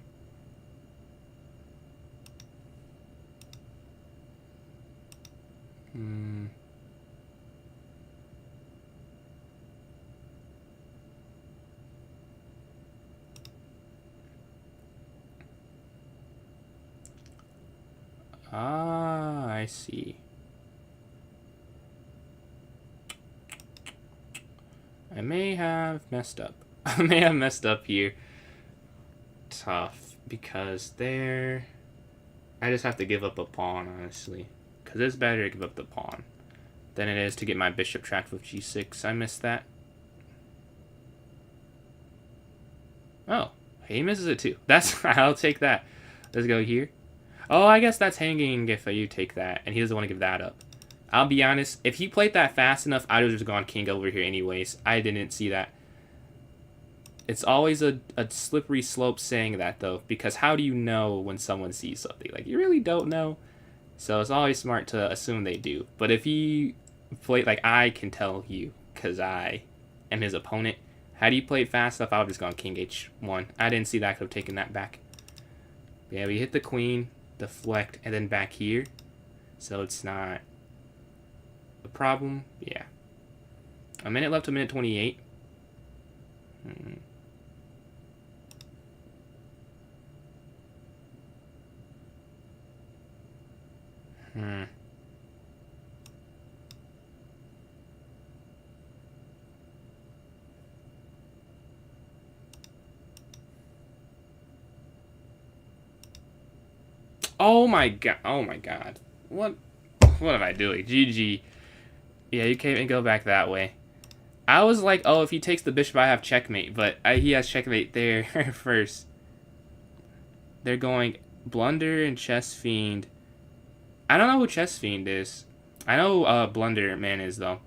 I see. I may have messed up. I may have messed up here. Tough, because there... I just have to give up a pawn, honestly. Because it's better to give up the pawn than it is to get my bishop trapped with g6. I missed that. Oh, he misses it too. That's... I'll take that. Let's go here. Oh, I guess that's hanging if you take that, and he doesn't want to give that up. I'll be honest, if he played that fast enough, I would have just gone king over here anyways. I didn't see that. It's always a slippery slope saying that, though, because how do you know when someone sees something? Like, you really don't know. So it's always smart to assume they do. But if he played, like, I can tell you, because I am his opponent. Had he played fast enough, I would have just gone king h1. I didn't see that. I could have taken that back. Yeah, we hit the queen, deflect, and then back here. So it's not a problem. Yeah. A minute left, a minute 28. Oh my god. Oh my god. What am I doing? GG. Yeah, you can't even go back that way. I was like, oh, if he takes the bishop, I have checkmate. But he has checkmate there first. They're going Blunder and Chess Fiend. I don't know who Chess Fiend is. I know Blunder Man is, though.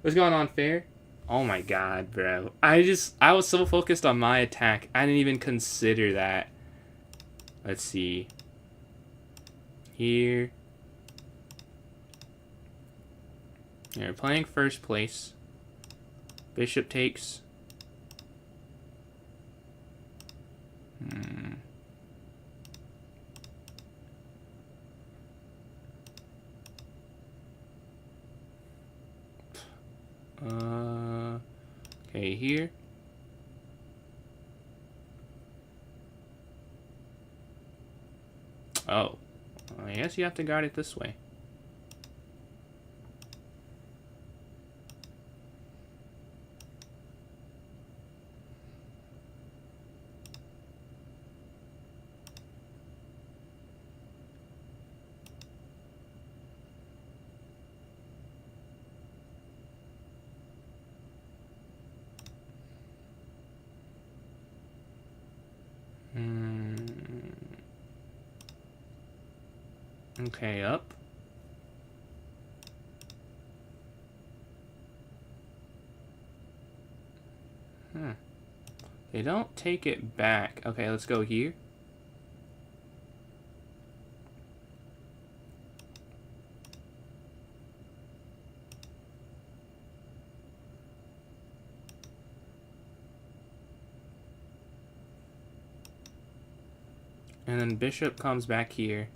What's going on, Fair? Oh my god, bro. I was so focused on my attack. I didn't even consider that. Let's see. Here. They're playing first place. Bishop takes. Okay, here. Oh. I guess you have to guard it this way. Okay, up. They don't take it back. Okay, let's go here. And then bishop comes back here.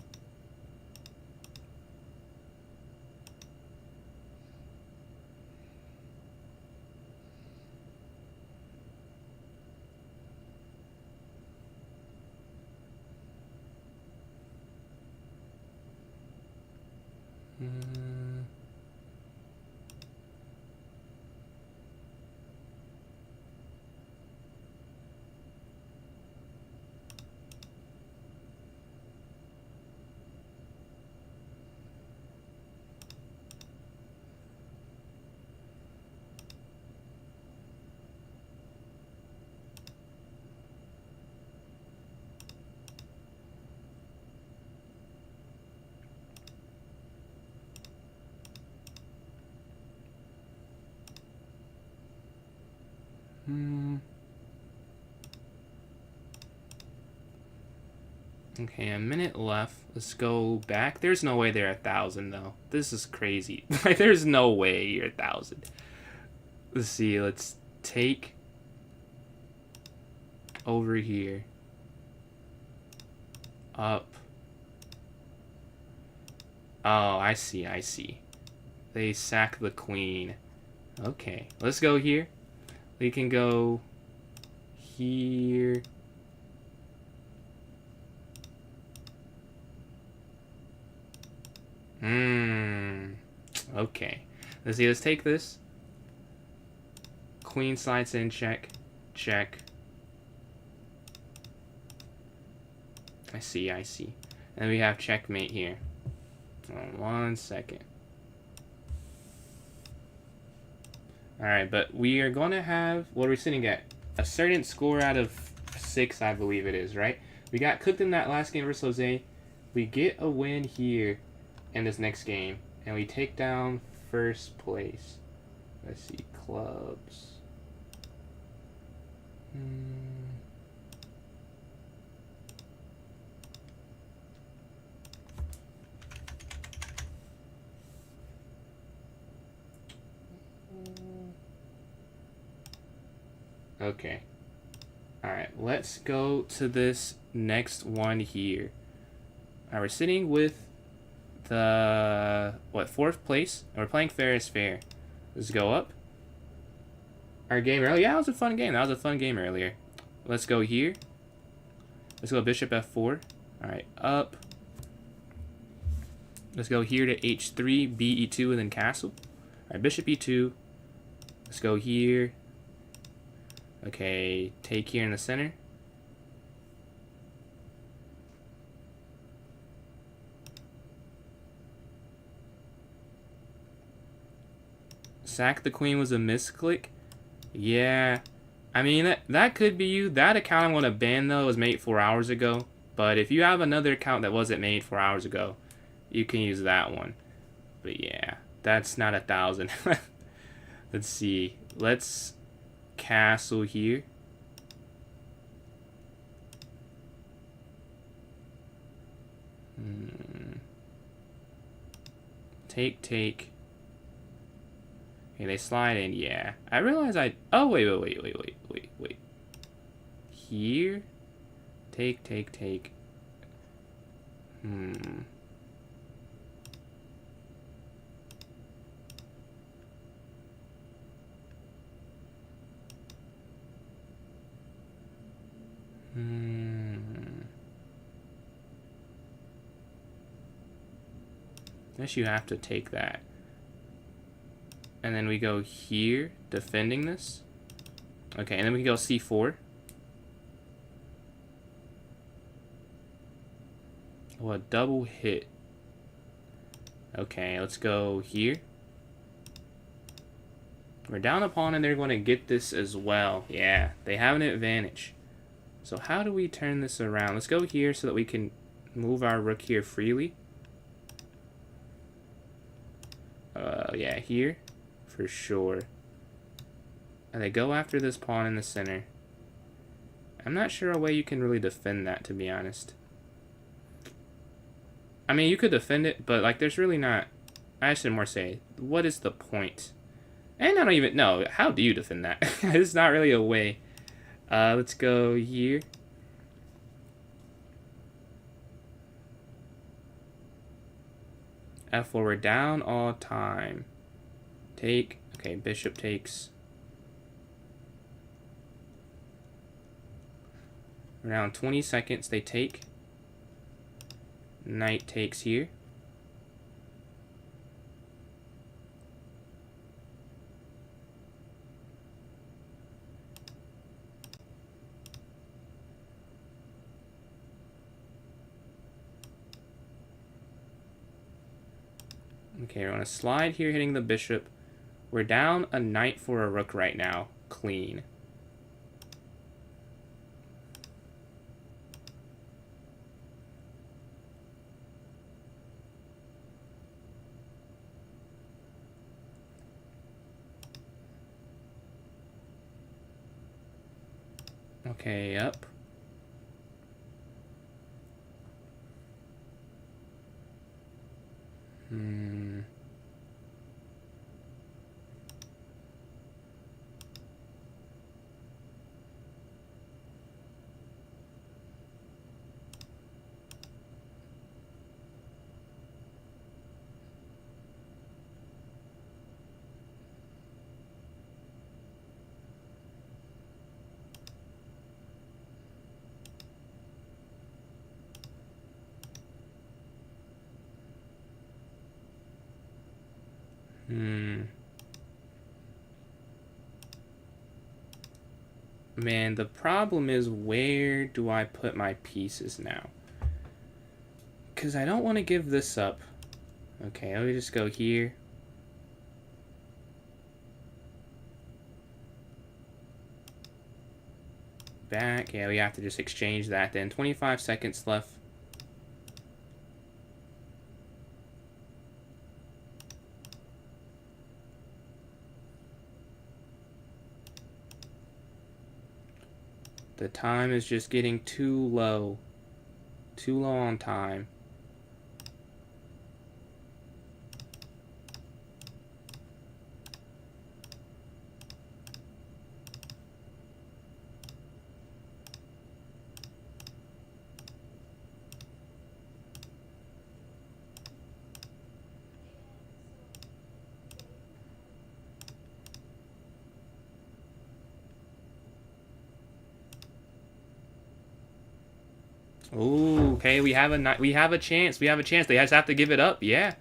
Okay, a minute left. Let's go back. There's no way they're 1,000 though. This is crazy. Like, there's no way you're 1,000. Let's see. Let's take over here. Up. Oh, I see. I see. They sack the queen. Okay, let's go here. We can go here. Okay. Let's see. Let's take this. Queen slides in. Check. Check. I see. I see. And we have checkmate here. Hold on 1 second. Alright, but we are going to have... What are we sitting at? A certain score out of 6, I believe it is, right? We got cooked in that last game versus Jose. We get a win here in this next game. And we take down first place. Let's see. Clubs. Okay. Alright, let's go to this next one here. Alright, we're sitting with the, 4th place? And we're playing fair is fair. Let's go up. Our game earlier, yeah, that was a fun game. That was a fun game earlier. Let's go here. Let's go bishop f4. Alright, up. Let's go here to h3, b e2, and then castle. Alright, bishop e2. Let's go here. Okay, take here in the center. Sack the queen was a misclick. Yeah. I mean, that could be you. That account I'm going to ban, though, was made 4 hours ago. But if you have another account that wasn't made 4 hours ago, you can use that one. But yeah, that's not 1,000. Let's see. Let's... castle here. Take. Okay, they slide in. Yeah, I realize I. Oh wait. Here. Take. Guess you have to take that. And then we go here, defending this. Okay, and then we can go c4. Oh, a double hit. Okay, let's go here. We're down a pawn and they're going to get this as well. Yeah, they have an advantage. So how do we turn this around? Let's go here so that we can move our rook here freely. Yeah, here. For sure. And they go after this pawn in the center. I'm not sure a way you can really defend that, to be honest. I mean, you could defend it, but, like, there's really not... I should more say, what is the point? And I don't even know. How do you defend that? There's not really a way. Let's go here. F4, we're down all time. Take. Okay, bishop takes. Around 20 seconds, they take. Knight takes here. Okay, we're on a slide here, hitting the bishop. We're down a knight for a rook right now. Clean. Okay, up. Man, the problem is, where do I put my pieces now? Because I don't want to give this up. Okay, let me just go here. Back. Yeah, we have to just exchange that then. 25 seconds left. The time is just getting too low. Too low on time. Ooh, okay, we have a chance. We have a chance. They just have to give it up. Yeah.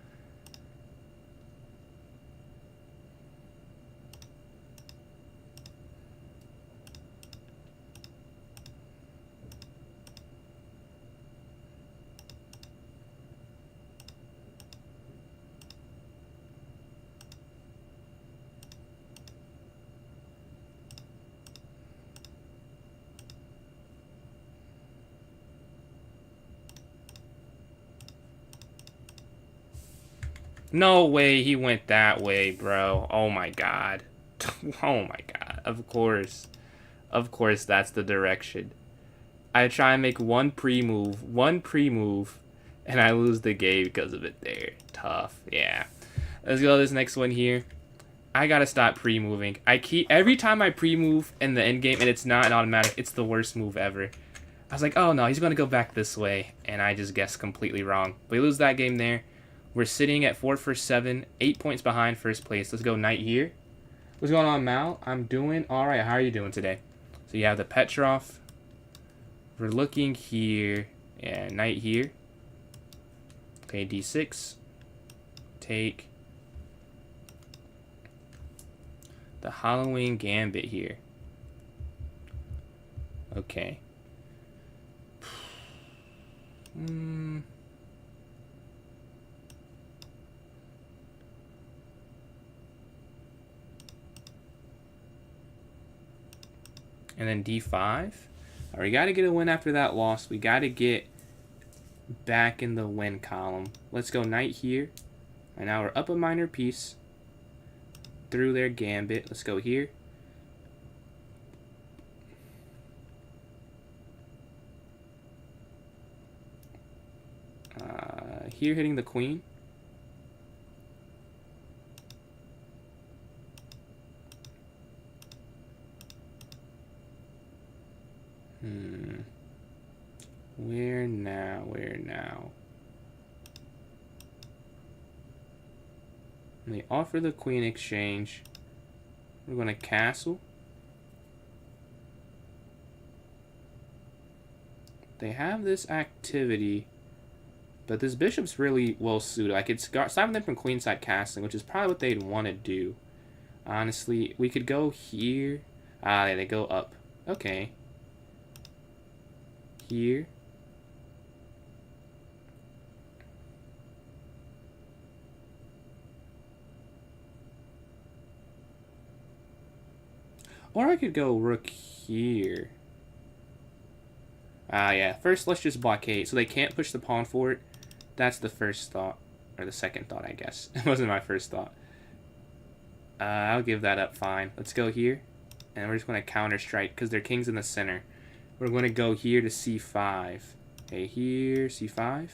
No way he went that way, bro. Oh my god. Oh my god. Of course. Of course that's the direction. I try and make one pre-move, and I lose the game because of it there. Tough. Yeah. Let's go to this next one here. I gotta stop pre-moving. Every time I pre-move in the end game and it's not an automatic, it's the worst move ever. I was like, oh no, he's gonna go back this way, and I just guessed completely wrong. We lose that game there. We're sitting at 4 for 7, 8 points behind first place. Let's go knight here. What's going on, Mal? I'm doing all right. How are you doing today? So you have the Petrov. We're looking here. Yeah, knight here. Okay, d6. Take. The Halloween Gambit here. Okay. And then d5. All right, we got to get a win after that loss. We got to get back in the win column. Let's go knight here. And now we're up a minor piece through their gambit. Let's go here. Here hitting the queen. Where now? Where now? And they offer the queen exchange. We're going to castle. They have this activity, but this bishop's really well suited. I could stop them from queenside castling, which is probably what they'd want to do. Honestly, we could go here. Ah, yeah, they go up. Okay. Here. Or I could go rook here. Ah, yeah. First, let's just blockade. So they can't push the pawn forward. That's the first thought. Or the second thought, I guess. It wasn't my first thought. I'll give that up fine. Let's go here. And we're just going to counter strike because their king's in the center. We're going to go here to c5. Okay, here, c5.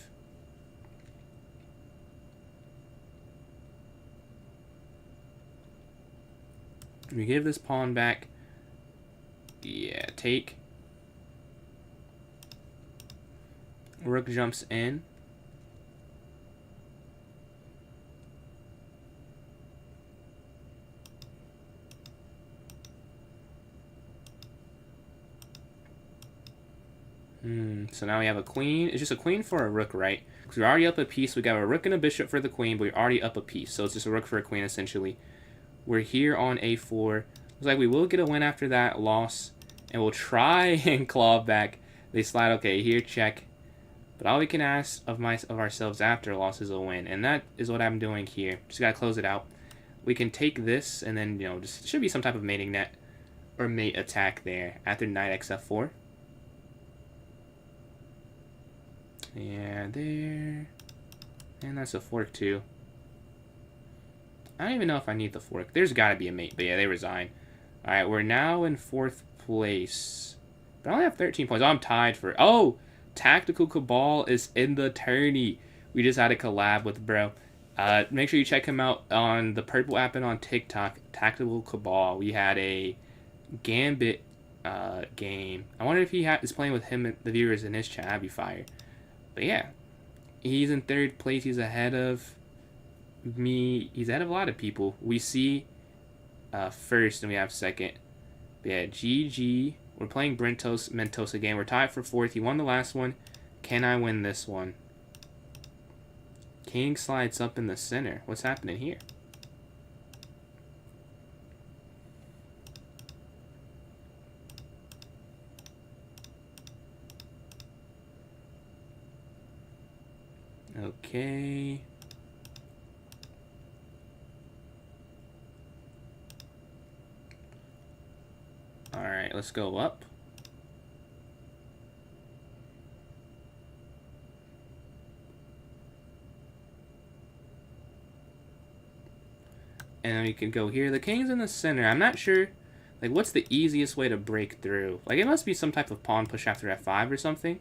We give this pawn back. Yeah, take. Rook jumps in. So now we have a queen. It's just a queen for a rook, right? Because we're already up a piece. We got a rook and a bishop for the queen, but we're already up a piece. So it's just a rook for a queen, essentially. We're here on a4. Looks like we will get a win after that loss. And we'll try and claw back. They slide, okay, here, check. But all we can ask of ourselves after a loss is a win. And that is what I'm doing here. Just gotta close it out. We can take this and then, you know, just should be some type of mating net or mate attack there after knight xf4. Yeah, there. And that's a fork too. I don't even know if I need the fork. There's gotta be a mate, but yeah, they resign. Alright, we're now in 4th place. But I only have 13 points. Oh, I'm tied for... Oh! TACTICAlCABAL is in the tourney. We just had a collab with bro. Make sure you check him out on the Purple app and on TikTok. TACTICAlCABAL. We had a Gambit game. I wonder if he is playing with him and the viewers in his chat. That'd be fire. But yeah, he's in 3rd place. He's ahead of me. He's ahead of a lot of people. We see 1st and we have 2nd. But yeah, GG. We're playing Brentos Mentos again. We're tied for 4th. He won the last one. Can I win this one? King slides up in the center. What's happening here? Okay. Alright, let's go up. And then we can go here. The king's in the center. I'm not sure, like, what's the easiest way to break through? Like, it must be some type of pawn push after f5 or something.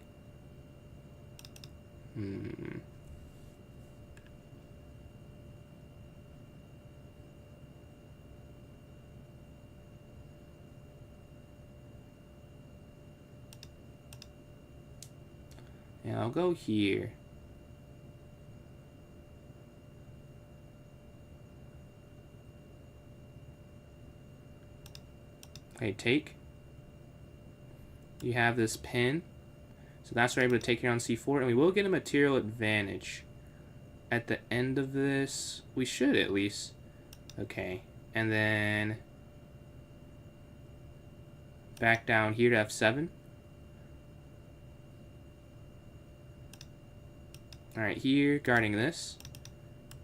Yeah, I'll go here. Okay, take. You have this pin. So that's where we're able to take here on c4. And we will get a material advantage. At the end of this, we should at least. Okay. And then back down here to f7. Alright, here, guarding this.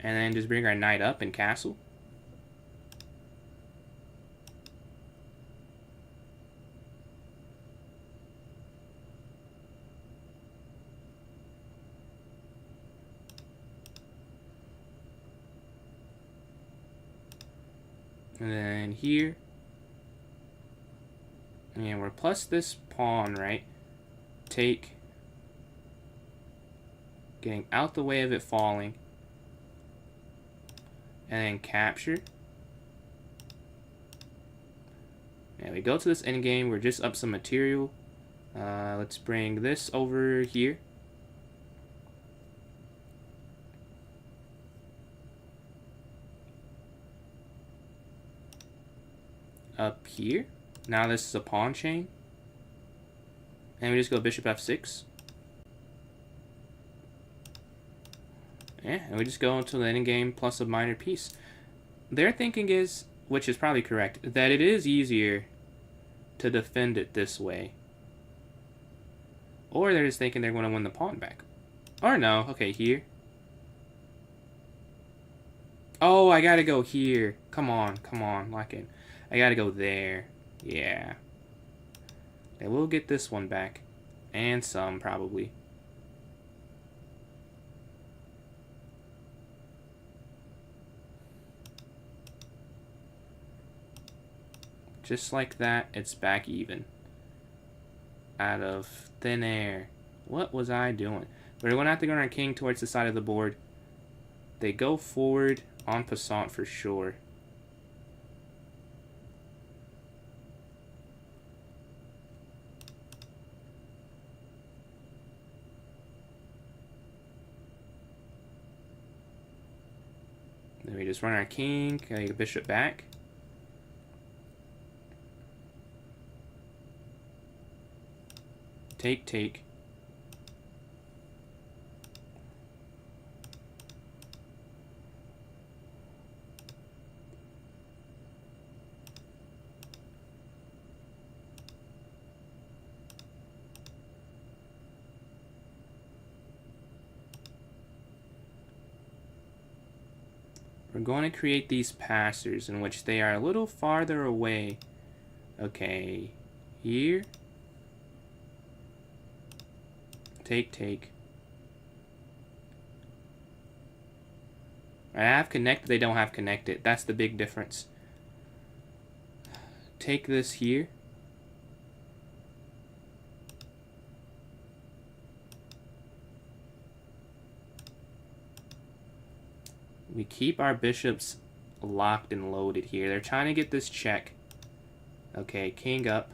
And then just bring our knight up and castle. And then here. And we're plus this pawn, right? Take. Getting out the way of it falling. And then capture. And we go to this endgame. We're just up some material. Let's bring this over here. Up here. Now this is a pawn chain. And we just go bishop f6. Yeah, and we just go into the endgame plus a minor piece. Their thinking is, which is probably correct, that it is easier to defend it this way. Or they're just thinking they're going to win the pawn back. Or no, okay, here. Oh, I gotta go here. Come on, lock in. I gotta go there. Yeah. They will get this one back. And some, probably. Just like that, it's back even. Out of thin air. What was I doing? We're going to have to go on our king towards the side of the board. They go forward en passant for sure. Then we just run our king, get a bishop back. Take, take. we're going to create these passers in which they are a little farther away. Okay, here. Take. I have connect, they don't have connected. That's the big difference. Take this here. We keep our bishops locked and loaded here. They're trying to get this check. Okay, king up.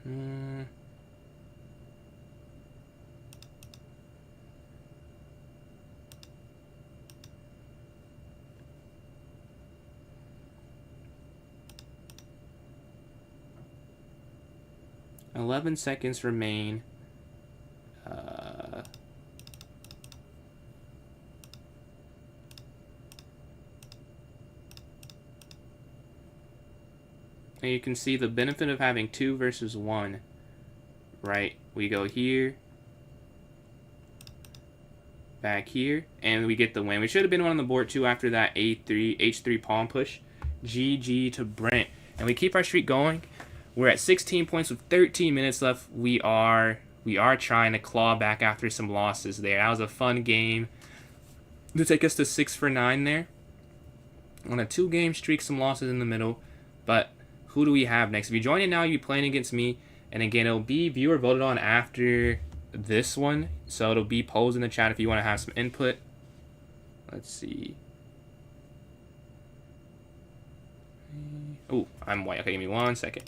Hmm. 11 seconds remain. And you can see the benefit of having 2 versus 1. Right, we go here, back here, and we get the win. We should have been on the board too after that H3 pawn push. GG to Brent. And we keep our streak going. We're at 16 points with 13 minutes left. We are trying to claw back after some losses there. That was a fun game to take us to 6 for 9 there. On a 2-game streak, some losses in the middle. But who do we have next? If you join in now, you'll be playing against me. And again, it'll be viewer voted on after this one. So it'll be polls in the chat if you want to have some input. Let's see. Oh, I'm white. Okay, give me 1 second.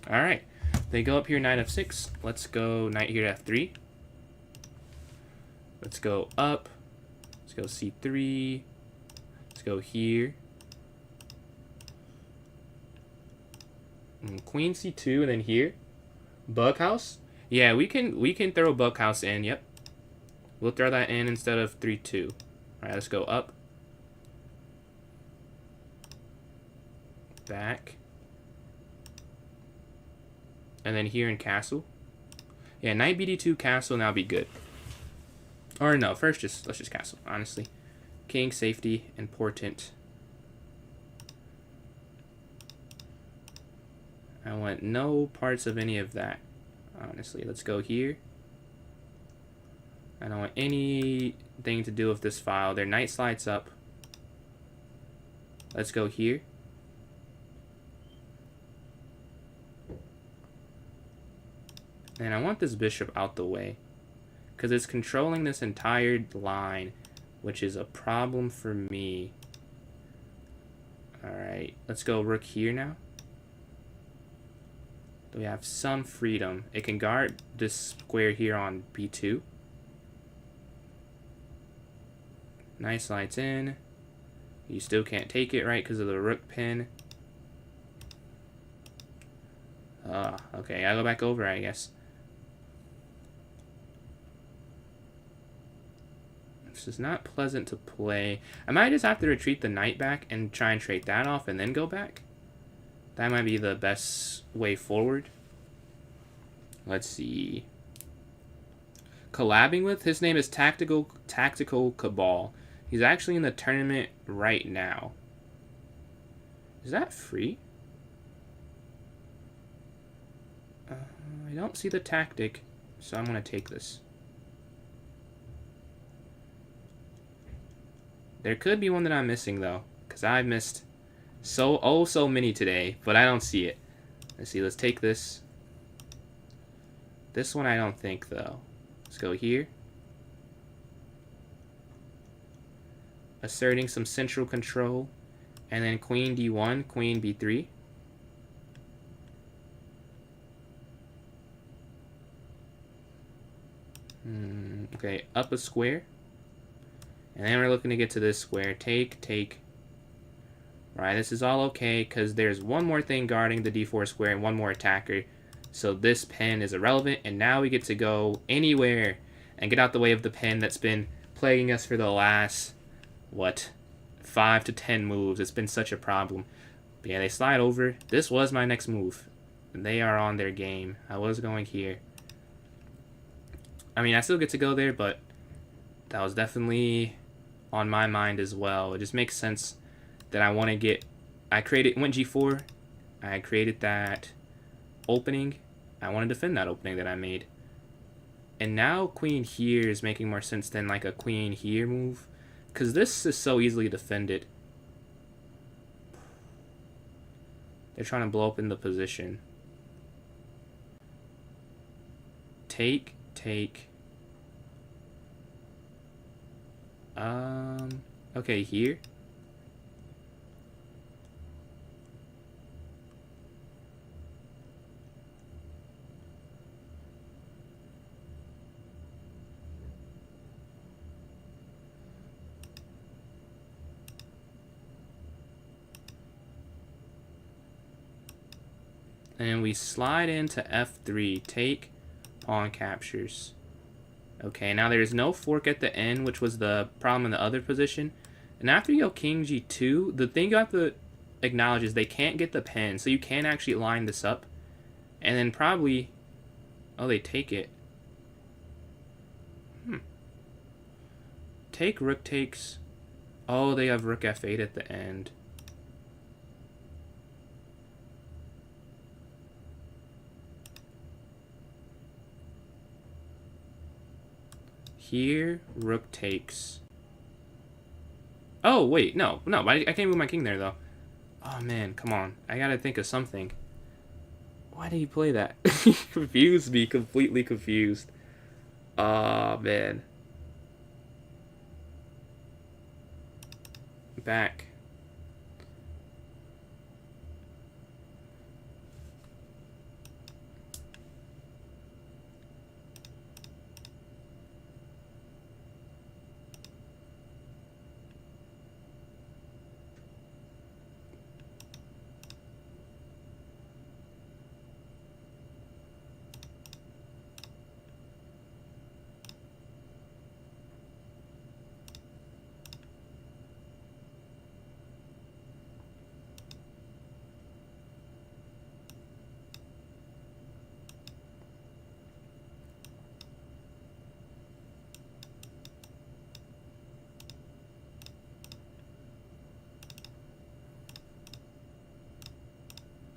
Alright. They go up here, knight f6. Let's go knight here to f3. Let's go up. Let's go c3. Let's go here. And queen c2 and then here. Bughouse. Yeah, we can throw Bughouse in. Yep. We'll throw that in instead of 3-2. Alright, let's go up. Back. And then here in castle. Yeah, knight bd2 castle, and that'll be good. Or no, first let's just castle, honestly. King safety, important. I want no parts of any of that, honestly. Let's go here. I don't want anything to do with this file. Their knight slides up. Let's go here. And I want this bishop out the way, because it's controlling this entire line, which is a problem for me. Alright, let's go rook here now. We have some freedom. It can guard this square here on b2. Knight slides in. You still can't take it, right, because of the rook pin. Okay, I go back over, I guess. This is not pleasant to play. I might just have to retreat the knight back and try and trade that off and then go back. That might be the best way forward. Let's see. Collabing with, his name is TACTICAlCABAL. He's actually in the tournament right now. Is that free? I don't see the tactic, so I'm going to take this. There could be one that I'm missing, though, because I've missed so many today, but I don't see it. Let's see, let's take this. This one I don't think, though. Let's go here. Asserting some central control. And then queen d1, queen b3. Okay, up a square. And then we're looking to get to this square. Take. Right, this is all okay because there's one more thing guarding the d4 square and one more attacker. So this pen is irrelevant, and now we get to go anywhere and get out the way of the pen that's been plaguing us for the last, what, 5 to 10 moves. It's been such a problem. But yeah, they slide over. This was my next move. And they are on their game. I was going here. I mean, I still get to go there, but that was definitely on my mind as well. It just makes sense that I want to get... went g4. I created that opening. I want to defend that opening that I made. And now queen here is making more sense than like a queen here move. Because this is so easily defended. They're trying to blow up in the position. Take. Okay, here. And we slide into f3, take, pawn captures. Okay, now there's no fork at the end, which was the problem in the other position. And after you go king g2, the thing you have to acknowledge is they can't get the pen, so you can actually line this up. And then probably... Oh, they take it. Take, rook takes. Oh, they have rook f8 at the end. Here, rook takes. Oh, wait, no, I can't move my king there, though. Oh, man, come on. I gotta think of something. Why did he play that? He confused me, completely confused. Oh, man. Back.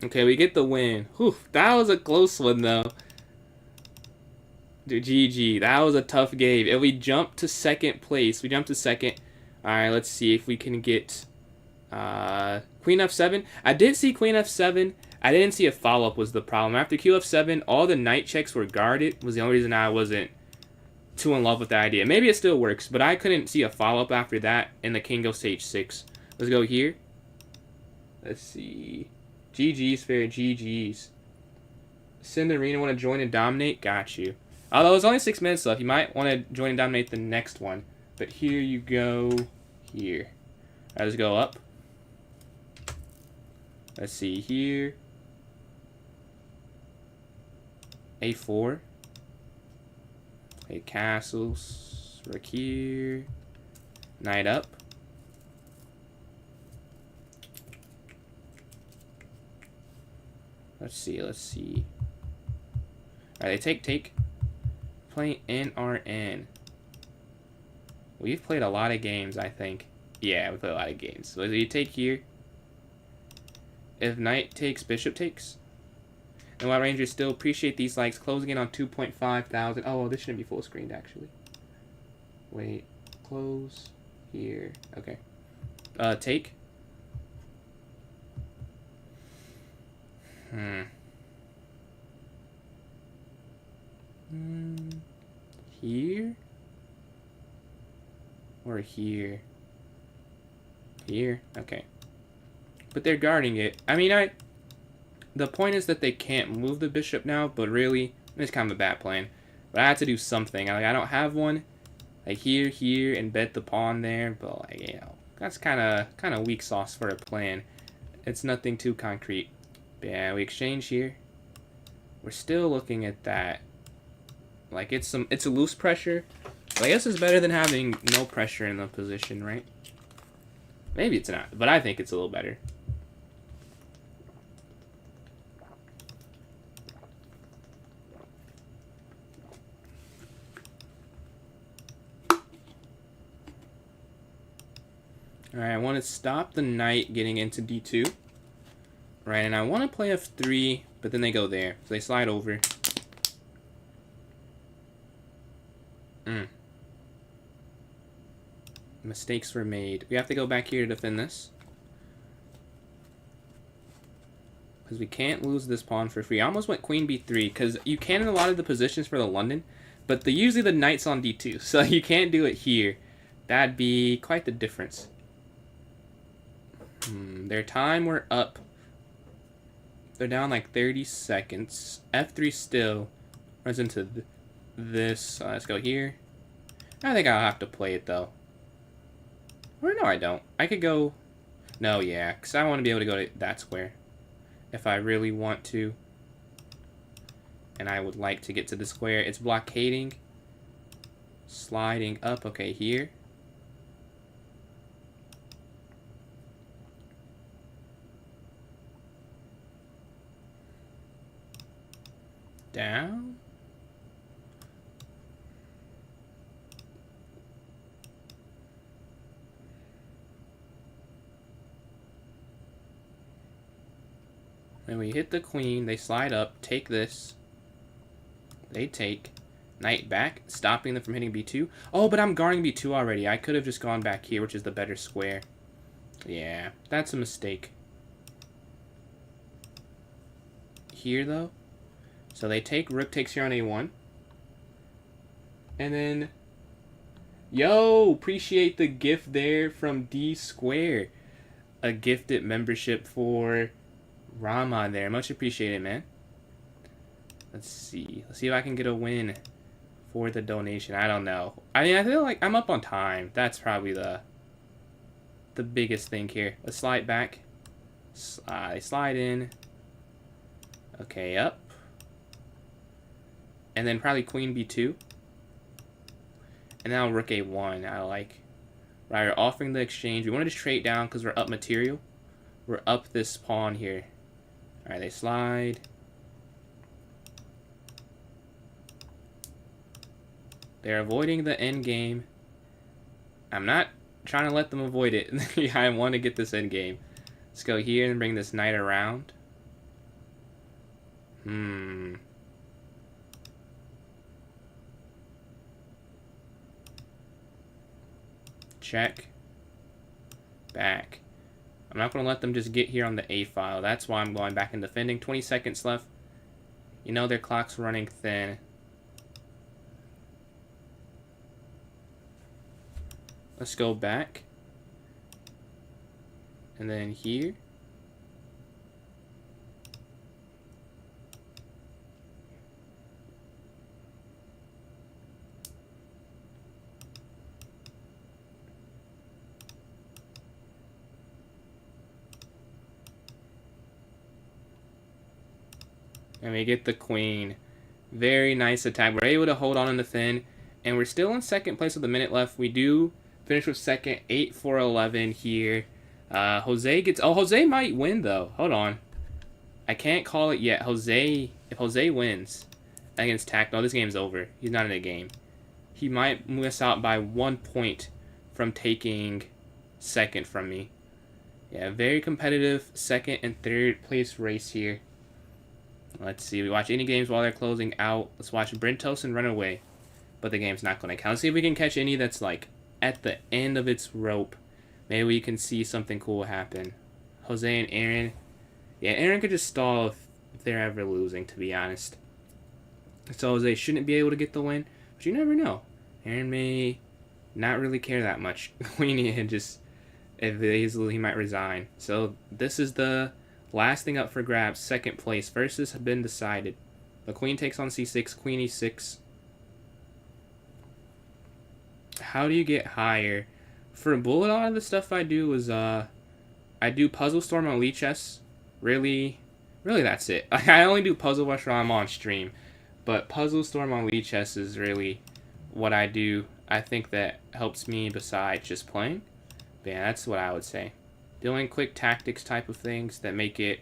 Okay, we get the win. Whew, that was a close one, though. Dude, GG. That was a tough game. And we jumped to second place. We jumped to second. Alright, let's see if we can get queen f7. I did see queen f7. I didn't see a follow-up was the problem. After qf7, all the knight checks were guarded. Was the only reason I wasn't too in love with the idea. Maybe it still works, but I couldn't see a follow-up after that. And the king goes to h6. Let's go here. Let's see. GG's, fair. GG's. Cinderina want to join and dominate? Got you. Although it's only 6 minutes left, you might want to join and dominate the next one. But here you go. Here. Let's go up. Let's see here. A4. A castles. Right here. Knight up. Let's see. Alright, they take. Play NRN. We've played a lot of games, I think. Yeah, we played a lot of games. So you take here. If knight takes, bishop takes. And White Rangers still appreciate these likes. Closing in on 2.5 thousand. Oh, this shouldn't be full screened, actually. Wait. Close. Here. Okay. Take. Here? Or here? Here? Okay. But they're guarding it. I mean, the point is that they can't move the bishop now, but really, it's kind of a bad plan. But I have to do something. Like, I don't have one. Like, here, and bet the pawn there, but, like, you know. That's kind of weak sauce for a plan. It's nothing too concrete. But yeah, we exchange here. We're still looking at that. Like, it's a loose pressure. But I guess it's better than having no pressure in the position, right? Maybe it's not, but I think it's a little better. Alright, I want to stop the knight getting into d2. Right, and I want to play f3, but then they go there. So they slide over. Mistakes were made. We have to go back here to defend this. Because we can't lose this pawn for free. I almost went queen b3, because you can in a lot of the positions for the London, but usually the knight's on d2, so you can't do it here. That'd be quite the difference. Their time, we're up. They're down like 30 seconds. F3 still runs into this. Let's go here. I think I'll have to play it, though. Or no, I don't. I could go... No, yeah, because I want to be able to go to that square. If I really want to. And I would like to get to the square. It's blockading. Sliding up. Okay, here. Down. Then we hit the queen, they slide up, take this. They take. Knight back, stopping them from hitting b2. Oh, but I'm guarding b2 already. I could have just gone back here, which is the better square. Yeah, that's a mistake. Here, though. So they take, rook takes here on a1. And then... Yo, appreciate the gift there from D Square. A gifted membership for... Rama there. Much appreciated, man. Let's see. Let's see if I can get a win for the donation. I don't know. I mean, I feel like I'm up on time. That's probably the biggest thing here. Let's slide back. Slide in. Okay, up. And then probably queen b2. And now rook a1. I like. Right, we're offering the exchange. We want to just trade down because we're up material. We're up this pawn here. Alright, they slide. They're avoiding the end game. I'm not trying to let them avoid it. I want to get this end game. Let's go here and bring this knight around. Check. Back. I'm not going to let them just get here on the A file. That's why I'm going back and defending. 20 seconds left. You know their clock's running thin. Let's go back. And then here. And we get the queen. Very nice attack. We're able to hold on in the thin. And we're still in second place with a minute left. We do finish with second. 8-4-11 here. Jose gets... Oh, Jose might win, though. Hold on. I can't call it yet. Jose... If Jose wins against Tact... No, this game's over. He's not in the game. He might miss out by 1 point from taking second from me. Yeah, very competitive second and third place race here. Let's see. We watch any games while they're closing out. Let's watch Brentos and Runaway. But the game's not going to count. Let's see if we can catch any that's like at the end of its rope. Maybe we can see something cool happen. Jose and Aaron. Yeah, Aaron could just stall if they're ever losing, to be honest. So Jose shouldn't be able to get the win. But you never know. Aaron may not really care that much. And just, if he might resign. So this is the last thing up for grabs. Second place. First has been decided. The queen takes on c6. Queen e6. How do you get higher For bullet, a lot of the stuff I do is I do Puzzle Storm on Pjschess. Really, that's it. I only do Puzzle Rush when I'm on stream, but Puzzle Storm on Pjschess is really what I do. I think that helps me besides just playing. But yeah, that's what I would say. Doing quick tactics type of things that make it,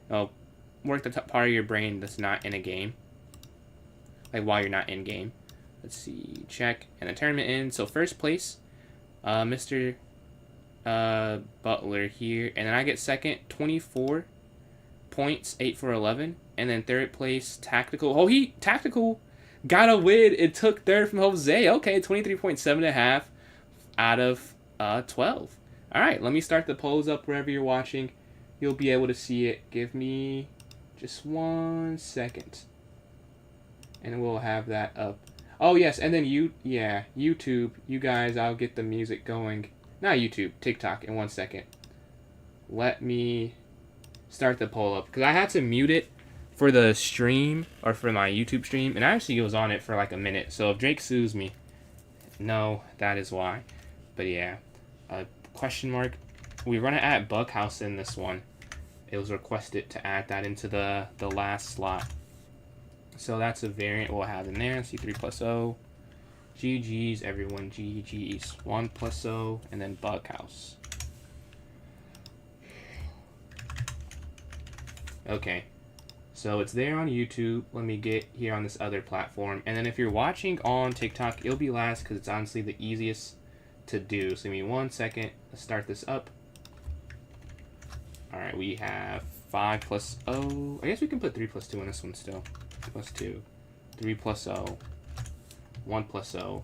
work the part of your brain that's not in a game. Like while you're not in game. Let's see, check, and the tournament ends. So first place, Mr. Butler here, and then I get second, 24 points, 8 for 11, and then third place, Tactical. Oh, Tactical got a win. It took third from Jose. Okay, 23.7.5 out of 12. All right, let me start the polls up wherever you're watching. You'll be able to see it. Give me just 1 second, and we'll have that up. Oh yes, and then YouTube. You guys, I'll get the music going. Not YouTube, TikTok in 1 second. Let me start the poll up, because I had to mute it for the stream, or for my YouTube stream, and I actually was on it for like a minute. So if Drake sues me, no, that is why. But yeah, question mark. We run it at Bughouse in this one. It was requested to add that into the last slot. So that's a variant we'll have in there. C3 plus O. GG's, everyone. GG's. 1 plus O, and then Bughouse. Okay. So it's there on YouTube. Let me get here on this other platform. And then if you're watching on TikTok, it'll be last because it's honestly the easiest to do. So give me 1 second. Let's start this up. Alright, we have 5 plus O. I guess we can put 3 plus 2 in this one still. Plus 2. 3 plus O. 1 plus O.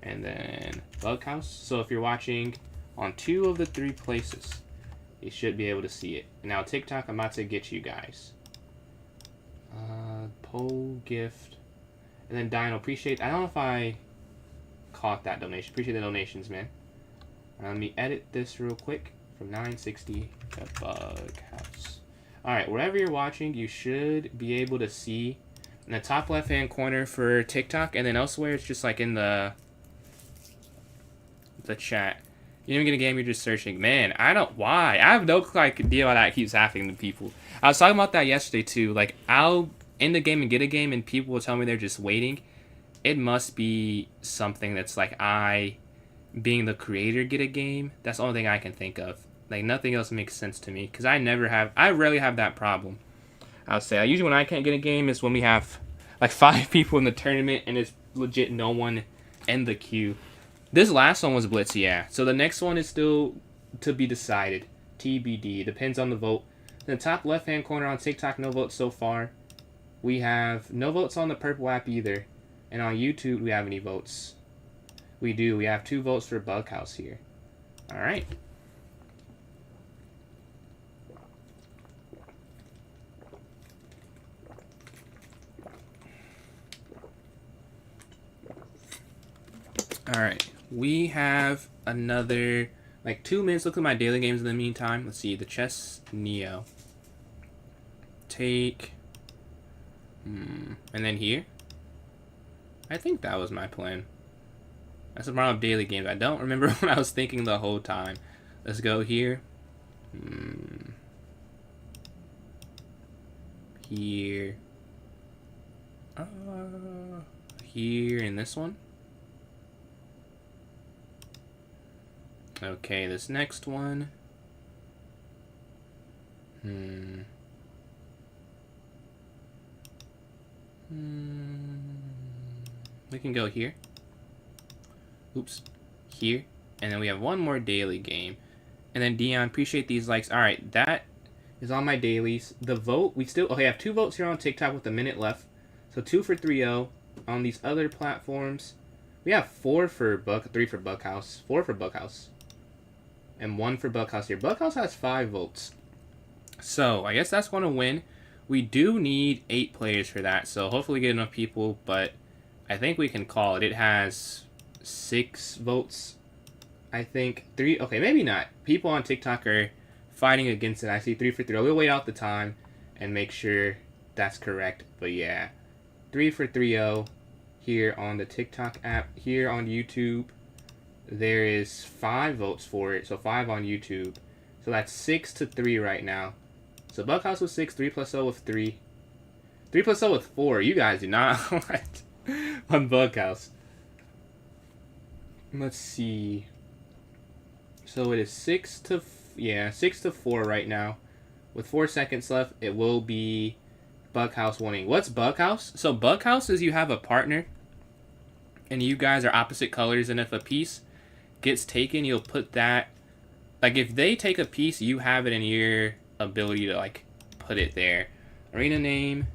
And then Bughouse. So if you're watching on 2 of the 3 places, you should be able to see it. Now TikTok, I'm about to get you guys. Poll gift. And then Dino, appreciate. I don't know if I caught that donation. Appreciate the donations, man. Let me edit this real quick from 960 to Bughouse. Alright, wherever you're watching, you should be able to see in the top left hand corner for TikTok, and then elsewhere it's just like in the chat. You don't get a game, you're just searching. Man, why? I have no idea why that keeps happening to people. I was talking about that yesterday too. Like, I'll end the game and get a game, and people will tell me they're just waiting. It must be something that's like I, being the creator, get a game. That's the only thing I can think of. Like, nothing else makes sense to me, because I rarely have that problem. I'll say, usually when I can't get a game is when we have like 5 people in the tournament and it's legit no one in the queue. This last one was Blitz, yeah. So the next one is still to be decided. TBD. Depends on the vote. In the top left-hand corner on TikTok, no votes so far. We have no votes on the purple app either. And on YouTube, we have any votes? We do. We have 2 votes for Bughouse here. Alright. Alright. We have another, like, 2 minutes. Look at my daily games in the meantime. Let's see. The Chess Neo. Take. And then here. I think that was my plan. That's a problem of daily games. I don't remember what I was thinking the whole time. Let's go here. Here. Here in this one. Okay, this next one. We can go here. Oops. Here. And then we have one more daily game. And then Dion, appreciate these likes. Alright, that is on my dailies. The vote, we still... Okay, I have 2 votes here on TikTok with a minute left. So 2 for 3-0. On these other platforms, we have 3 for Bughouse. 4 for Bughouse. And 1 for Bughouse here. Bughouse has 5 votes. So, I guess that's going to win. We do need 8 players for that. So, hopefully we get enough people. But I think we can call it. It has 6 votes. I think 3. Okay, maybe not. People on TikTok are fighting against it. I see 3 for 3. We'll wait out the time and make sure that's correct. But yeah, 3 for 3-0 here on the TikTok app, here on YouTube. there is 5 votes for it, so 5 on YouTube. So that's 6-3 right now. So Buckhouse with 6, 3 plus 0 with 3. 3 plus 0 with 4. You guys do not want on Buckhouse. Let's see. So it is 6-4 right now. With 4 seconds left, it will be Buckhouse winning. What's Buckhouse? So Buckhouse is you have a partner, and you guys are opposite colors, and if a piece gets taken, you'll put that, like if they take a piece, you have it in your ability to like put it there. Arena name,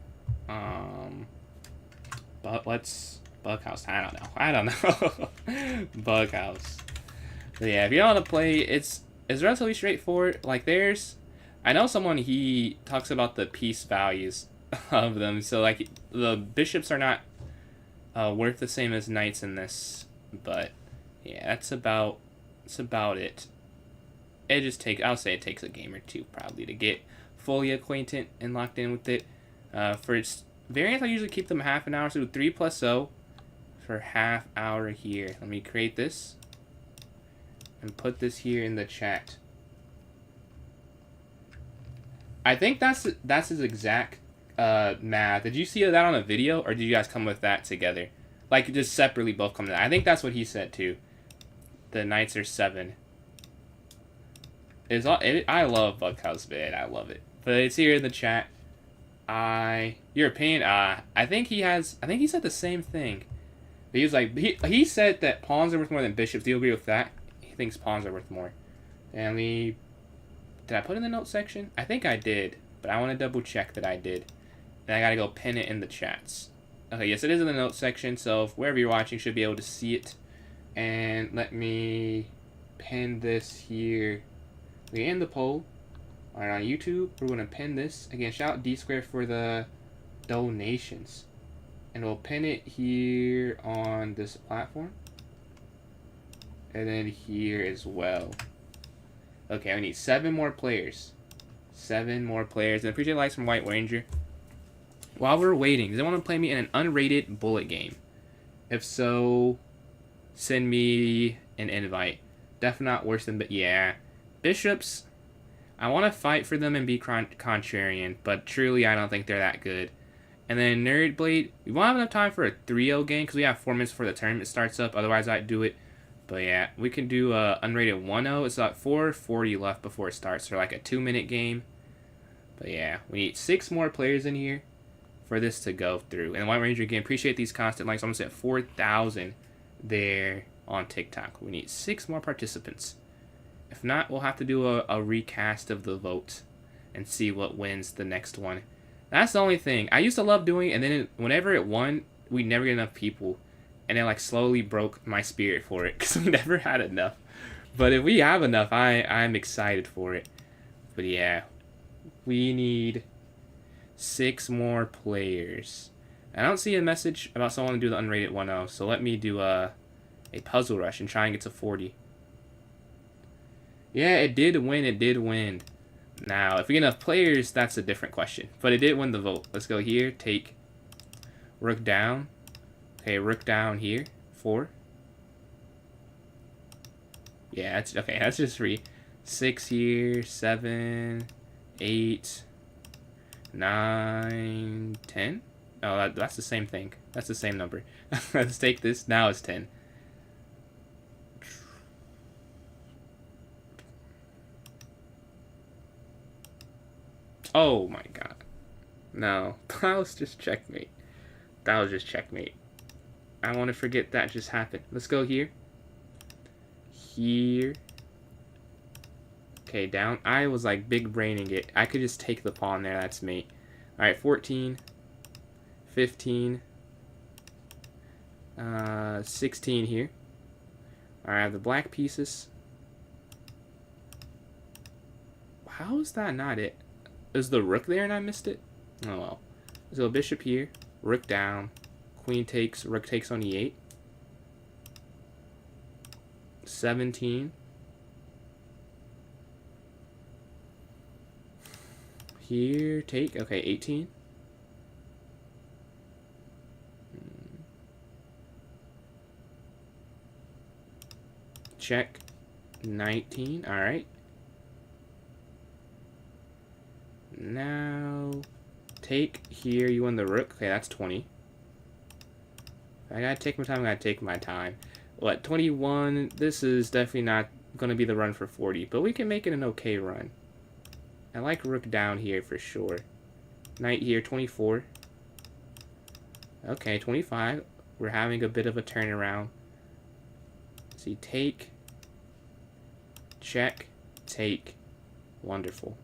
but what's Buckhouse? I don't know. Buckhouse. But yeah, if you don't know how to play, it's relatively straightforward. Like I know someone, he talks about the piece values of them. So like the bishops are not worth the same as knights in this, but yeah, that's about it. It just I'll say it takes a game or two probably to get fully acquainted and locked in with it. For its variants, I usually keep them half an hour, so 3 plus 0 for half hour here. Let me create this and put this here in the chat. I think that's his exact math. Did you see that on a video, or did you guys come with that together? Like, just separately both come to that. I think that's what he said, too. The knights are 7. I love Buckhouse, man. I love it. But it's here in the chat. Your opinion? I think he said the same thing. He was like, he said that pawns are worth more than bishops. Do you agree with that? He thinks pawns are worth more. And did I put it in the notes section? I think I did, but I want to double check that I did. Then I gotta go pin it in the chats. Okay, yes, it is in the notes section, so wherever you're watching, you should be able to see it. And let me pin this here. We end the poll. Alright, on YouTube, we're gonna pin this. Again, shout out D-Square for the donations. And we'll pin it here on this platform. And then here as well. Okay, we need 7 more players. 7 more players. And appreciate likes from White Ranger. While we're waiting, does anyone want to play me in an unrated bullet game? If so, send me an invite. Definitely not worse than, but yeah. Bishops, I want to fight for them and be contrarian, but truly I don't think they're that good. And then Nerd Blade, we won't have enough time for a 3-0 game because we have 4 minutes before the tournament starts up. Otherwise, I'd do it. But yeah, we can do a unrated 1-0. It's like 4:40 left before it starts, so like a 2-minute game. But yeah, we need 6 more players in here for this to go through. And White Ranger, again, appreciate these constant likes. Almost at 4,000 there on TikTok. We need 6 more participants. If not, we'll have to do a recast of the vote and see what wins the next one. That's the only thing. I used to love doing it, and then whenever it won, we never get enough people. And it like slowly broke my spirit for it because we never had enough. But if we have enough, I'm excited for it. But yeah, we need 6 more players. I don't see a message about someone to do the unrated 1-0, so let me do a puzzle rush and try and get to 40. Yeah, it did win. It did win. Now, if we get enough players, that's a different question. But it did win the vote. Let's go here. Take rook down. Okay, rook down here. 4. Yeah, that's okay. That's just 3. 6 here. 7, 8, 9, 10. Oh, that's the same thing. That's the same number. Let's take this. Now it's 10. Oh my god. No. That was just checkmate. That was just checkmate. I want to forget that just happened. Let's go here. Here. Okay, down. I was like big braining it. I could just take the pawn there. That's mate. Alright, 14. 15. 16 here. Alright, I have the black pieces. How is that not it? Is the rook there and I missed it? Oh well. So bishop here, rook down, queen takes, rook takes on e8. 17. Here, take, okay, 18. check. 19. All right. Now, take here. You won the rook. Okay, that's 20. I gotta take my time. I gotta take my time. What, 21? This is definitely not gonna be the run for 40, but we can make it an okay run. I like rook down here for sure. Knight here, 24. Okay, 25. We're having a bit of a turnaround. See, take, check, take. Wonderful.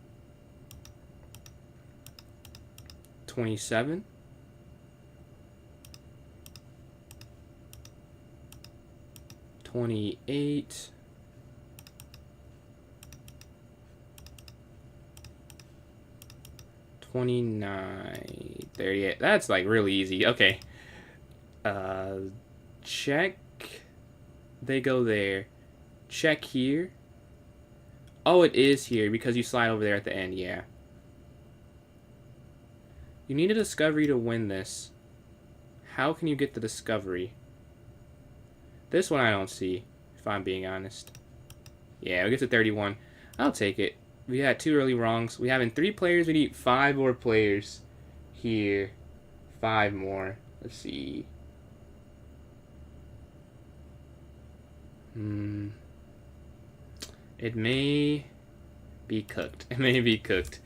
27. 28. 29. 38. That's like really easy. Okay. Check. They go there. Check here. Oh, it is here because you slide over there at the end. Yeah. You need a discovery to win this. How can you get the discovery? This one I don't see, if I'm being honest. Yeah, we get to 31. I'll take it. We had 2 early wrongs. We have in 3 players. We need 5 more players here. 5 more. Let's see. It may be cooked. It may be cooked.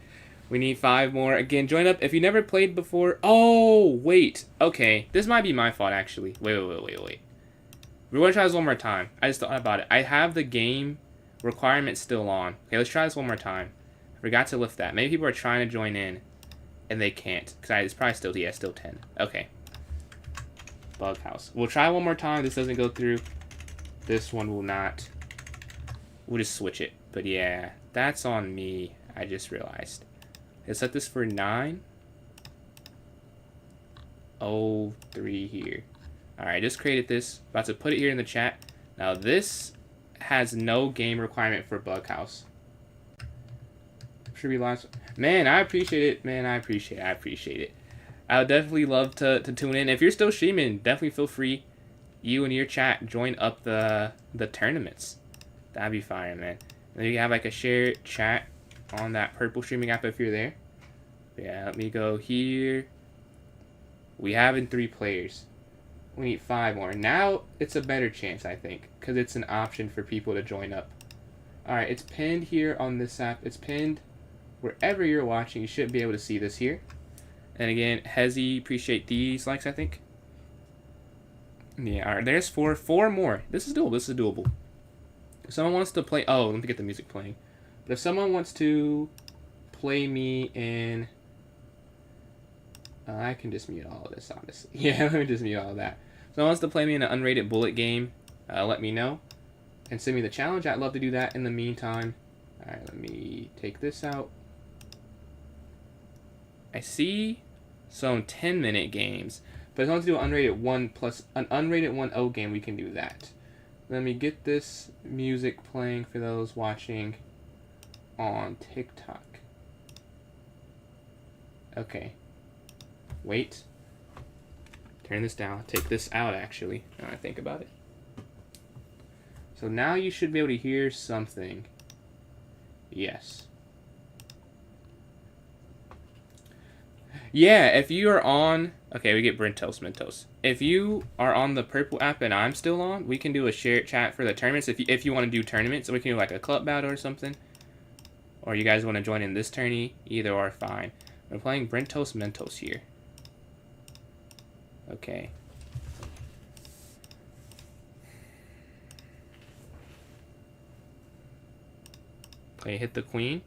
We need 5 more. Again, join up if you never played before. Oh, wait. Okay, this might be my fault, actually. Wait. We're going to try this one more time. I just thought about it. I have the game requirement still on. Okay, let's try this one more time. I forgot to lift that. Maybe people are trying to join in, and they can't. Because it's probably still, yeah, still 10. Okay. Bug house. We'll try one more time. This doesn't go through. This one will not. We'll just switch it. But yeah, that's on me. I just realized. Let's set this for 9. Oh, 3 here. Alright, just created this. About to put it here in the chat. Now this has no game requirement for Bughouse. Should be launched. Man, I appreciate it. Man, I appreciate it. I would definitely love to tune in. If you're still streaming, definitely feel free. You and your chat join up the tournaments. That'd be fire, man. And then you have like a shared chat on that purple streaming app if you're there. Yeah, let me go here. We have in 3 players. We need 5 more. Now it's a better chance, I think, because it's an option for people to join up. Alright, it's pinned here on this app. It's pinned wherever you're watching. You should be able to see this here. And again, Hezi, appreciate these likes, I think. Yeah, alright, there's 4 more. This is doable. If someone wants to play... Oh, let me get the music playing. But if someone wants to play me in... I can just mute all of this, honestly. Yeah, let me just mute all of that. If someone wants to play me in an unrated bullet game, let me know. And send me the challenge. I'd love to do that in the meantime. Alright, let me take this out. I see some 10-minute games. But if I want to do an unrated 1 plus an unrated 1.0 game, we can do that. Let me get this music playing for those watching on TikTok. Okay. Wait. Turn this down. Take this out, actually, now I think about it. So now you should be able to hear something. Yes. Yeah, if you are on... Okay, we get Mentos. If you are on the purple app and I'm still on, we can do a shared chat for the tournaments. If you want to do tournaments, so we can do like a club battle or something. Or you guys want to join in this tourney, either or fine. We're playing Mentos here. Okay. Okay, hit the queen.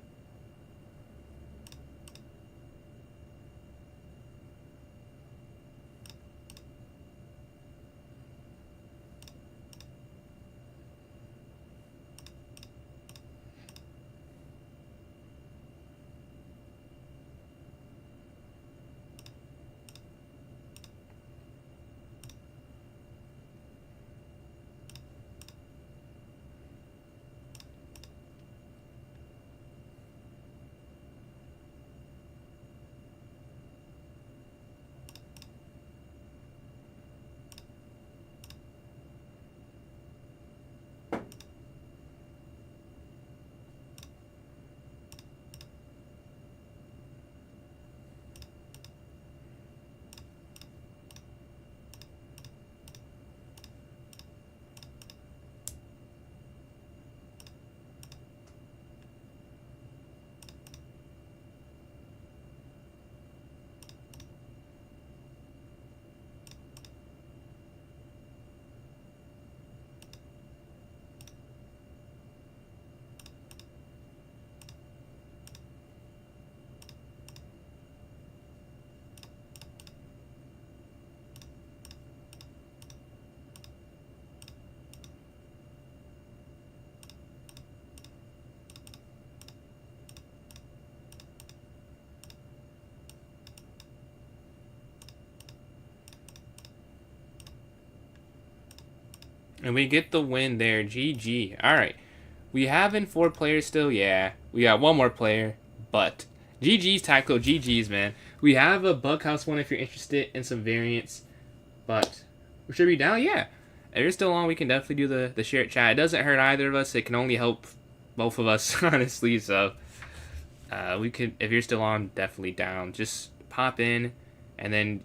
And we get the win there. GG. Alright. We have in 4 players still. Yeah. We got 1 more player. But GG's, Taco. GG's, man. We have a Bughouse one if you're interested in some variants. But we should be down. Yeah. If you're still on, we can definitely do the shared chat. It doesn't hurt either of us. It can only help both of us, honestly. So we could, if you're still on, definitely down. Just pop in and then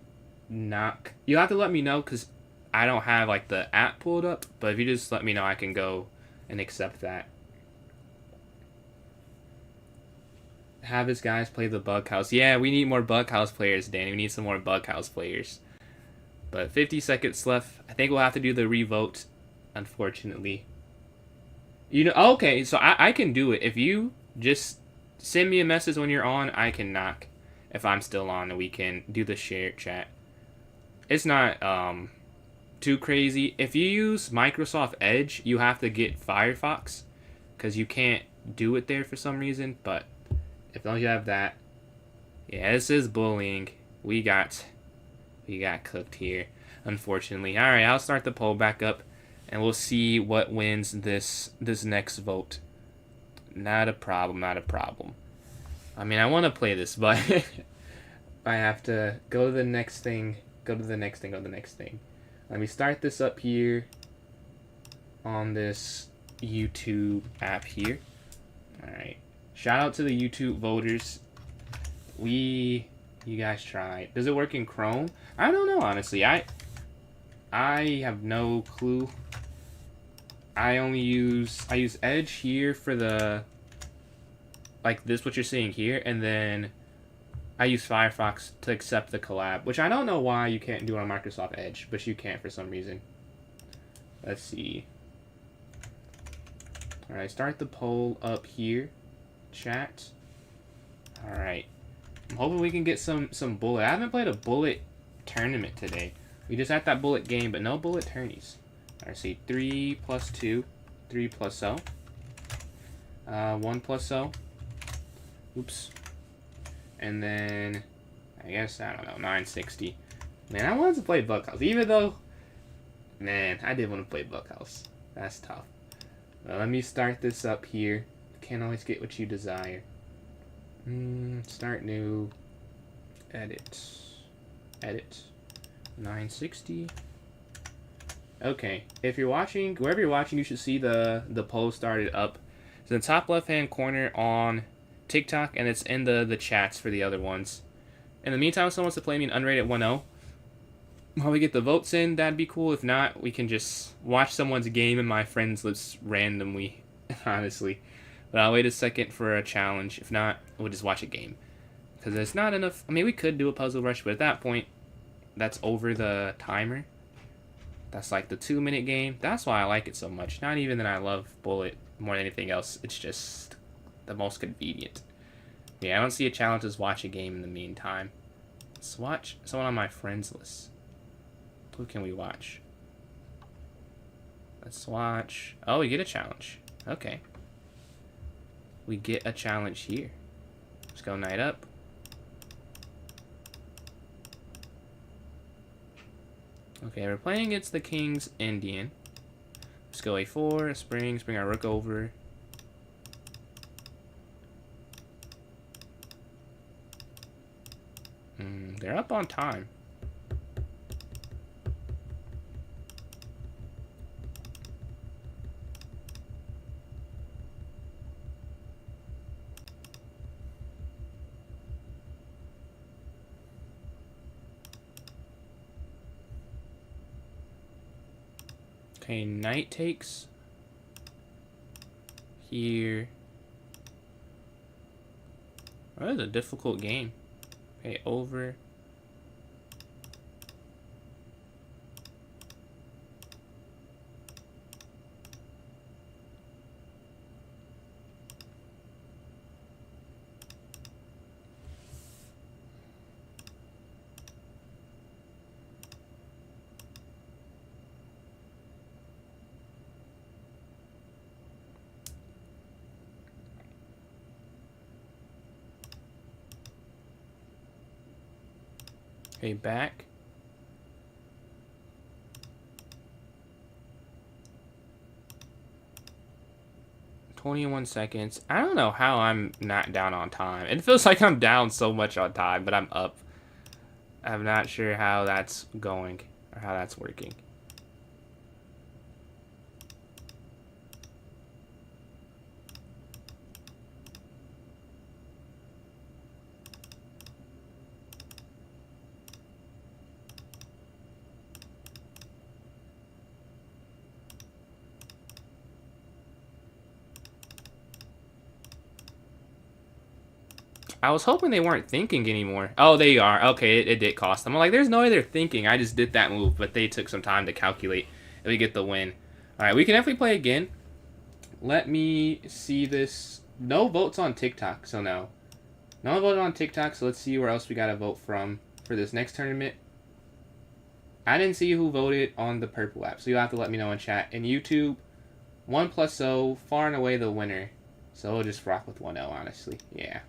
knock. You'll have to let me know because I don't have like the app pulled up. But if you just let me know, I can go and accept that. Have his guys play the Bughouse. Yeah, we need more Bughouse players, Danny. We need some more Bughouse players. But 50 seconds left. I think we'll have to do the revote, unfortunately. You know, okay, so I can do it. If you just send me a message when you're on, I can knock. If I'm still on, and we can do the shared chat. It's not too crazy. If you use Microsoft Edge, you have to get Firefox. Because you can't do it there for some reason. But as long as you have that. Yeah, this is bullying. We got cooked here, unfortunately. Alright, I'll start the poll back up, and we'll see what wins this next vote. Not a problem, not a problem. I mean, I want to play this, but I have to go to the next thing, go to the next thing, go to the next thing. Let me start this up here on this YouTube app here. Alright. Shout out to the YouTube voters. You guys tried. Does it work in Chrome? I don't know, honestly. I have no clue. I use Edge here for the, like this, what you're seeing here, and then I use Firefox to accept the collab, which I don't know why you can't do it on Microsoft Edge, but you can't for some reason. Let's see. Alright, start the poll up here. Chat. Alright. I'm hoping we can get some bullet. I haven't played a bullet tournament today. We just had that bullet game, but no bullet tourneys. Alright, see, 3 plus 2. 3 plus so. 1 plus so. Oops. And then, I guess, I don't know, 960. Man, I wanted to play Bughouse, even though, man, I did want to play Bughouse. That's tough. Well, let me start this up here. Can't always get what you desire. Start new. Edit. Edit. 960. Okay. If you're watching, wherever you're watching, you should see the poll started up. It's in the top left-hand corner on TikTok, and it's in the chats for the other ones. In the meantime, if someone wants to play me an Unrated 1-0, while we get the votes in, that'd be cool. If not, we can just watch someone's game in my friends list randomly, honestly. But I'll wait a second for a challenge. If not, we'll just watch a game. Because there's not enough. I mean, we could do a puzzle rush, but at that point, that's over the timer. That's like the 2-minute game. That's why I like it so much. Not even that I love bullet more than anything else. It's just the most convenient. Yeah, I don't see a challenge. Just watch a game in the meantime. Let's watch someone on my friends list. Who can we watch? Let's watch. Oh, we get a challenge. Okay. We get a challenge here. Let's go night up. Okay, we're playing against the King's Indian. Let's go A4, spring our rook over. They're up on time. Okay, knight takes here. Oh, that is a difficult game. Okay, over. Okay, back. 21 seconds. I don't know how I'm not down on time. It feels like I'm down so much on time, but I'm up. I'm not sure how that's going or how that's working. I was hoping they weren't thinking anymore. Oh, they are. Okay, it did cost them. I'm like, there's no way they're thinking. I just did that move, but they took some time to calculate and we get the win. All right, we can definitely play again. Let me see this. No votes on TikTok, so no. No vote on TikTok, so let's see where else we got to vote from for this next tournament. I didn't see who voted on the purple app, so you'll have to let me know in chat. And YouTube, 1+0, far and away the winner. So we'll just rock with 1-0, honestly. Yeah.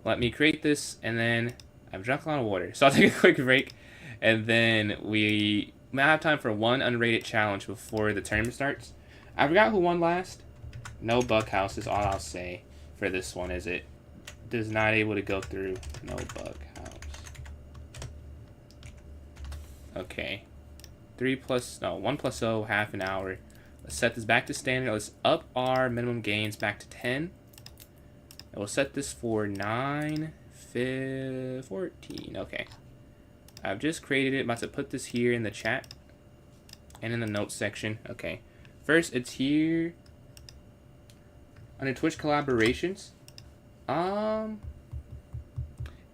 Let me create this, and then I've drunk a lot of water. So I'll take a quick break, and then we might have time for one unrated challenge before the tournament starts. I forgot who won last. No bug house is all I'll say for this one, is it? Does not able to go through. No bug house. Okay. 1+0, half an hour. Let's set this back to standard. Let's up our minimum gains back to 10. And we'll set this for 9, 14. Okay. I've just created it. I'm about to put this here in the chat and in the notes section. Okay. First, it's here under Twitch collaborations.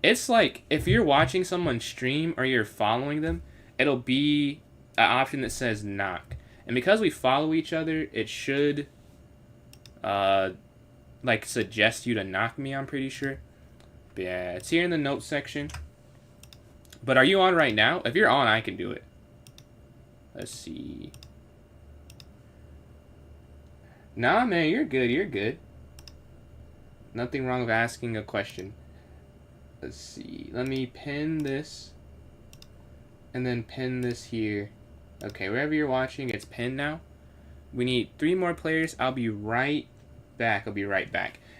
It's like if you're watching someone stream or you're following them, it'll be an option that says knock. And because we follow each other, it should like suggest you to knock me, I'm pretty sure. But yeah, it's here in the notes section. But are you on right now? If you're on, I can do it. Let's see. Nah, man, you're good. You're good. Nothing wrong with asking a question. Let's see. Let me pin this. And then pin this here. Okay, wherever you're watching, it's pinned now. We need 3 more players. I'll be right back.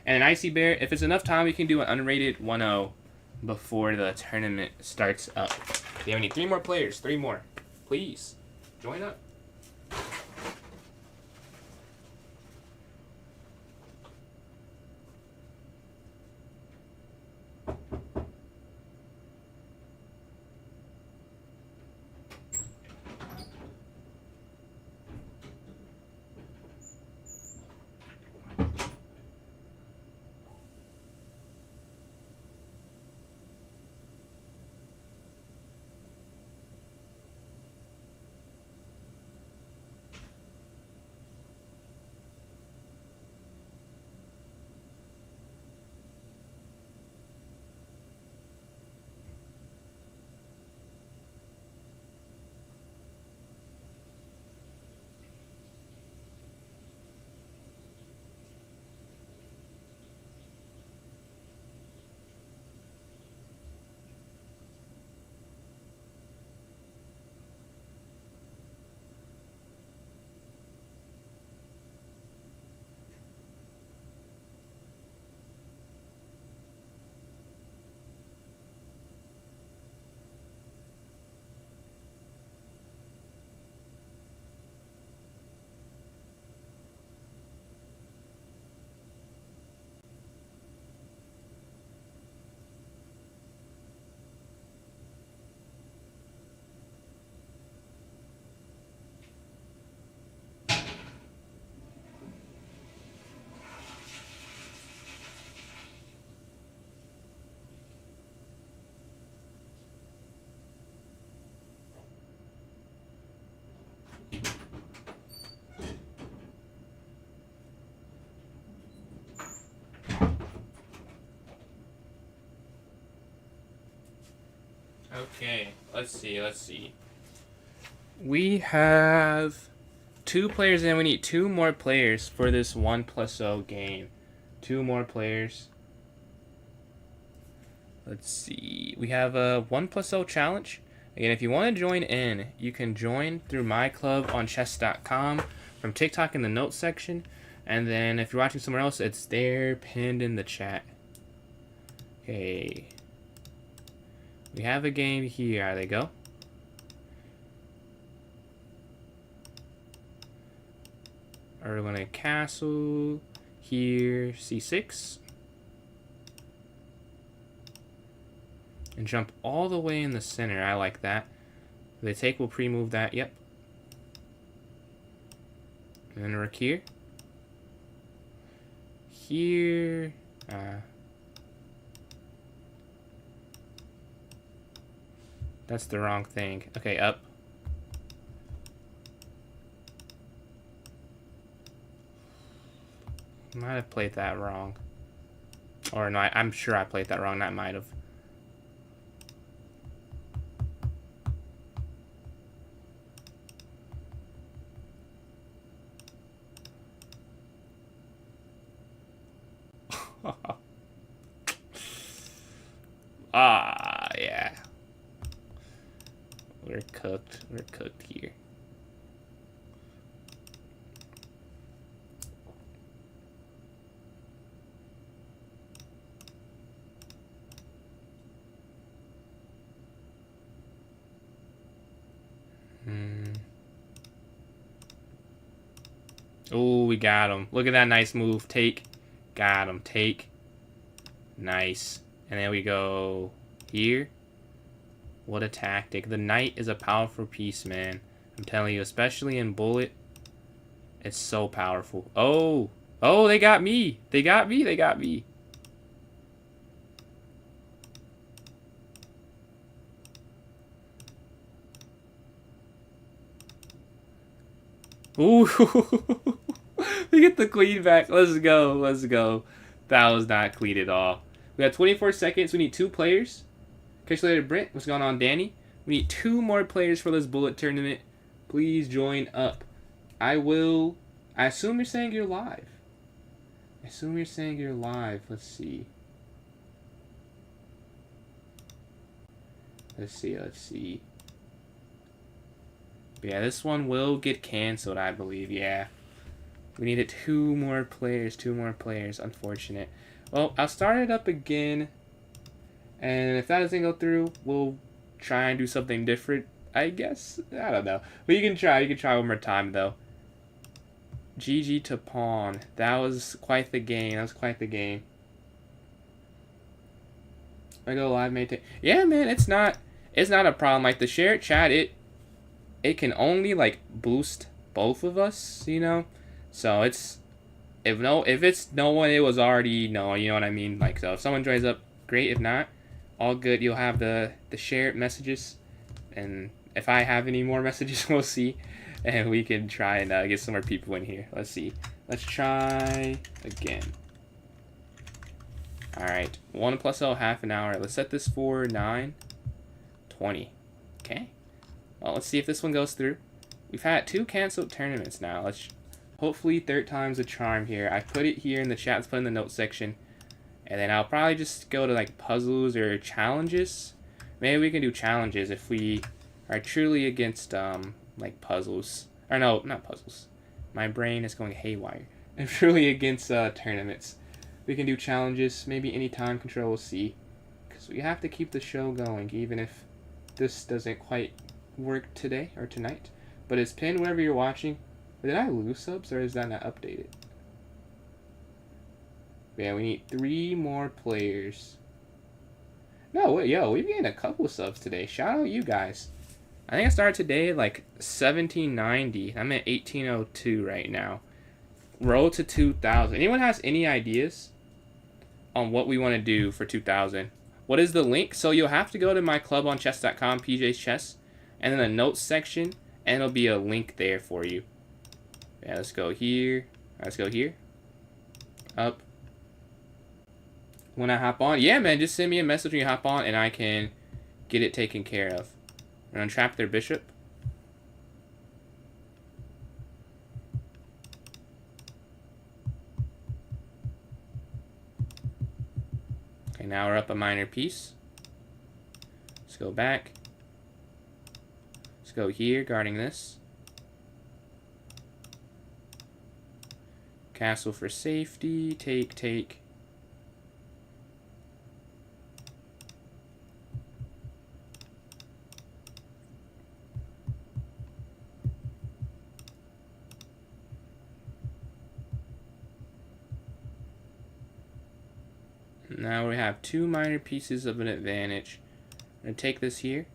And an Icy Bear, if it's enough time, we can do an unrated 1-0 before the tournament starts up. We only need 3 more players. 3 more. Please, join up. Okay, let's see. We have 2 players in. We need 2 more players for this 1+0 game. 2 more players. Let's see. We have a 1+0 challenge. Again, if you want to join in, you can join through my club on chess.com from TikTok in the notes section. And then if you're watching somewhere else, it's there pinned in the chat. Okay. We have a game here. There they go. We're going to castle here, c6. And jump all the way in the center. I like that. The take will pre-move that. Yep. And then rook here. Here. That's the wrong thing. Okay, up. Might have played that wrong. Or no, I'm sure I played that wrong. That might have. Yeah. We're cooked. We're cooked here. Oh, we got him. Look at that nice move. Take. Got him. Take. Nice. And then we go here. What a tactic. The knight is a powerful piece, man. I'm telling you, especially in bullet. It's so powerful. Oh. Oh, they got me. They got me. They got me. Ooh. We get the queen back. Let's go. Let's go. That was not clean at all. We got 24 seconds. We need 2 players. Catch you later, Brent. What's going on, Danny? We need 2 more players for this bullet tournament. Please join up. I assume you're saying you're live. I assume you're saying you're live. Let's see. Let's see. But yeah, this one will get canceled, I believe. Yeah. We needed 2 more players. 2 more players. Unfortunate. Well, I'll start it up again. And if that doesn't go through, we'll try and do something different, I guess. I don't know. But you can try. You can try one more time, though. GG to pawn. That was quite the game. That was quite the game. I go live, mate. Yeah, man, it's not a problem. Like, the shared chat, it can only, like, boost both of us, you know? So, it's... If it's no one, it was already no, you know what I mean? Like, so if someone joins up, great. If not, all good. You'll have the shared messages, and if I have any more messages, we'll see, and we can try and get some more people in here. Let's see. Let's try again. All right, 1 + L half an hour. Let's set this for 9:20. Okay. Well, let's see if this one goes through. We've had 2 canceled tournaments now. Let's. Hopefully, 3rd time's a charm here. I put it here in the chat. Let's put it in the notes section. And then I'll probably just go to, like, puzzles or challenges. Maybe we can do challenges if we are truly against, like, puzzles. Or no, not puzzles. My brain is going haywire. I'm truly against, tournaments. We can do challenges. Maybe any time control, we'll see. Because we have to keep the show going, even if this doesn't quite work today or tonight. But it's pinned wherever you're watching. Did I lose subs, or is that not updated? Yeah, we need 3 more players. No, wait, yo, we've gained a couple subs today. Shout out you guys. I think I started today at, like, 1790. I'm at 1802 right now. Roll to 2000. Anyone has any ideas on what we want to do for 2000? What is the link? So you'll have to go to my club on chess.com, Pjschess, and then the notes section, and it'll be a link there for you. Yeah, let's go here. Let's go here. Up. When I hop on, yeah, man, just send me a message when you hop on, and I can get it taken care of. We're gonna trap their bishop. Okay, now we're up a minor piece. Let's go back. Let's go here, guarding this. Castle for safety. Take, take. Now we have 2 minor pieces of an advantage. I'm going to take this here.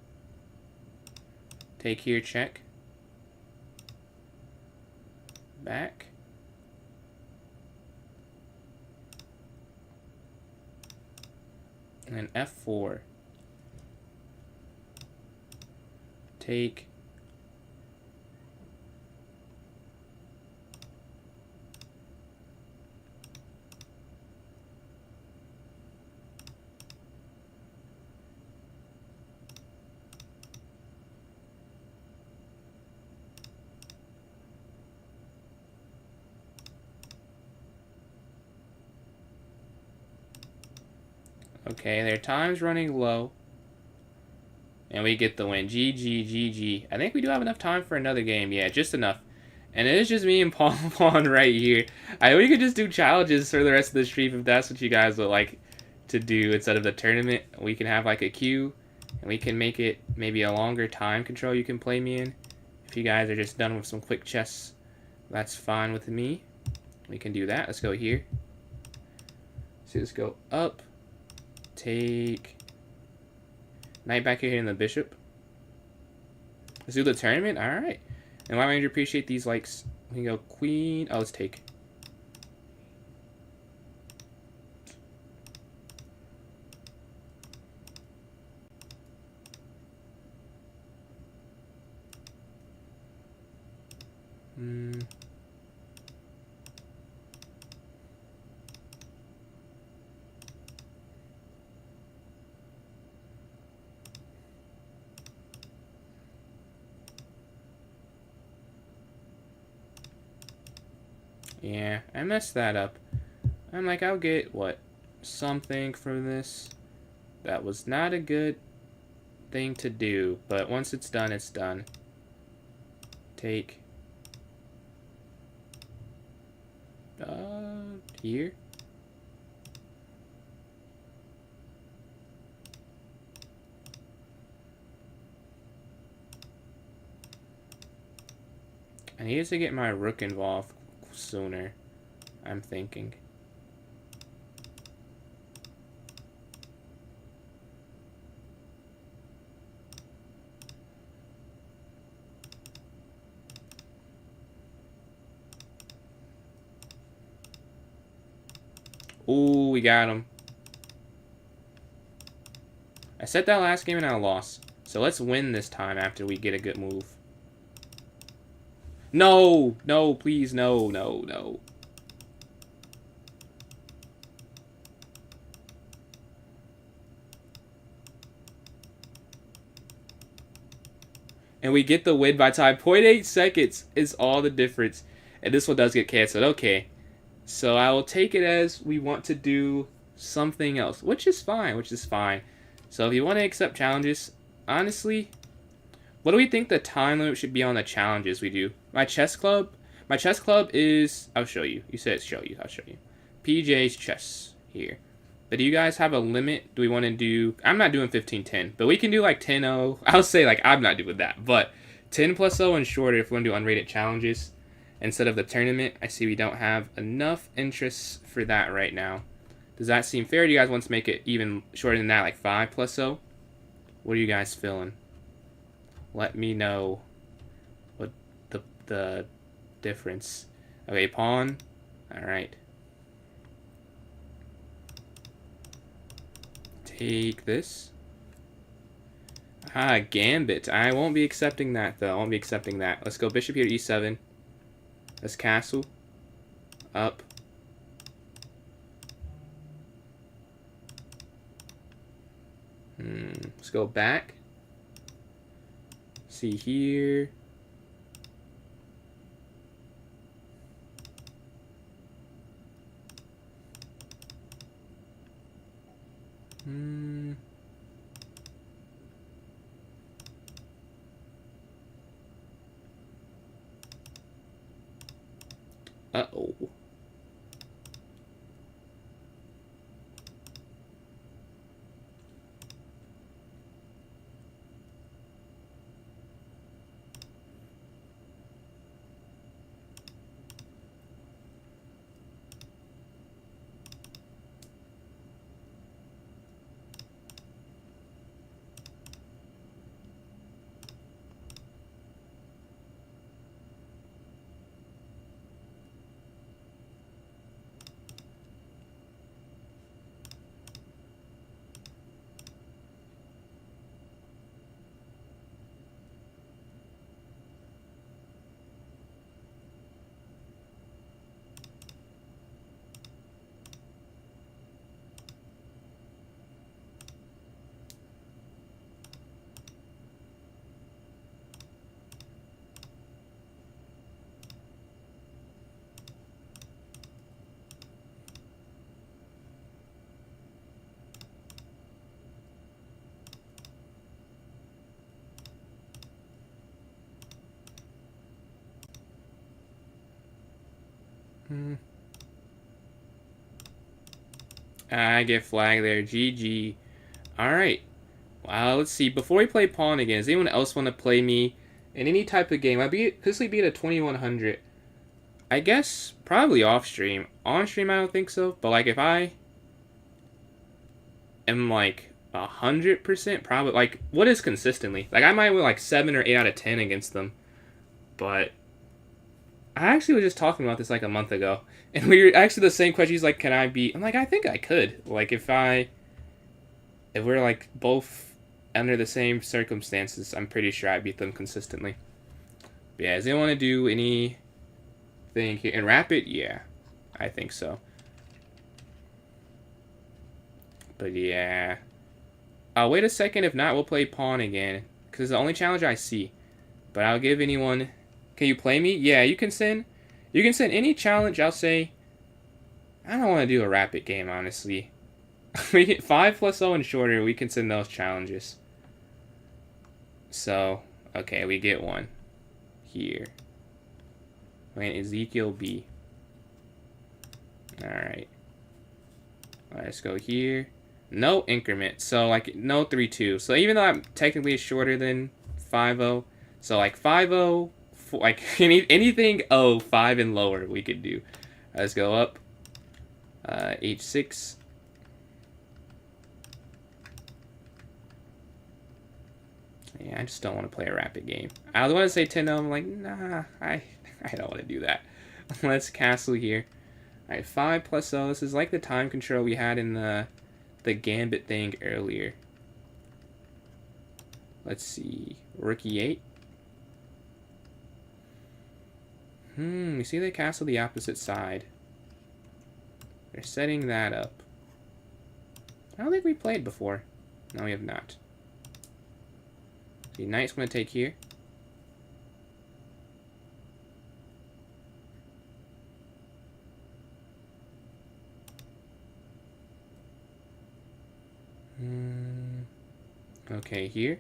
Take here, check. Back. And F4. Take. Okay, their time's running low. And we get the win. GG, GG. I think we do have enough time for another game. Yeah, just enough. And it is just me and Pawn right here. We could just do challenges for the rest of the stream if that's what you guys would like to do instead of the tournament. We can have like a queue. And we can make it maybe a longer time control you can play me in. If you guys are just done with some quick chess, that's fine with me. We can do that. Let's go here. So let's go up. Take knight back here in the bishop. Let's do the tournament. All right. And why would you appreciate these likes? We can go queen. Oh, let's take. Yeah, I messed that up. I'm like, I'll get, what, something from this. That was not a good thing to do, but once it's done, it's done. Take. Here. I need to get my rook involved sooner, I'm thinking. Ooh, we got him. I said that last game and I lost. So let's win this time after we get a good move. No! No, please, no, no, no. And we get the win by time. 0.8 seconds is all the difference. And this one does get canceled. Okay. So I will take it as we want to do something else. Which is fine, which is fine. So if you want to accept challenges, honestly, what do we think the time limit should be on the challenges we do? My chess club is, I'll show you. You said show you, I'll show you. PJ's chess here. But do you guys have a limit? Do we want to do, I'm not doing 15-10, but we can do like 10-0. I'll say like, I'm not doing that, but 10+0 and shorter if we want to do unrated challenges instead of the tournament. I see we don't have enough interest for that right now. Does that seem fair? Do you guys want to make it even shorter than that, like 5+0? What are you guys feeling? Let me know what the difference. Okay, pawn. All right. Take this. Ah, gambit. I won't be accepting that, though. I won't be accepting that. Let's go bishop here to e7. Let's castle. Up. Let's go back. See here. Uh-oh. I get flagged there. GG. Alright. Let's see. Before we play pawn again, does anyone else want to play me in any type of game? I'll officially be at a 2100. I guess probably off stream. On stream, I don't think so. But like if I am like 100%, probably like what is consistently? Like I might win like 7 or 8 out of 10 against them. But I actually was just talking about this like a month ago, and we were actually the same question. He's like, "Can I beat?" I'm like, "I think I could." Like if we're like both under the same circumstances, I'm pretty sure I beat them consistently. But yeah, does anyone want to do anything here? And rapid? Yeah, I think so. But yeah. Wait a second. If not, we'll play pawn again. Because it's the only challenge I see. But I'll give anyone... Can you play me? Yeah, you can send any challenge. I'll say... I don't want to do a rapid game, honestly. We get 5+0 and shorter. We can send those challenges. So, okay, we get one. Here. Wait, Ezekiel B. Alright. Let's go here. No increment. So, like, no 3-2. So, even though I'm technically shorter than 5-0, so, like, 5-0, like, anything 5 and lower we could do. Let's go up. H6. Yeah, I just don't want to play a rapid game. I was want to say 10-0. I'm like, nah, I don't want to do that. Let's castle here. Alright, 5+0. This is like the time control we had in the Gambit thing earlier. Let's see. Rook E8. You see they castle the opposite side. They're setting that up. I don't think we played before. No, we have not. See, knight's going to take here. Okay, here.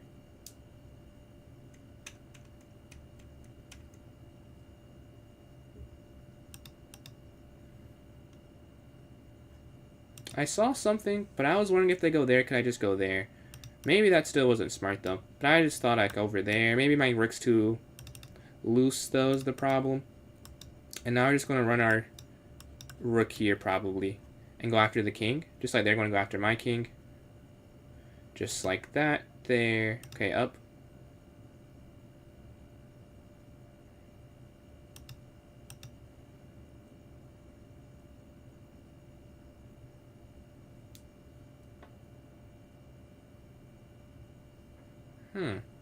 I saw something, but I was wondering if they go there, could I just go there? Maybe that still wasn't smart, though. But I just thought I'd go over there. Maybe my rook's too loose, though, is the problem. And now we're just going to run our rook here, probably. And go after the king. Just like they're going to go after my king. Just like that. There. Okay, up.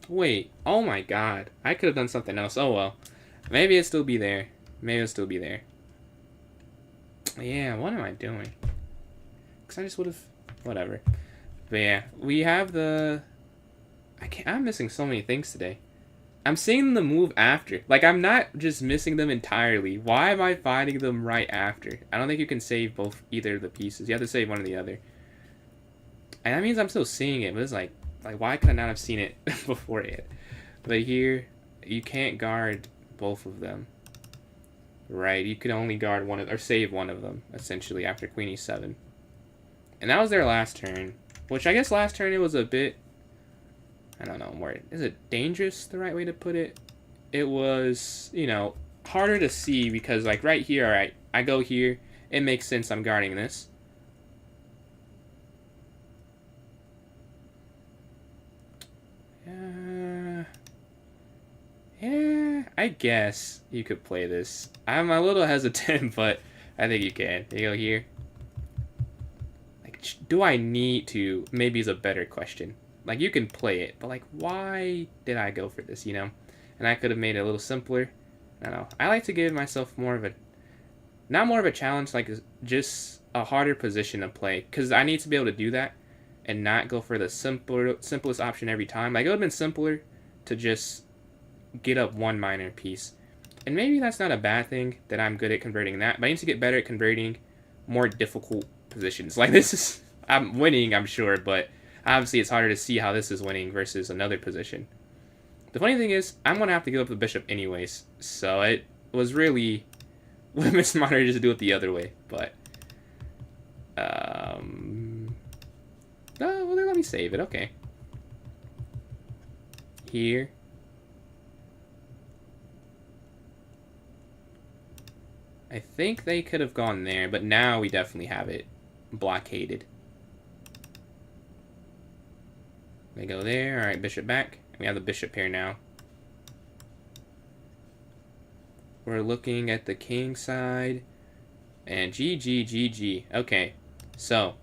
Wait. Oh my god. I could have done something else. Oh well. Maybe it'll still be there. Maybe it'll still be there. Yeah, what am I doing? Because I just would have... Whatever. But yeah, we have the... I'm missing so many things today. I'm seeing the move after. Like, I'm not just missing them entirely. Why am I finding them right after? I don't think you can save either of the pieces. You have to save one or the other. And that means I'm still seeing it, but it's like why could I not have seen it beforehand? But here, you can't guard both of them. Right, you could only guard one or save one of them, essentially, after Queen E7. And that was their last turn. Which I guess last turn it was a bit... I don't know, more... Is it dangerous, the right way to put it? It was, you know, harder to see because, like, right here, alright, I go here. It makes sense I'm guarding this. Yeah, I guess you could play this. I'm a little hesitant, but I think you can. You go here. Like, do I need to? Maybe is a better question. Like, you can play it, but like, why did I go for this, you know? And I could have made it a little simpler. I don't know. I like to give myself more of a, not more of a challenge, like just a harder position to play. Because I need to be able to do that and not go for the simplest option every time. Like, it would have been simpler to just get up one minor piece. And maybe that's not a bad thing that I'm good at converting that, but I need to get better at converting more difficult positions. Like, this is, I'm winning, I'm sure, but obviously it's harder to see how this is winning versus another position. The funny thing is, I'm going to have to give up the bishop anyways, so it was really Women's monitor just do it the other way, but oh, well, let me save it. Okay. Here. I think they could have gone there, but now we definitely have it blockaded. They go there. All right, bishop back. We have the bishop pair now. We're looking at the king side. And GG. Okay, so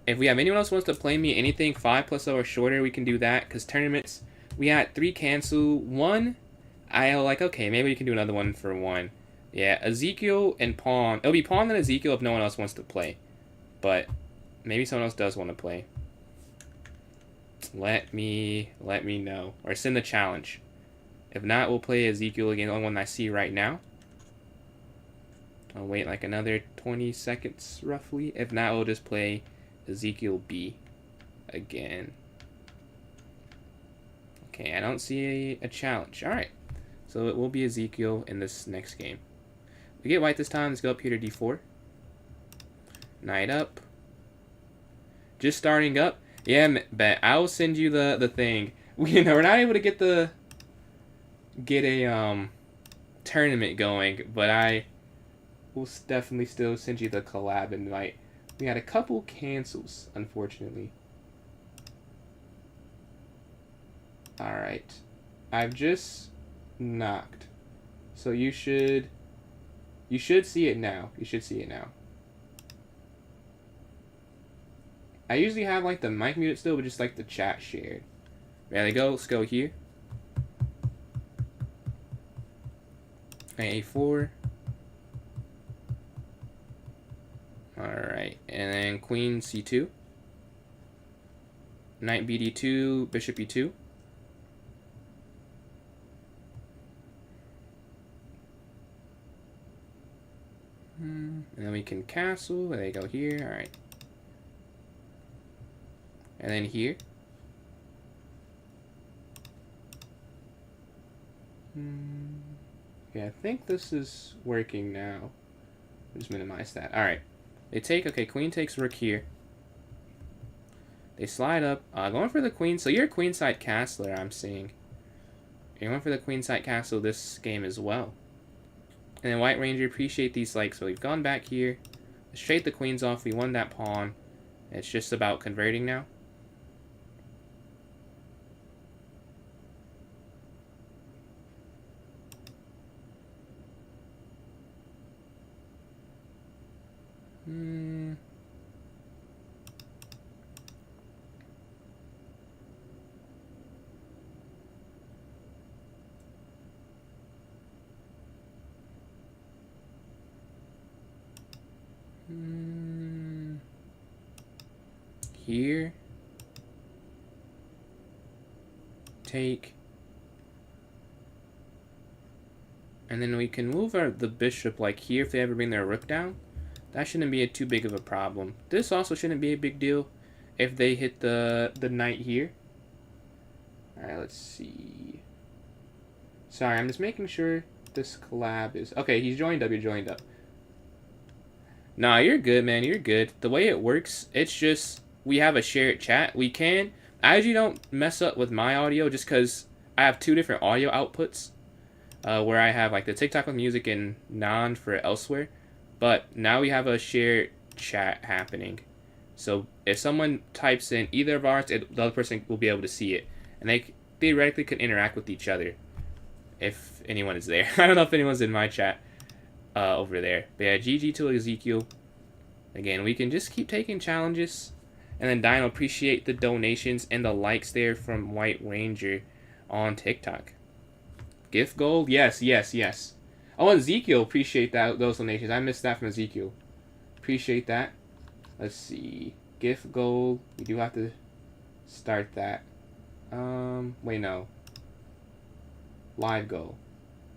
if we have anyone else who wants to play me anything 5+0 or shorter, we can do that. Because tournaments, we had 3 cancel. 1, I like, okay, maybe we can do another one for 1. Yeah, Ezekiel and Pawn. It'll be Pawn and Ezekiel if no one else wants to play. But maybe someone else does want to play. Let me know. Or send the challenge. If not, we'll play Ezekiel again, the only one I see right now. I'll wait like another 20 seconds, roughly. If not, we'll just play Ezekiel B again. Okay, I don't see a challenge. Alright, so it will be Ezekiel in this next game. We get white this time. Let's go up here to D4. Knight up. Just starting up. Yeah, bet. I will send you the thing. We're not able to get a tournament going, but I will definitely still send you the collab invite. We had a couple cancels, unfortunately. Alright. I've just knocked. So you should see it now. You should see it now. I usually have like the mic muted still, but just like the chat shared. There they go. Let's go here. Knight A4. Alright, and then Queen C2. Knight BD2, Bishop E2. And then we can castle. There you go here. Alright. And then here. Okay, I think this is working now. Just minimize that. Alright. They take, okay, queen takes rook here. They slide up. Going for the queen. So you're a queenside castler, I'm seeing. You're going for the queenside castle this game as well. And then White Ranger, appreciate these likes. So we've gone back here. Let's trade the queens off. We won that pawn. It's just about converting now. Here. Take. And then we can move the bishop like here if they ever bring their rook down. That shouldn't be too big of a problem. This also shouldn't be a big deal if they hit the knight here. Alright, let's see. Sorry, I'm just making sure this collab is... Okay, he's joined up, you're joined up. Nah, you're good, man, you're good. The way it works, it's just... We have a shared chat. We can... I usually don't mess up with my audio just because I have 2 different audio outputs. Where I have like the TikTok with music and non for elsewhere. But now we have a shared chat happening. So if someone types in either of ours, the other person will be able to see it. And they theoretically could interact with each other. If anyone is there. I don't know if anyone's in my chat over there. But yeah, GG to Ezekiel. Again, we can just keep taking challenges. And then Dino, appreciate the donations and the likes there from White Ranger on TikTok. Gift gold? Yes. Oh, Ezekiel, appreciate those donations. I missed that from Ezekiel. Appreciate that. Let's see. Gift gold. We do have to start that. Wait, no. Live goal.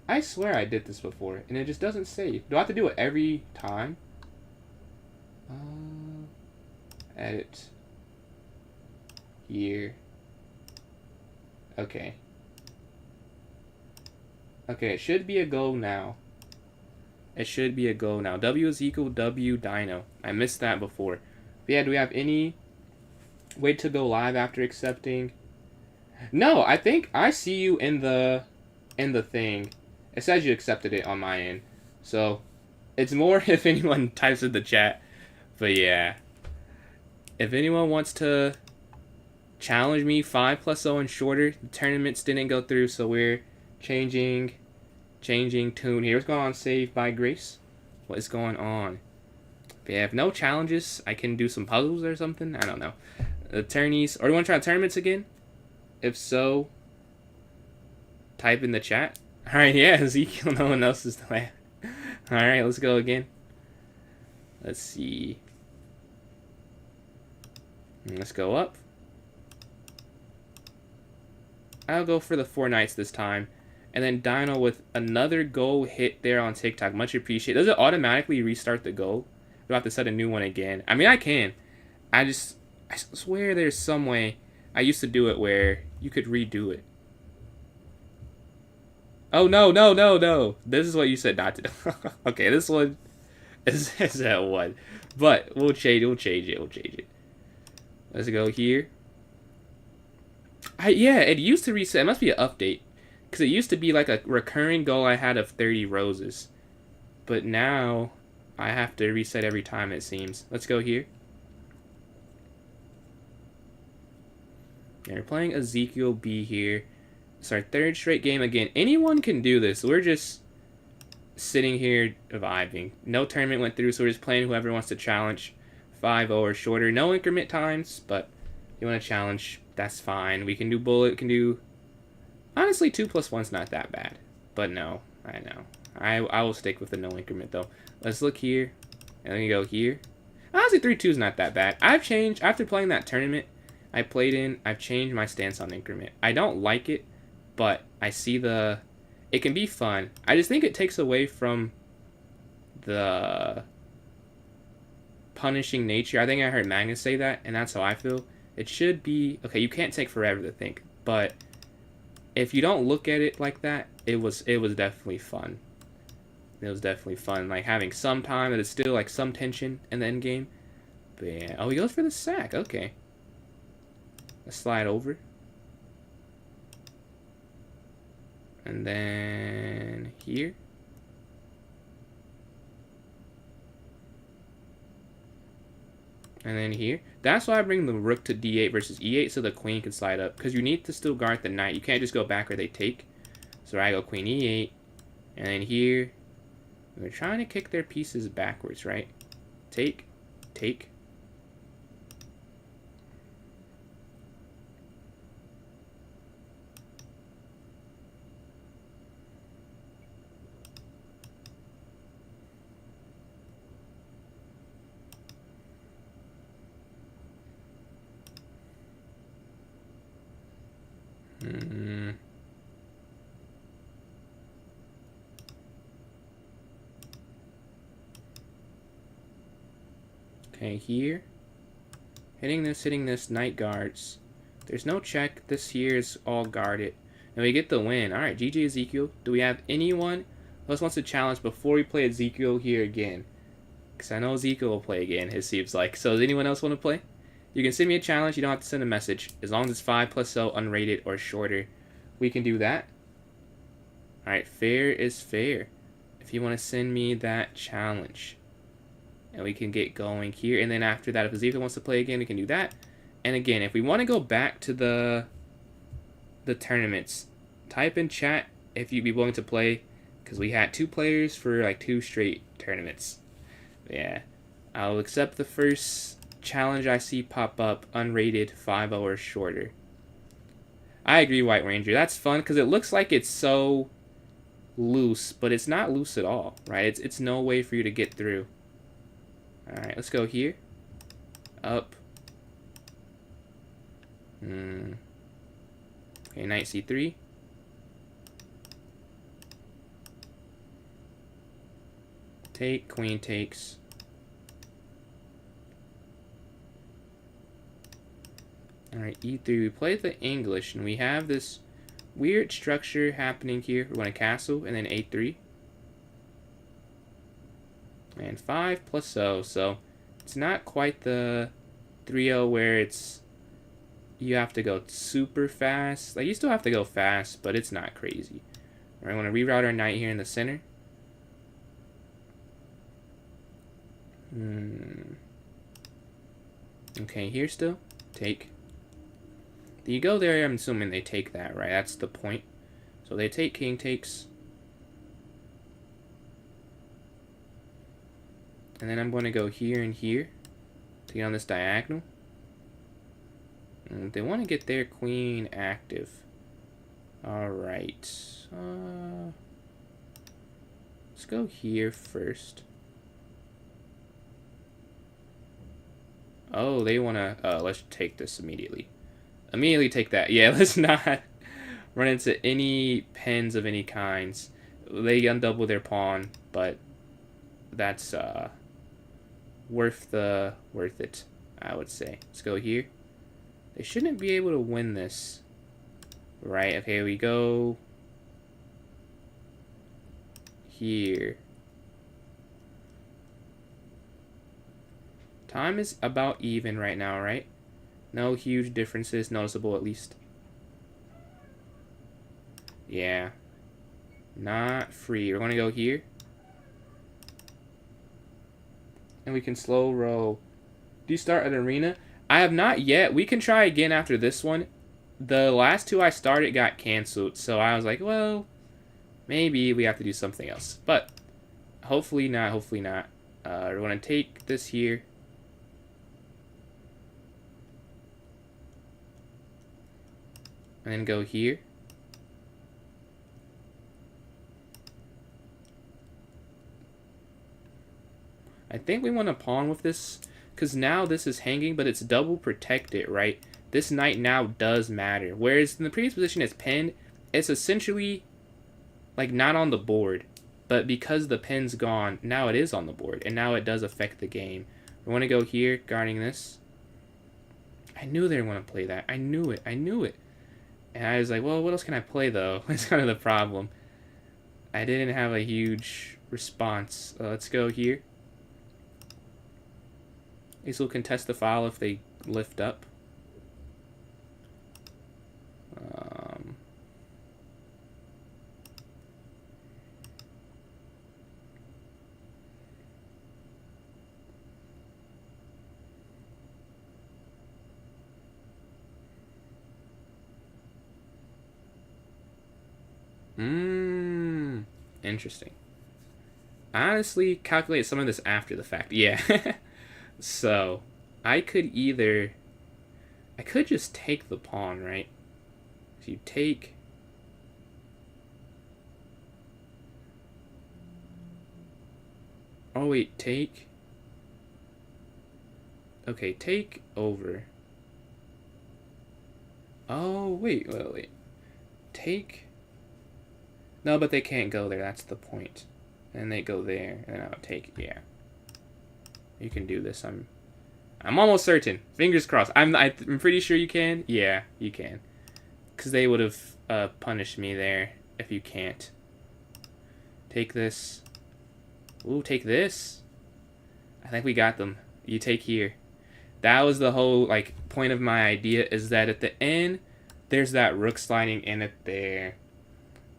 I swear I did this before, and it just doesn't save. Do I have to do it every time? Edit. Here. Okay. Okay, it should be a go now. It should be a go now. W is equal W Dino. I missed that before. But yeah, do we have any way to go live after accepting? No, I think I see you in the thing. It says you accepted it on my end. So it's more if anyone types in the chat. But yeah. If anyone wants to challenge me 5+0 and shorter, the tournaments didn't go through, so we're changing tune here. What's going on, Save by Grace? What is going on? If you have no challenges, I can do some puzzles or something. I don't know. Attorneys, or do you want to try tournaments again? If so, type in the chat. Alright, yeah, Ezekiel, no one else is the way. Alright, let's go again. Let's see. Let's go up. I'll go for the 4 knights this time. And then Dino with another goal hit there on TikTok. Much appreciated. Does it automatically restart the goal? Do I have to set a new one again? I mean, I can. I swear there's some way. I used to do it where you could redo it. Oh, no, no, no, no. This is what you said not to do. Okay, this one is that one. But we'll change it. Let's go here. Yeah, it used to reset. It must be an update. Because it used to be like a recurring goal I had of 30 roses. But now I have to reset every time, it seems. Let's go here. Yeah, we're playing Ezekiel B here. It's our 3rd straight game again. Anyone can do this. We're just sitting here vibing. No tournament went through, so we're just playing whoever wants to challenge 5-0 or shorter. No increment times, but if you want to challenge, that's fine. We can do bullet, can do... Honestly, 2+1's not that bad. But no, I know. I will stick with the no increment, though. Let's look here. And then go here. Honestly, 3-2's not that bad. I've changed, after playing that tournament I played in, I've changed my stance on increment. I don't like it, but I see it can be fun. I just think it takes away from the punishing nature. I think I heard Magnus say that, and that's how I feel. It should be, okay, you can't take forever to think, but if you don't look at it like that, it was definitely fun. It was definitely fun, like having some time, and it's still like some tension in the end game. But yeah, oh, he goes for the sack. Okay, let's slide over, and then here. And then here. That's why I bring the rook to d8 versus e8 so the queen can slide up. Because you need to still guard the knight. You can't just go back where they take. So I go queen e8. And then here. We're trying to kick their pieces backwards, right? Take. Take. Okay, here. Hitting this, knight guards. There's no check. This here is all guarded. And we get the win. Alright, GG Ezekiel. Do we have anyone else wants to challenge before we play Ezekiel here again? Because I know Ezekiel will play again, it seems like. So does anyone else want to play? You can send me a challenge. You don't have to send a message. As long as it's 5+0, unrated, or shorter, we can do that. Alright, fair is fair. If you want to send me that challenge. And we can get going here. And then after that, if Ezekiel wants to play again, we can do that. And again, if we want to go back to the tournaments, type in chat if you'd be willing to play. Because we had 2 players for like 2 straight tournaments. But yeah. I'll accept the first challenge I see pop up. Unrated, 5-0 or shorter. I agree, White Ranger. That's fun because it looks like it's so loose. But it's not loose at all, right? It's no way for you to get through. Alright, let's go here. Up. Okay, knight c3. Take, queen takes. Alright, e3. We play the English, and we have this weird structure happening here. We're going to castle, and then a3. And 5 plus 0, so it's not quite the 3-0 where it's you have to go super fast. Like, you still have to go fast, but it's not crazy. Alright, I want to reroute our knight here in the center. Okay, here still. Take. You go there, I'm assuming they take that, right? That's the point. So they take, king takes. And then I'm going to go here and here to get on this diagonal. And they want to get their queen active. Alright. Let's go here first. Oh, they want to... let's take this immediately. Immediately take that. Yeah, let's not run into any pens of any kinds. They undouble their pawn, but that's worth it, I would say. Let's go here. They shouldn't be able to win this. Right, okay, we go here. Time is about even right now, right? No huge differences noticeable, at least. Yeah. Not free. We're going to go here. And we can slow roll. Do you start an arena? I have not yet. We can try again after this one. The last two I started got canceled, so I was like, well, maybe we have to do something else. But hopefully not, hopefully not. We're going to take this here. And then go here. I think we want to pawn with this, because now this is hanging, but it's double protected, right? This knight now does matter. Whereas in the previous position it's pinned, it's essentially like not on the board. But because the pin's gone, now it is on the board. And now it does affect the game. We want to go here, guarding this. I knew they were going to play that. I knew it. I knew it. And I was like, well, what else can I play, though? That's kind of the problem. I didn't have a huge response. Let's go here. These will contest the file if they lift up. Interesting. I honestly calculate some of this after the fact. Yeah. So, I could just take the pawn, right? If you take... Oh, wait, take... Okay, take over. Oh, wait. Take... No, but they can't go there, that's the point. And they go there, and then I'll take... Yeah. You can do this. I'm almost certain. Fingers crossed. I'm pretty sure you can. Yeah, you can. Because they would have punished me there if you can't. Take this. Ooh, take this. I think we got them. You take here. That was the whole like point of my idea, is that at the end there's that rook sliding in it there.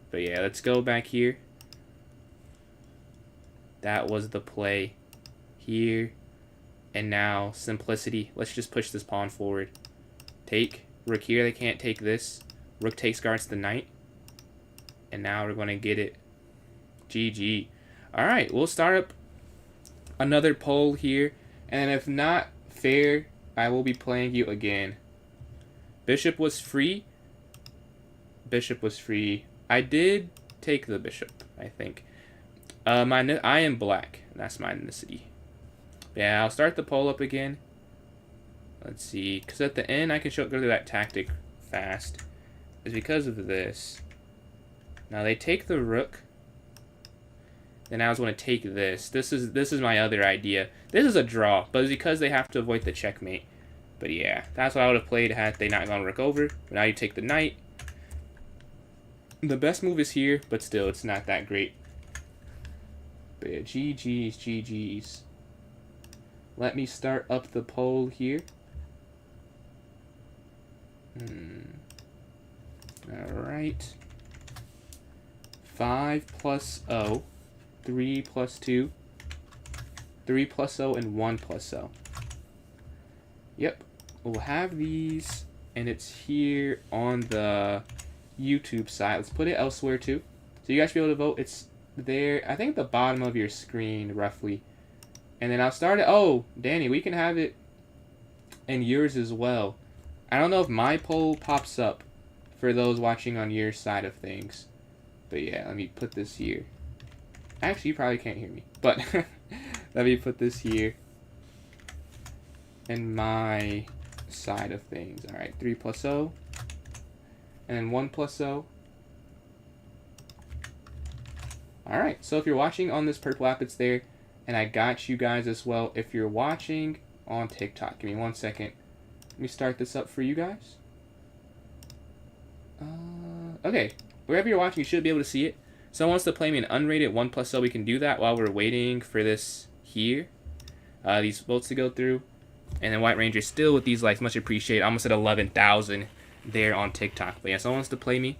But yeah, let's go back here. That was the play. Here. And now, simplicity. Let's just push this pawn forward. Take. Rook here, they can't take this. Rook takes, guards the knight. And now we're going to get it. GG. Alright, we'll start up another poll here. And if not fair, I will be playing you again. Bishop was free. Bishop was free. I did take the bishop, I think. I am black. That's my ethnicity. Yeah, I'll start the poll up again. Let's see. Because at the end, I can go through that tactic fast. It's because of this. Now, they take the rook. Then I was going to take this. This is my other idea. This is a draw, but it's because they have to avoid the checkmate. But yeah, that's what I would have played had they not gone rook over. But now you take the knight. The best move is here, but still, it's not that great. But yeah, GG's, GG's. Let me start up the poll here. Alright. 5 plus O. 3 plus 2. 3 plus O and 1 plus O. Yep. We'll have these, and it's here on the YouTube side. Let's put it elsewhere too. So you guys should be able to vote. It's there, I think at the bottom of your screen, roughly. And then I'll start it. Oh, Danny, we can have it in yours as well. I don't know if my poll pops up for those watching on your side of things. But yeah, let me put this here. Actually, you probably can't hear me. But let me put this here. In my side of things. Alright, 3 plus O. And then 1 plus O. Alright, so if you're watching on this purple app, it's there. And I got you guys as well if you're watching on TikTok. Give me 1 second. Let me start this up for you guys. Okay, wherever you're watching, you should be able to see it. Someone wants to play me an unrated 1 plus O. We can do that while we're waiting for this here. These votes to go through. And then White Ranger still with these likes, much appreciated. Almost at 11,000 there on TikTok. But yeah, someone wants to play me.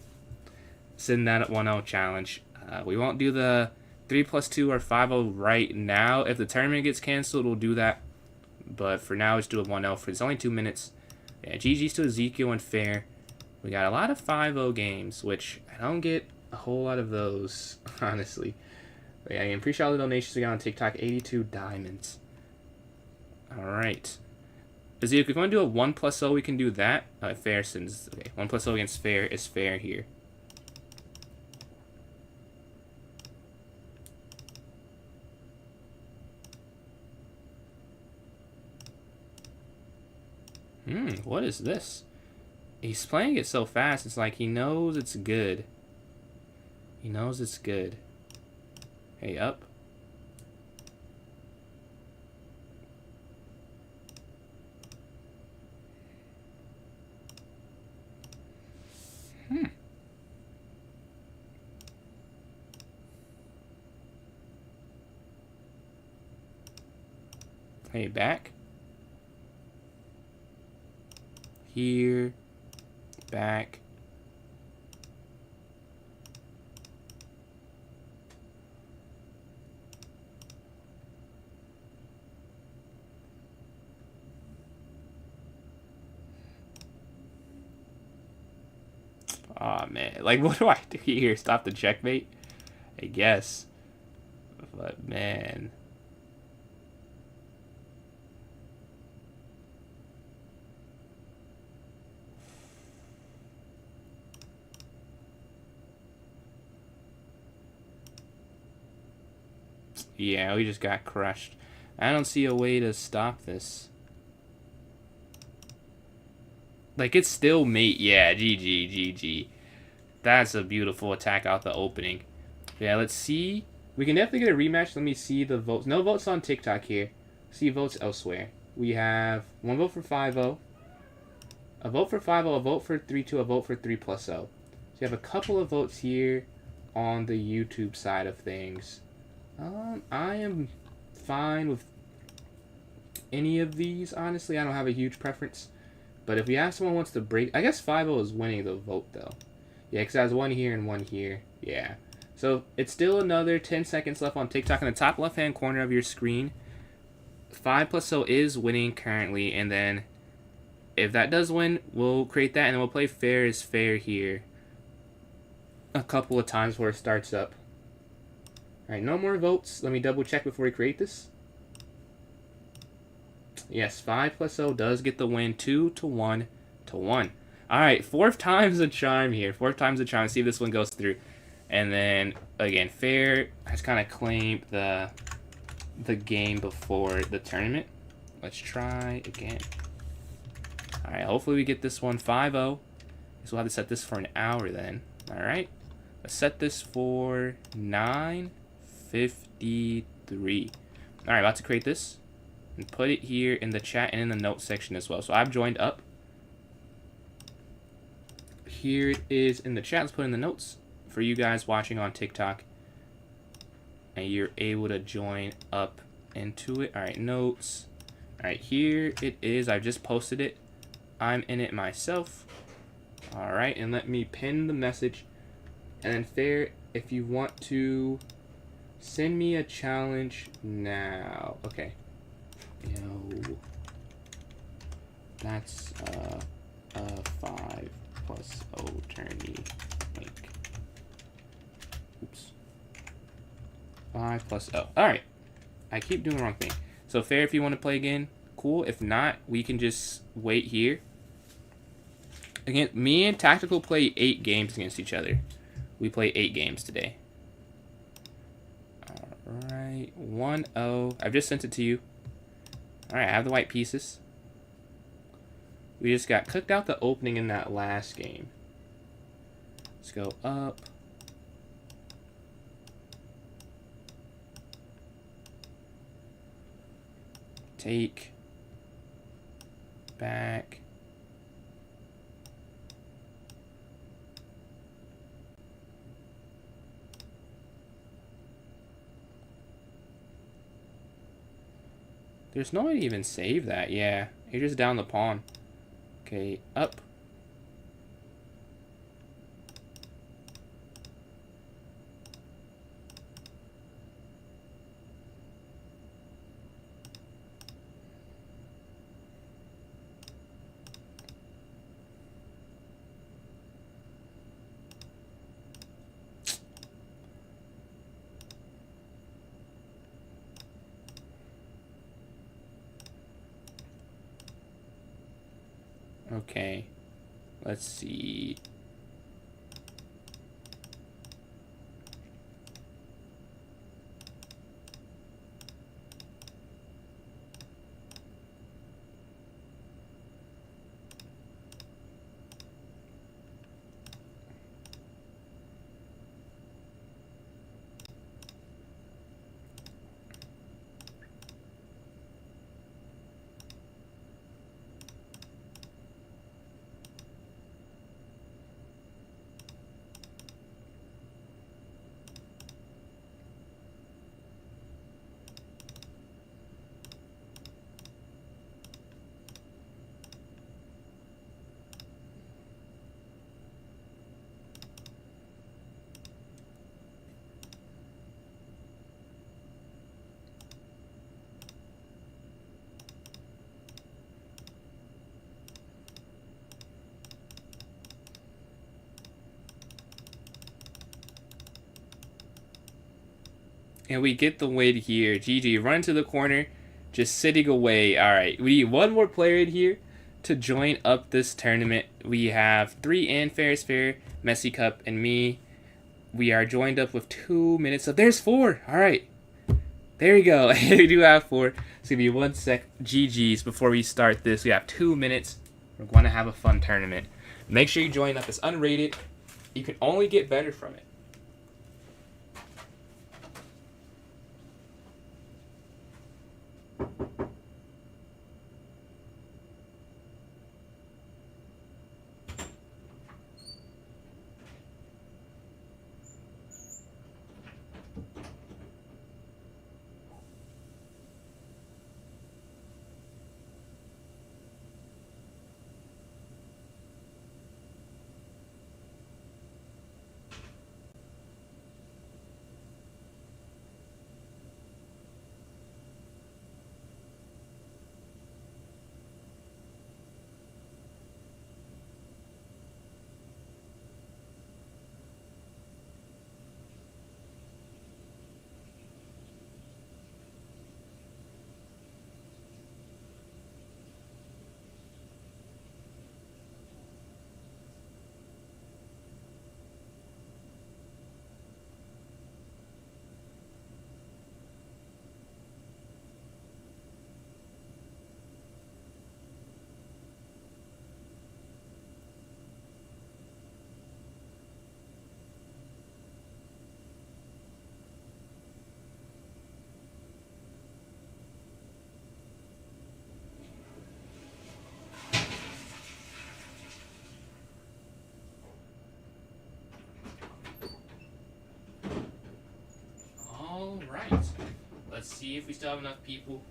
Send that at 1-0 challenge. We won't do the 3 plus 2 or 5-0 right now. If the tournament gets canceled, we'll do that. But for now, let's do a 1-0 for it's only 2 minutes. Yeah, GG's to Ezekiel and Fair. We got a lot of 5-0 games, which I don't get a whole lot of those, honestly. But yeah, I appreciate all the donations we got on TikTok. 82 diamonds. Alright. Ezekiel, if you want to do a 1 plus O, we can do that. Fair since, okay, 1 plus O against Fair is Fair here. What is this? He's playing it so fast, it's like he knows it's good. He knows it's good. Hey, up. Hey, back. Here. Back. Aw, man. Like, what do I do here? Stop the checkmate? I guess. But, man. Yeah, we just got crushed. I don't see a way to stop this. Like, it's still mate. Yeah, GG, GG. That's a beautiful attack out the opening. Yeah, let's see. We can definitely get a rematch. Let me see the votes. No votes on TikTok here. See votes elsewhere. We have 1 vote for 5-0. A vote for 5-0, a vote for 3-2, a vote for 3 plus 0. So you have a couple of votes here on the YouTube side of things. I am fine with any of these, honestly. I don't have a huge preference. But if we have someone who wants to break... I guess 5-0 is winning the vote, though. Yeah, because it has 1 here and 1 here. Yeah. So it's still another 10 seconds left on TikTok. In the top left-hand corner of your screen, 5 plus 0 is winning currently. And then if that does win, we'll create that. And then we'll play Fair is Fair here a couple of times before it starts up. Alright, no more votes. Let me double check before we create this. Yes, 5 plus 0 does get the win. 2 to 1 to 1. Alright, 4th time's a charm here. 4th time's a charm. See if this one goes through. And then, again, Fair has kind of claimed the game before the tournament. Let's try again. Alright, hopefully we get this one 5-0. So we'll have to set this for an hour then. Alright. Let's set this for 9:53. Alright, about to create this. And put it here in the chat and in the notes section as well. So I've joined up. Here it is in the chat. Let's put in the notes for you guys watching on TikTok. and you're able to join up into it. All right, notes. All right, here it is. I just posted it. I'm in it myself. All right, and let me pin the message. And then Fair, if you want to send me a challenge now. Okay. Yo. That's a 5 plus O tourney link. Oops. 5 plus O. Alright. I keep doing the wrong thing. So Fair, if you want to play again, cool. If not, we can just wait here. Again, me and Tactical play 8 games against each other. We play 8 games today. Alright. 1-0. I've just sent it to you. Alright, I have the white pieces. We just got cooked out the opening in that last game. Let's go up. Take. Back. There's no way to even save that. Yeah, you're just down the pawn. Okay, up. Okay, let's see. And we get the win here. GG. Run to the corner. Just sitting away. Alright. We need one more player in here to join up this tournament. We have 3 in Fair's Fair, Messy Cup, and me. We are joined up with 2 minutes. So there's 4. Alright. There we go. We do have 4. It's going to be 1 sec. GG's before we start this. We have 2 minutes. We're going to have a fun tournament. Make sure you join up. It's unrated. You can only get better from it. Let's see if we still have enough people.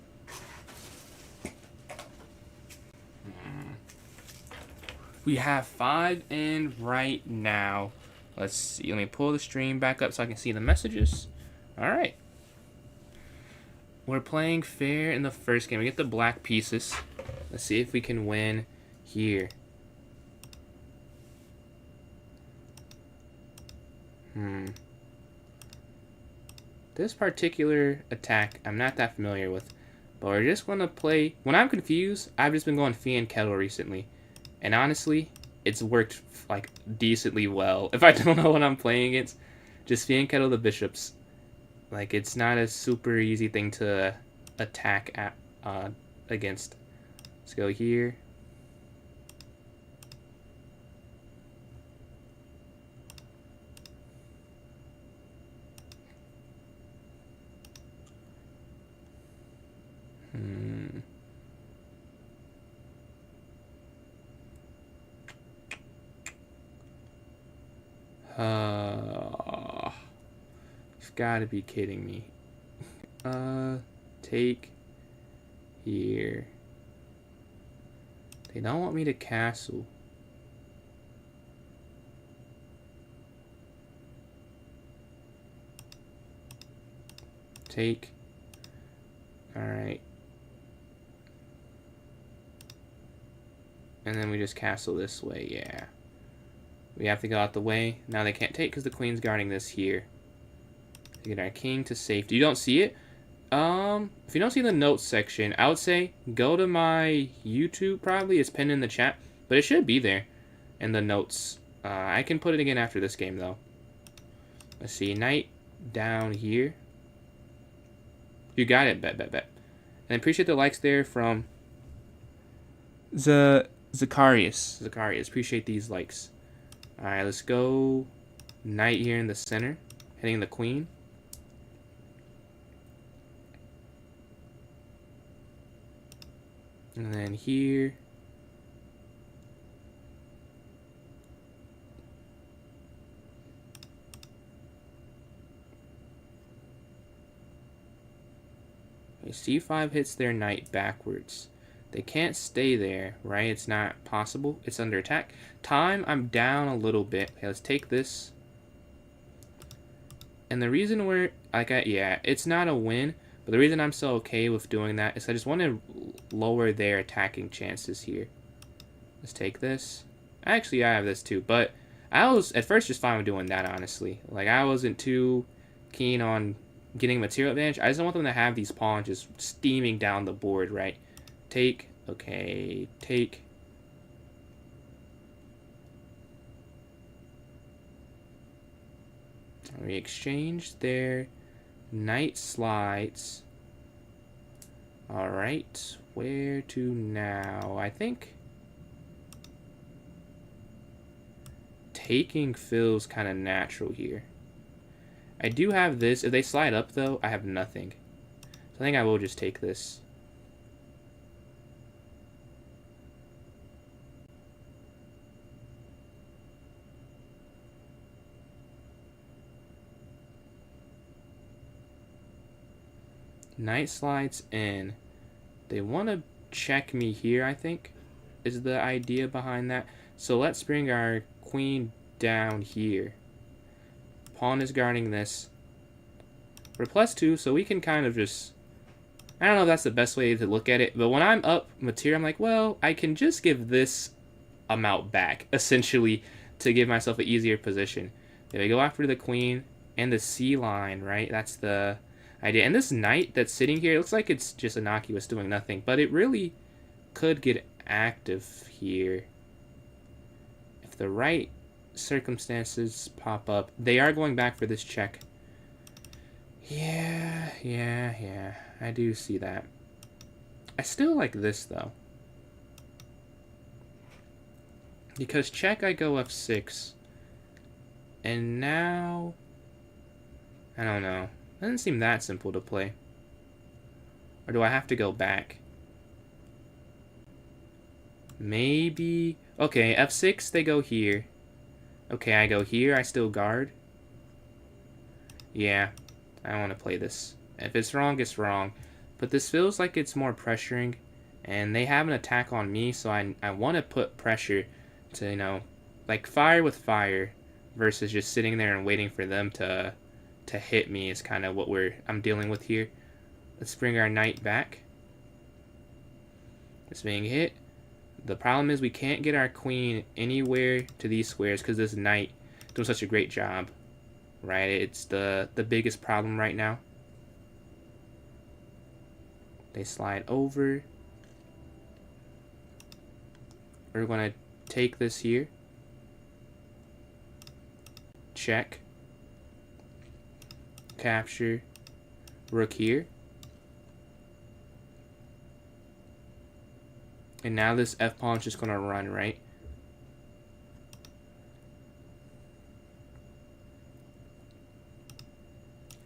We have 5 in right now. Let's see. Let me pull the stream back up so I can see the messages. Alright. We're playing fair in the first game. We get the black pieces. Let's see if we can win here. This particular attack, I'm not that familiar with. But we're just going to play... When I'm confused, I've just been going Fee and Kettle recently. And honestly, it's worked, like, decently well. If I don't know what I'm playing against, just Fee and Kettle the bishops. Like, it's not a super easy thing to attack against. Let's go here. You've got to be kidding me. Take here. They don't want me to castle. Take. Alright. And then we just castle this way, yeah. We have to go out the way. Now they can't take because the queen's guarding this here. To get our king to safety. You don't see it? If you don't see the notes section, I would say go to my YouTube probably. It's pinned in the chat. But it should be there in the notes. I can put it again after this game though. Let's see. Knight down here. You got it. Bet. And I appreciate the likes there from Zacharias. Appreciate these likes. Alright, let's go knight here in the center, hitting the queen. And then here. Okay, c5 hits their knight backwards. They can't stay there, right? It's not possible. It's under attack. Time, I'm down a little bit. Okay, let's take this. And the reason we're, yeah, it's not a win, but the reason I'm so okay with doing that is I just want to lower their attacking chances here. Let's take this. Actually, I have this too, but I was at first just fine with doing that, honestly. Like, I wasn't too keen on getting material advantage. I just don't want them to have these pawns just steaming down the board, right? Take, okay, take. We exchange their knight slides. Alright, where to now? I think taking feels kind of natural here. I do have this. If they slide up, though, I have nothing. So I think I will just take this. Knight slides in. They want to check me here, I think, is the idea behind that. So let's bring our queen down here. Pawn is guarding this. We're +2, so we can kind of just... I don't know if that's the best way to look at it, but when I'm up material, I'm like, well, I can just give this amount back, essentially, to give myself an easier position. There we go after the queen and the C line, right? That's the idea. And this knight that's sitting here, it looks like it's just innocuous, doing nothing, but it really could get active here. If the right circumstances pop up, they are going back for this check. Yeah, I do see that. I still like this, though. Because check, I go f6. And now... I don't know. It doesn't seem that simple to play. Or do I have to go back? Maybe... Okay, f6, they go here. Okay, I go here, I still guard. Yeah, I want to play this. If it's wrong, it's wrong. But this feels like it's more pressuring, and they have an attack on me, so I want to put pressure to, you know, like fire with fire versus just sitting there and waiting for them to hit me is kind of what I'm dealing with here. Let's bring our knight back. It's being hit. The problem is we can't get our queen anywhere to these squares because this knight doing such a great job. Right? It's the biggest problem right now. They slide over. We're going to take this here. Check. Capture. Rook here. And now this f-pawn is just going to run, right?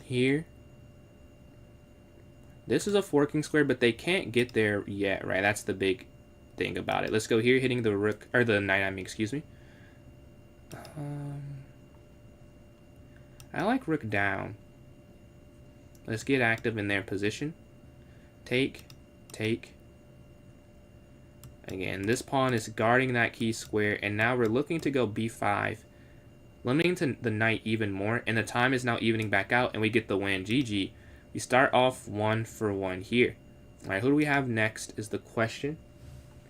Here. This is a forking square, but they can't get there yet, right? That's the big thing about it. Let's go here, hitting the rook, or the knight, I mean, excuse me. I like rook down. Let's get active in their position. Take, take. Again, this pawn is guarding that key square, and now we're looking to go b5, limiting to the knight even more, and the time is now evening back out, and we get the win. GG. We start off 1 for 1 here. Alright, who do we have next is the question.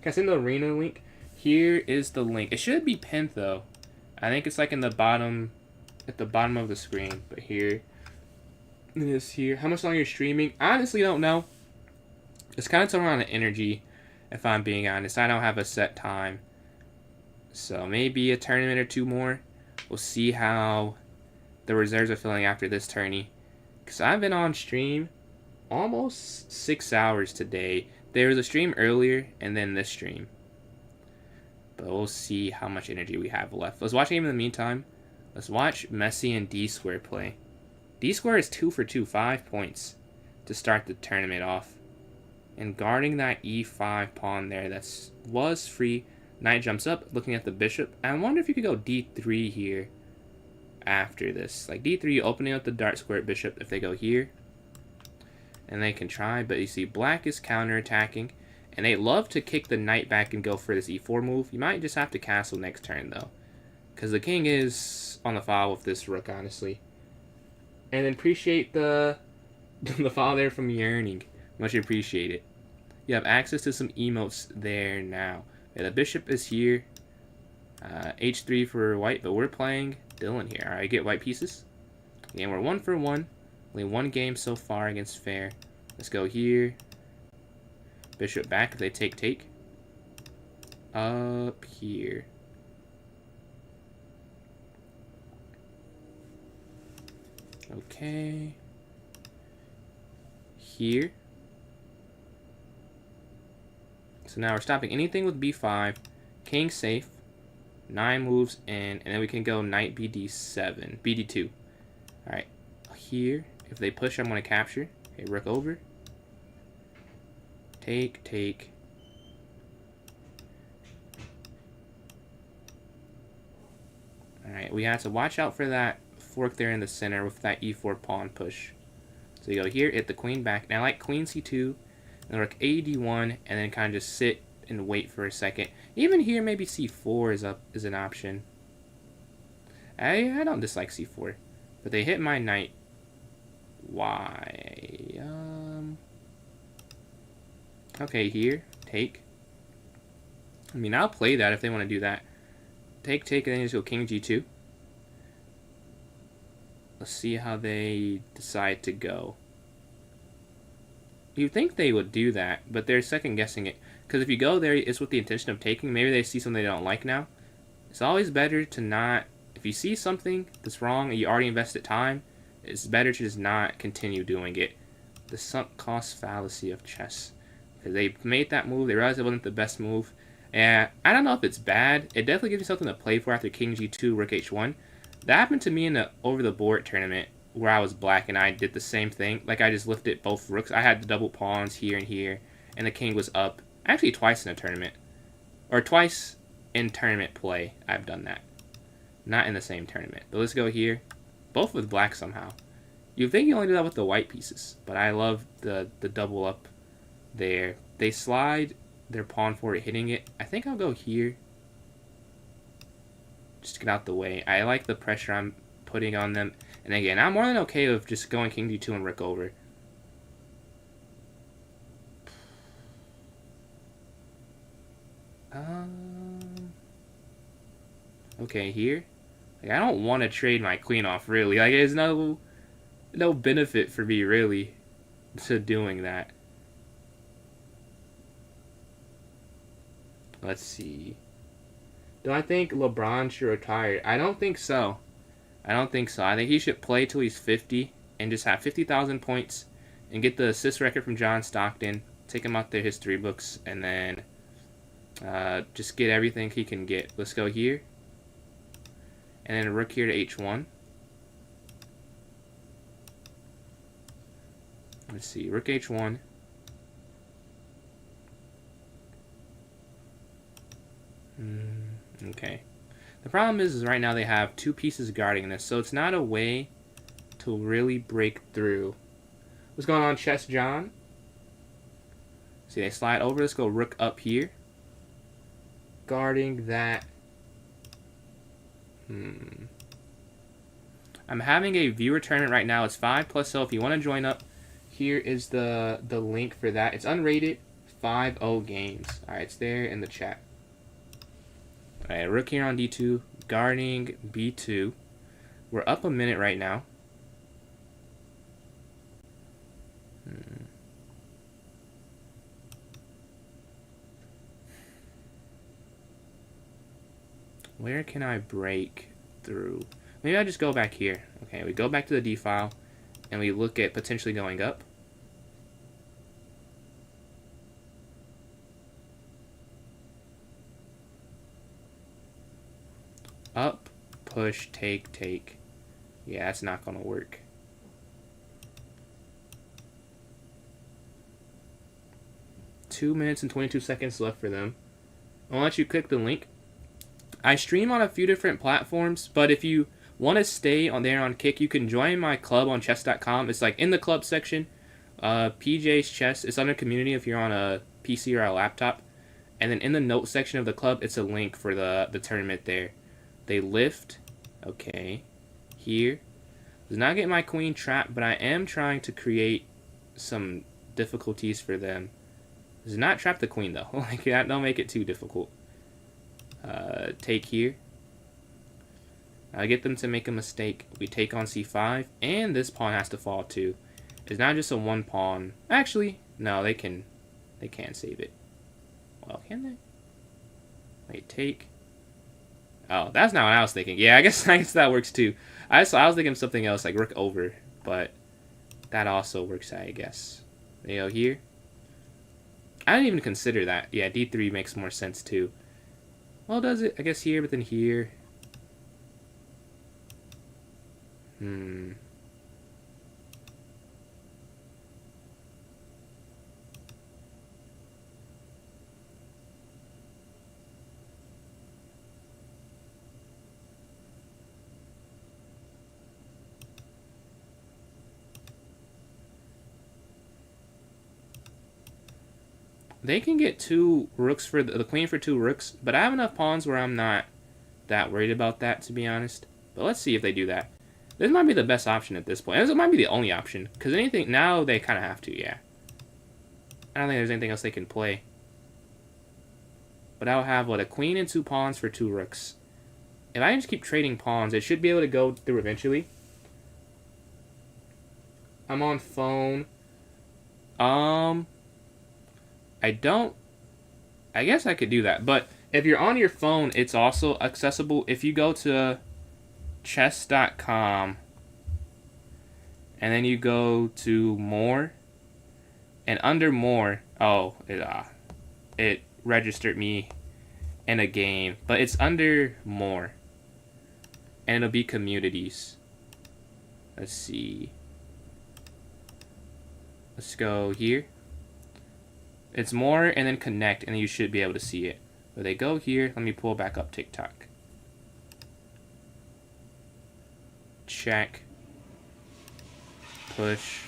Can I send the arena link? Here is the link. It should be pinned, though. I think it's like in the bottom, at the bottom of the screen, but here it is here. How much longer you're streaming? I honestly don't know. It's kind of turning on the energy. If I'm being honest, I don't have a set time. So maybe a tournament or two more. We'll see how the reserves are feeling after this tourney. Because I've been on stream almost 6 hours today. There was a stream earlier and then this stream. But we'll see how much energy we have left. Let's watch a game in the meantime. Let's watch Messi and D-Square play. D-Square is 2 for 2, 5 points to start the tournament off. And guarding that e5 pawn there that was free. Knight jumps up, looking at the bishop. I wonder if you could go d3 here after this. Like d3, opening up the dart square at bishop if they go here. And they can try, but you see black is counterattacking. And they love to kick the knight back and go for this e4 move. You might just have to castle next turn, though. Because the king is on the file with this rook, honestly. And then appreciate the file there from Yearning. Much appreciated. You have access to some emotes there now. Yeah, the bishop is here. H3 for white, but we're playing Dylan here. Alright, get white pieces. Again, we're 1 for 1. Only one game so far against fair. Let's go here. Bishop back if they take. Up here. Okay. Here. So now we're stopping anything with b5. King safe. 9 moves in, and then we can go knight bd7. bd2. Alright. Here. If they push, I'm going to capture. Okay, rook over. Take. Alright, we have to watch out for that fork there in the center with that e4 pawn push. So you go here, hit the queen back. Now I like queen c2, and rook ad1, and then kind of just sit and wait for a second. Even here, maybe c4 is an option. I don't dislike c4, but they hit my knight. Why? Okay, here, take. I mean, I'll play that if they want to do that. Take, and then just go king g2. Let's see how they decide to go. You'd think they would do that, but they're second guessing it. Because if you go there, it's with the intention of taking. Maybe they see something they don't like now. It's always better to not... If you see something that's wrong and you already invested time, it's better to just not continue doing it. The sunk cost fallacy of chess. Because they made that move, they realized it wasn't the best move. And I don't know if it's bad. It definitely gives you something to play for after king g2, rook h1. That happened to me in the over-the-board tournament where I was black and I did the same thing. Like, I just lifted both rooks. I had the double pawns here and here, and the king was up. Actually, twice in a tournament. Or twice in tournament play, I've done that. Not in the same tournament. But let's go here. Both with black somehow. You think you only do that with the white pieces, but I love the double up there. They slide their pawn forward, hitting it. I think I'll go here. Just to get out the way. I like the pressure I'm putting on them. And again, I'm more than okay with just going king d2 and rook over. Okay, here. Like, I don't want to trade my queen off, really. Like, there's no benefit for me, really, to doing that. Let's see. Do I think LeBron should retire? I don't think so. I don't think so. I think he should play till he's 50 and just have 50,000 points and get the assist record from John Stockton, take him out their history books, and then just get everything he can get. Let's go here. And then rook here to h1. Let's see. Rook h1. Okay. The problem is right now they have two pieces guarding this, so it's not a way to really break through. What's going on, Chess John? See, they slide over. Let's go rook up here. Guarding that. I'm having a viewer tournament right now. It's 5+, so if you want to join up, here is the link for that. It's unrated 5-0 games. Alright, it's there in the chat. Alright, rook here on d2, guarding b2. We're up a minute right now. Where can I break through? Maybe I just go back here. Okay, we go back to the d file, and we look at potentially going up. Up, push, take, take. Yeah, that's not going to work. Two minutes and 22 seconds left for them. I'll let you click the link. I stream on a few different platforms, but if you want to stay on there on Kick, you can join my club on chess.com. It's like in the club section, PJ's Chess. It's under community if you're on a PC or a laptop. And then in the notes section of the club, it's a link for the tournament there. They lift. Okay. Here. Does not get my queen trapped, but I am trying to create some difficulties for them. Does not trap the queen, though. Like, don't make it too difficult. Take here. I get them to make a mistake. We take on c5, and this pawn has to fall too. It's not just a one pawn. Actually, no, they can save it. Well, can they? Wait, take. Oh, that's not what I was thinking. Yeah, I guess that works too. I was thinking of something else, like rook over, but that also works, I guess. They go here. I didn't even consider that. Yeah, d3 makes more sense too. Well, does it? I guess here, but then here. They can get two rooks for the queen for two rooks, but I have enough pawns where I'm not that worried about that, to be honest. But let's see if they do that. This might be the best option at this point. This might be the only option, because anything now they kind of have to, yeah. I don't think there's anything else they can play. But I'll have, what, a queen and two pawns for two rooks. If I just keep trading pawns, it should be able to go through eventually. I'm on phone. I guess I could do that, but if you're on your phone, it's also accessible. If you go to chess.com and then you go to more, and under more, oh, it registered me in a game, but it's under more, and it'll be communities. Let's see. Let's go here. It's more and then connect, and you should be able to see it. But they go here. Let me pull back up TikTok. Check. push.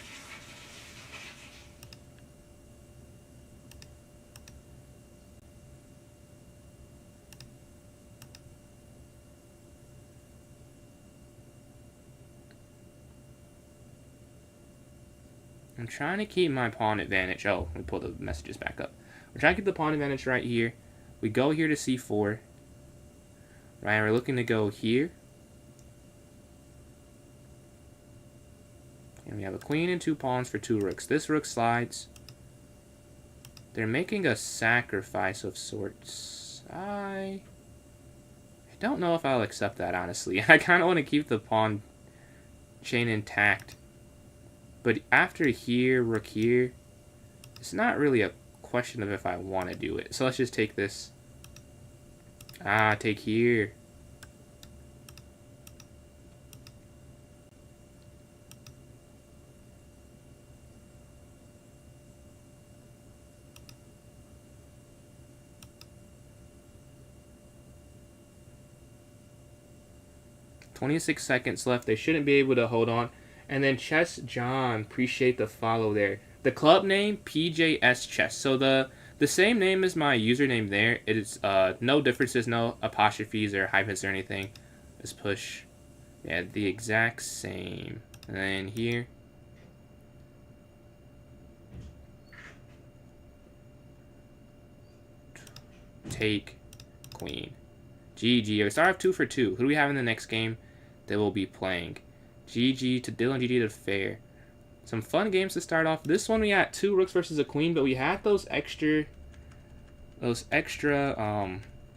I'm trying to keep my pawn advantage. Oh, let me pull the messages back up. We're trying to keep the pawn advantage right here. We go here to c4. Right, we're looking to go here. And we have a queen and 2 pawns for 2 rooks. This rook slides. They're making a sacrifice of sorts. I don't know if I'll accept that, honestly. I kind of want to keep the pawn chain intact. But after here, rook here, it's not really a question of if I want to do it. So let's just take this. Take here. "26 seconds left. They shouldn't be able to hold on." And then Chess John, appreciate the follow there. The club name, Pjschess. So the same name as my username there. It is no differences, no apostrophes or hyphens or anything. Let's push. Yeah, the exact same. And then here. Take queen. GG. We start off 2 for 2. Who do we have in the next game that we'll be playing? GG to Dylan, GG to Fair. Some fun games to start off. This one we had 2 rooks versus a queen, but we had those extra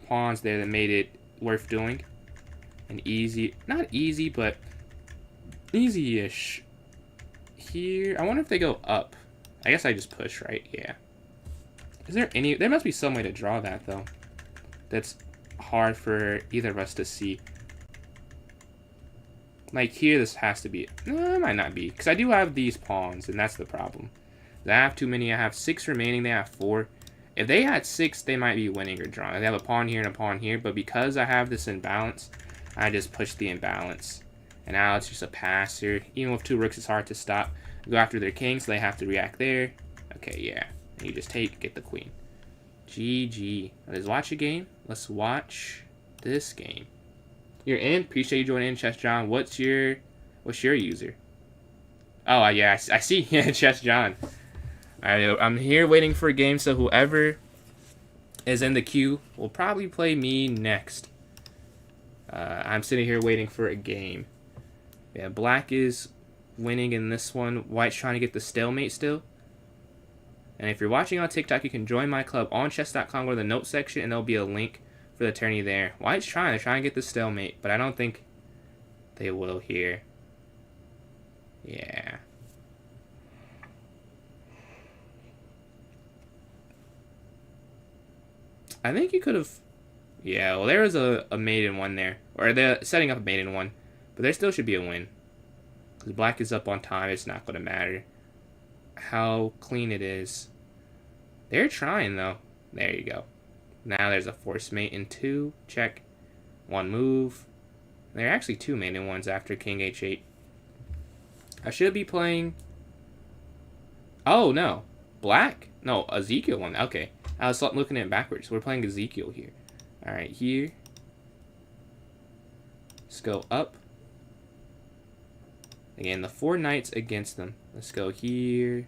pawns there that made it worth doing. And easy, not easy, but easy-ish. Here, I wonder if they go up. I guess I just push, right? Yeah. Is there any, there must be some way to draw that though. That's hard for either of us to see. Like here, this has to be. No, it might not be. Because I do have these pawns, and that's the problem. I have too many. I have 6 remaining. They have 4. If they had 6, they might be winning or drawing. They have a pawn here and a pawn here. But because I have this imbalance, I just push the imbalance. And now it's just a passer. Even with 2 rooks, it's hard to stop. Go after their king, so they have to react there. Okay, yeah. And you just take, get the queen. GG. Let's watch a game. Let's watch this game. You're in. Appreciate you joining in, Chess John. What's your user? Oh, yeah, I see. Yeah, Chess John. Alright, I'm here waiting for a game, so whoever is in the queue will probably play me next. I'm sitting here waiting for a game. Yeah, black is winning in this one. White's trying to get the stalemate still. And if you're watching on TikTok, you can join my club on chess.com. Go to the notes section, and there'll be a link for the tourney there. White's trying. They're trying to get the stalemate, but I don't think they will here. Yeah. I think you could have... Yeah, well, there was a maiden one there. Or they're setting up a maiden one. But there still should be a win. Because black is up on time. It's not going to matter how clean it is. They're trying, though. There you go. Now there's a force mate in 2. Check. 1 move. There are actually 2 maiden ones after king h8. I should be playing... Oh, no. Black? No, Ezekiel won. Okay. I was looking at it backwards. We're playing Ezekiel here. Alright, here. Let's go up. Again, the 4 knights against them. Let's go here.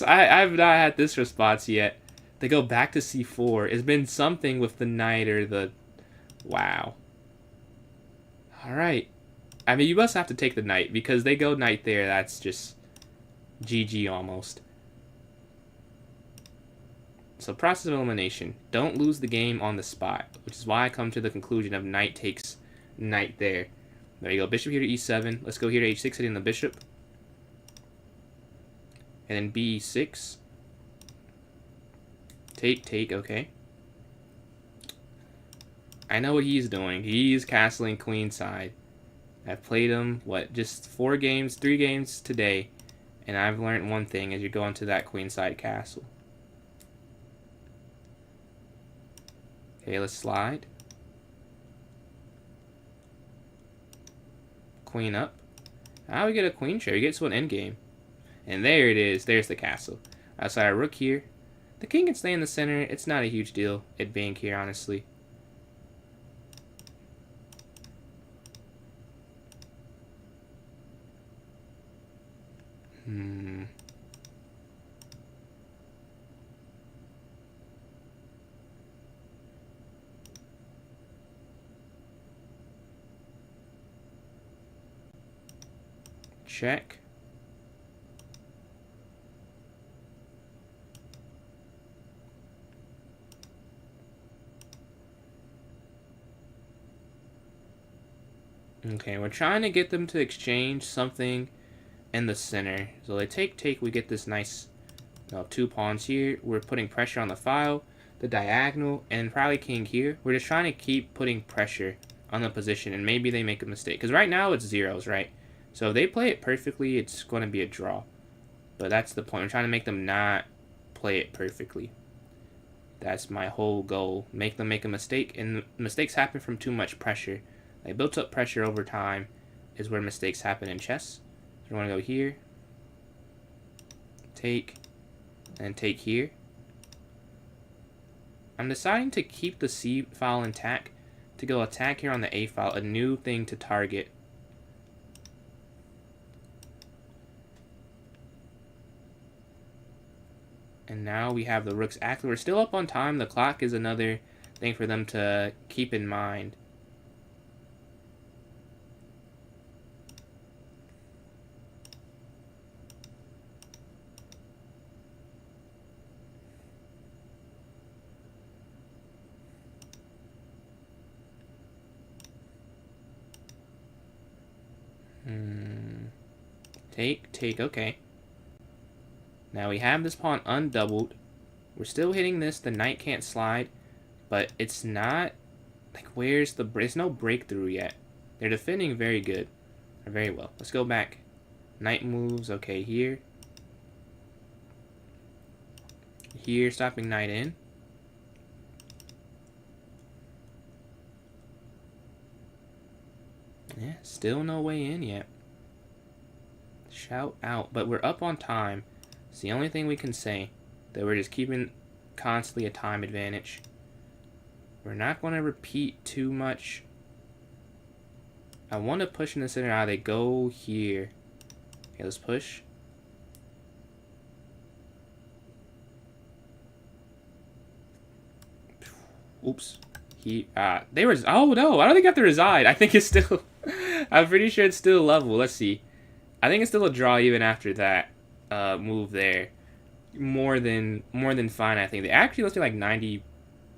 I've not had this response yet. They go back to c4. It's been something with the knight or the... Wow. Alright. I mean, you must have to take the knight, because they go knight there. That's just GG almost. So process of elimination. Don't lose the game on the spot, which is why I come to the conclusion of knight takes knight there. There you go. Bishop here to e7. Let's go here to h6, hitting the bishop. And then b6. Take, okay. I know what he's doing. He's castling queenside. I've played him, just 3 games today. And I've learned one thing as you go into that queenside castle. Okay, let's slide. Queen up. Now we get a queen trade. We get to an endgame. And there it is. There's the castle. Outside our rook here. The king can stay in the center. It's not a huge deal at bank here, honestly. Check. Okay, we're trying to get them to exchange something in the center. So they take, we get this nice 2 pawns here. We're putting pressure on the file, the diagonal, and probably king here. We're just trying to keep putting pressure on the position, and maybe they make a mistake. Because right now it's zeros, right? So if they play it perfectly, it's going to be a draw. But that's the point. I'm trying to make them not play it perfectly. That's my whole goal. Make them make a mistake, and mistakes happen from too much pressure. Like, built up pressure over time is where mistakes happen in chess. So we want to go here, take, and take here. I'm deciding to keep the C file intact to go attack here on the A file, a new thing to target. And now we have the rooks active. We're still up on time. The clock is another thing for them to keep in mind. Take, okay. Now we have this pawn undoubled. We're still hitting this. The knight can't slide, but it's not, like, there's no breakthrough yet. They're defending very good, or very well. Let's go back. Knight moves, okay, here. Here, stopping knight in. Yeah, still no way in yet. Shout out, but we're up on time. It's the only thing we can say, that we're just keeping constantly a time advantage. We're not going to repeat too much. I want to push in the center. They go here. Okay, let's push. Oops. They were. Oh no! I don't think I have to reside. I think it's still. I'm pretty sure it's still level. Let's see. I think it's still a draw even after that move there. More than fine. I think they actually let's do like 90.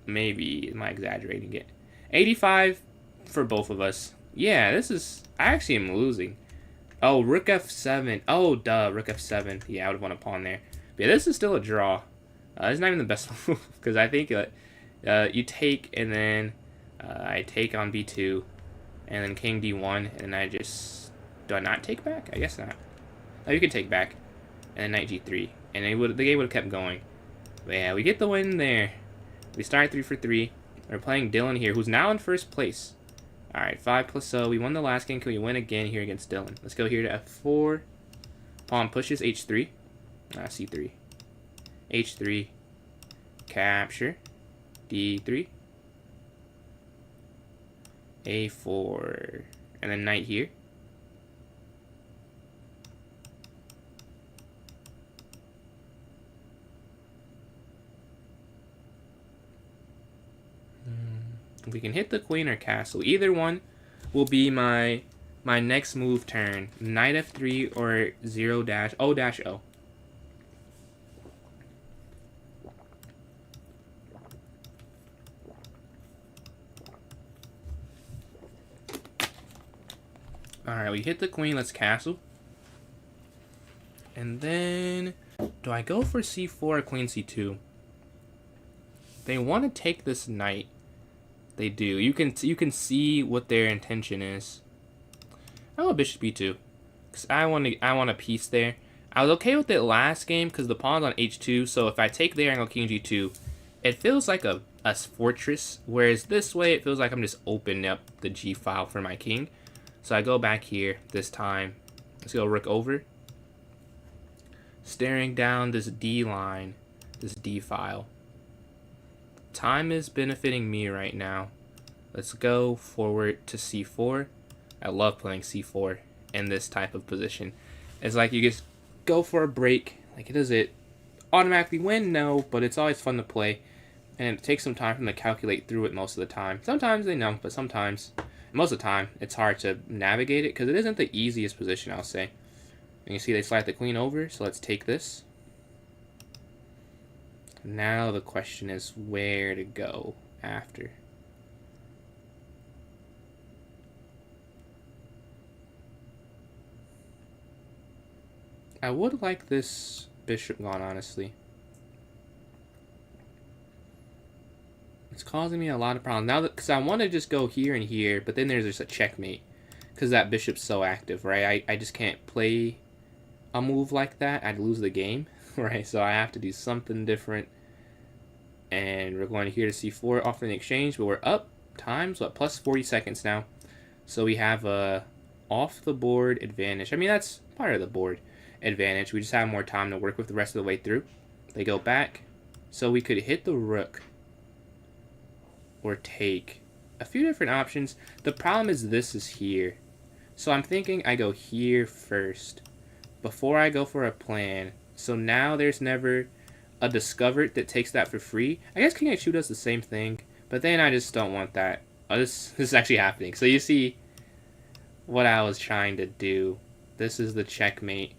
Maybe am I exaggerating it? 85 for both of us. Yeah, this is. I actually am losing. Oh, rook f7. Oh, duh, rook f7. Yeah, I would have won a pawn there. But yeah, this is still a draw. It's not even the best move because I think you take and then I take on b2 and then king d1 and I just do I not take back? I guess not. Oh, you can take back and then knight g3 and the game would have kept going. But yeah, we get the win there. We start 3 for 3. We're playing Dylan here, who's now in first place. Alright, 5+0. We won the last game. Can we win again here against Dylan? Let's go here to f4. Pawn pushes h3. c3. h3. Capture. d3. a4. And then knight here. If we can hit the queen or castle, either one will be my next move turn. Knight f3 or 0-0-0. Alright, we hit the queen, let's castle. And then, do I go for c4 or queen c2? They want to take this knight. They do. You can see what their intention is. I go bishop b2 because I want a piece there. I was okay with it last game because the pawn's on h2. So if I take there and go king g2, it feels like a a fortress, whereas this way it feels like I'm just opening up the G file for my king. So I go back here this time. Let's go rook over. Staring down this D line, this D file. Time is benefiting me right now. Let's go forward to C4. I love playing C4 in this type of position. It's like you just go for a break. Like, does it automatically win? No, but it's always fun to play. And it takes some time for them to calculate through it most of the time. Sometimes they know, but sometimes, most of the time, it's hard to navigate it because it isn't the easiest position, I'll say. And you see they slide the queen over, so let's take this. Now the question is where to go after. I would like this bishop gone, honestly. It's causing me a lot of problems now, because I want to just go here and here, but then there's just a checkmate because that bishop's so active, right? I just can't play a move like that. I'd lose the game, right? So I have to do something different. And we're going here to C4, offering the exchange, but we're up times, what, plus 40 seconds now. So we have a off the board advantage. I mean, that's part of the board advantage. We just have more time to work with the rest of the way through. They go back, so we could hit the rook or take a few different options. The problem is this is here, so I'm thinking I go here first before I go for a plan. So now there's never a discovered that takes that for free. I guess King H2 does the same thing, but then I just don't want that. Oh, this is actually happening. So you see what I was trying to do. This is the checkmate.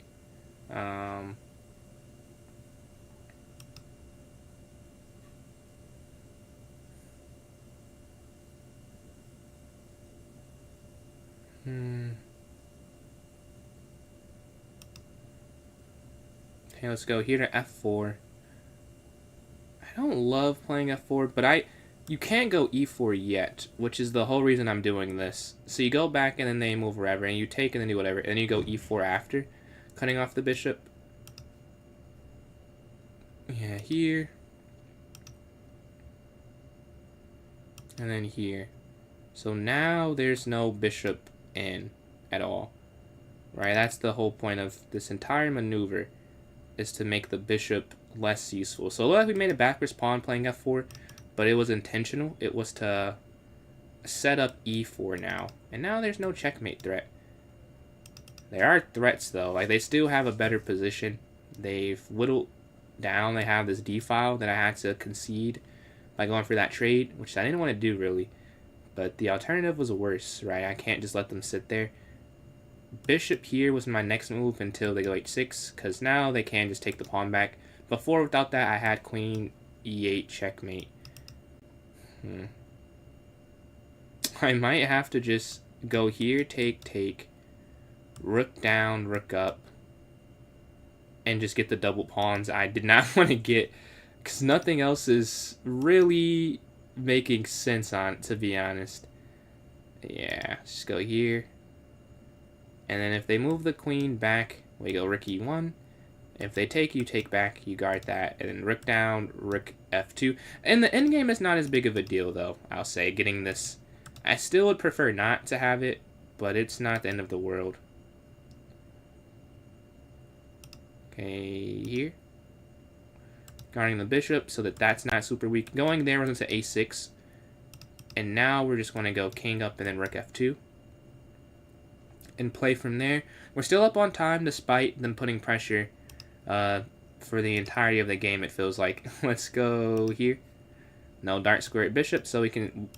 Okay, let's go here to F4. I don't love playing F4, but you can't go E4 yet, which is the whole reason I'm doing this. So you go back and then they move wherever, and you take and then do whatever, and then you go E4 after, cutting off the bishop. Yeah, here. And then here. So now there's no bishop in at all. Right, that's the whole point of this entire maneuver, is to make the bishop less useful. So it looked like we made a backwards pawn playing F4, but it was intentional. It was to set up E4 now. And now there's no checkmate threat. There are threats, though. Like, they still have a better position. They've whittled down. They have this D file that I had to concede by going for that trade, which I didn't want to do, really. But the alternative was worse, right? I can't just let them sit there. Bishop here was my next move until they go H6, because now they can just take the pawn back. Before, without that, I had queen E8 checkmate. I might have to just go here, take, rook down, rook up, and just get the double pawns I did not want to get, because nothing else is really making sense on it, to be honest. Yeah, just go here. And then if they move the queen back, we go rook E1. If they take, you take back, you guard that. And then rook down, rook F2. And the endgame is not as big of a deal, though, I'll say, getting this. I still would prefer not to have it, but it's not the end of the world. Okay, here. Guarding the bishop so that that's not super weak. Going there was into A6. And now we're just going to go king up and then rook F2. And play from there. We're still up on time despite them putting pressure for the entirety of the game, it feels like. Let's go here. No dark square at bishop, so we can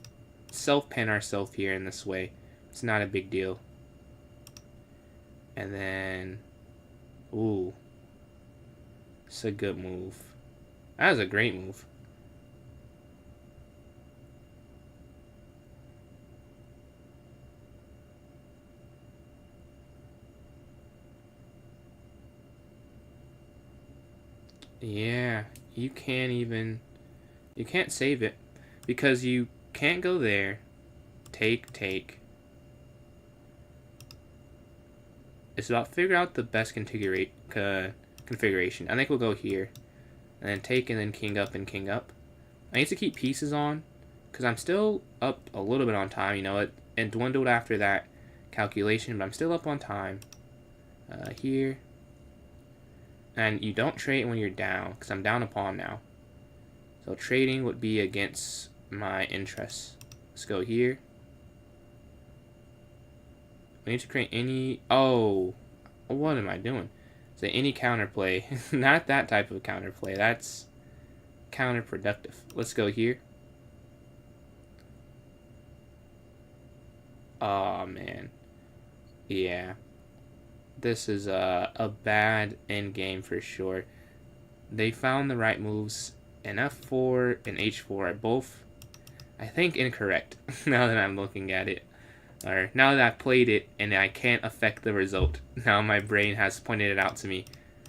self-pin ourselves here in this way. It's not a big deal. And then... Ooh. It's a good move. That was a great move. Yeah, you can't save it, because you can't go there, take. It's about figure out the best configuration. I think we'll go here, and then take and then king up and king up. I need to keep pieces on, because I'm still up a little bit on time. You know, it dwindled after that calculation, but I'm still up on time. Here. And you don't trade when you're down, because I'm down a pawn now. So trading would be against my interests. Let's go here. I need to create any... Oh, what am I doing? Say any counterplay. Not that type of counterplay. That's counterproductive. Let's go here. Oh, man. Yeah. This is a bad endgame for sure. They found the right moves, and F4 and H4 are both, I think, incorrect. Now that I'm looking at it. Or now that I've played it and I can't affect the result. Now my brain has pointed it out to me.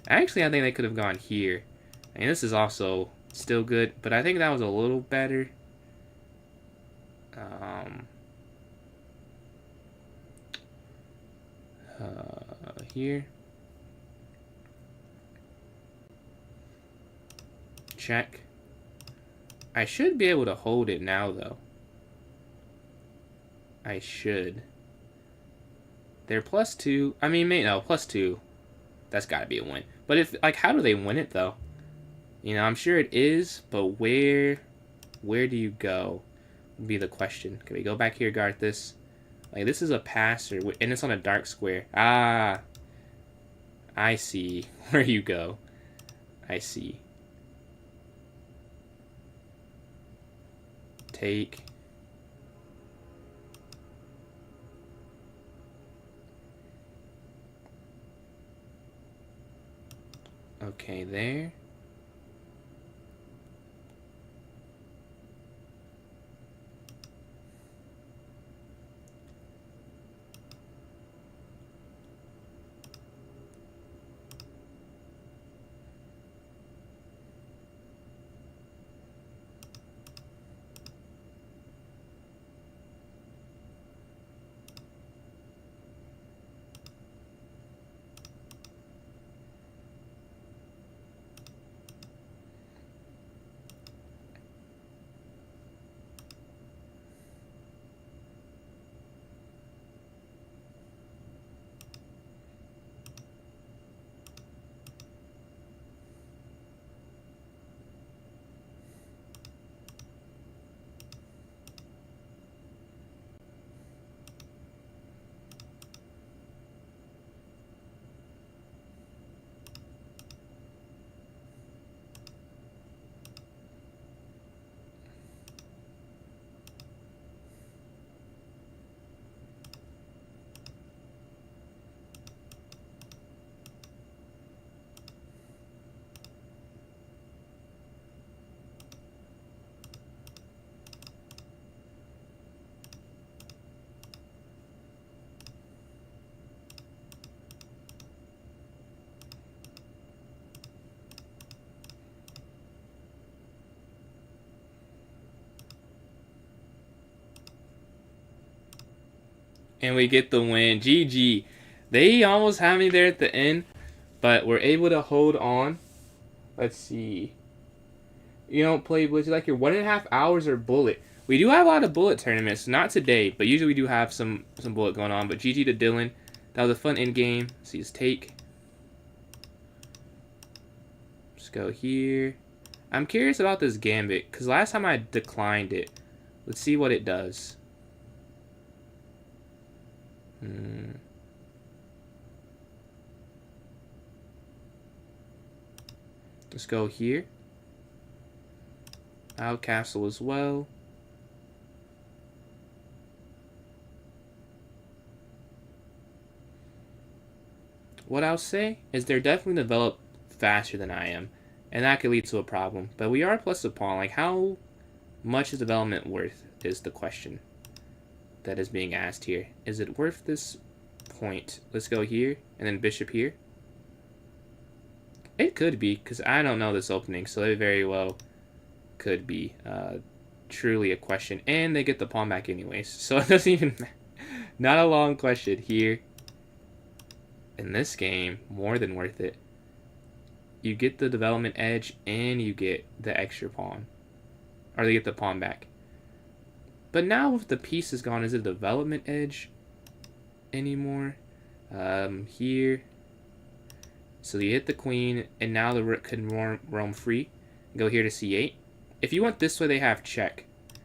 Actually, I think they could have gone here. And this is also still good, but I think that was a little better. Here. Check. I should be able to hold it now, though. I should. They're +2. I mean, no, +2. That's gotta be a win. But if, like, how do they win it, though? You know, I'm sure it is, but where do you go? Would be the question. Can we go back here, guard this? Like, this is a passer, and it's on a dark square. Ah, I see where you go. I see. Take. Okay, there. And we get the win. GG. They almost had me there at the end, but we're able to hold on. Let's see. You don't play Blitz like your 1.5 hours or bullet. We do have a lot of bullet tournaments. Not today, but usually we do have some bullet going on. But GG to Dylan. That was a fun end game. See his take. Let's go here. I'm curious about this gambit, because last time I declined it. Let's see what it does. Let's go here. Out castle as well. What I'll say is they're definitely developed faster than I am, and that could lead to a problem. But we are plus a pawn. Like, how much is development worth is the question that is being asked here. Is it worth this point? Let's go here, and then bishop here. It could be, because I don't know this opening, so it very well could be truly a question. And they get the pawn back anyways, so it doesn't even matter. Not a long question here. In this game, more than worth it. You get the development edge, and you get the extra pawn. Or they get the pawn back. But now with the piece is gone, is it a development edge anymore? Here. So you hit the queen, and now the rook can roam free. Go here to c8. If you went this way, they have check.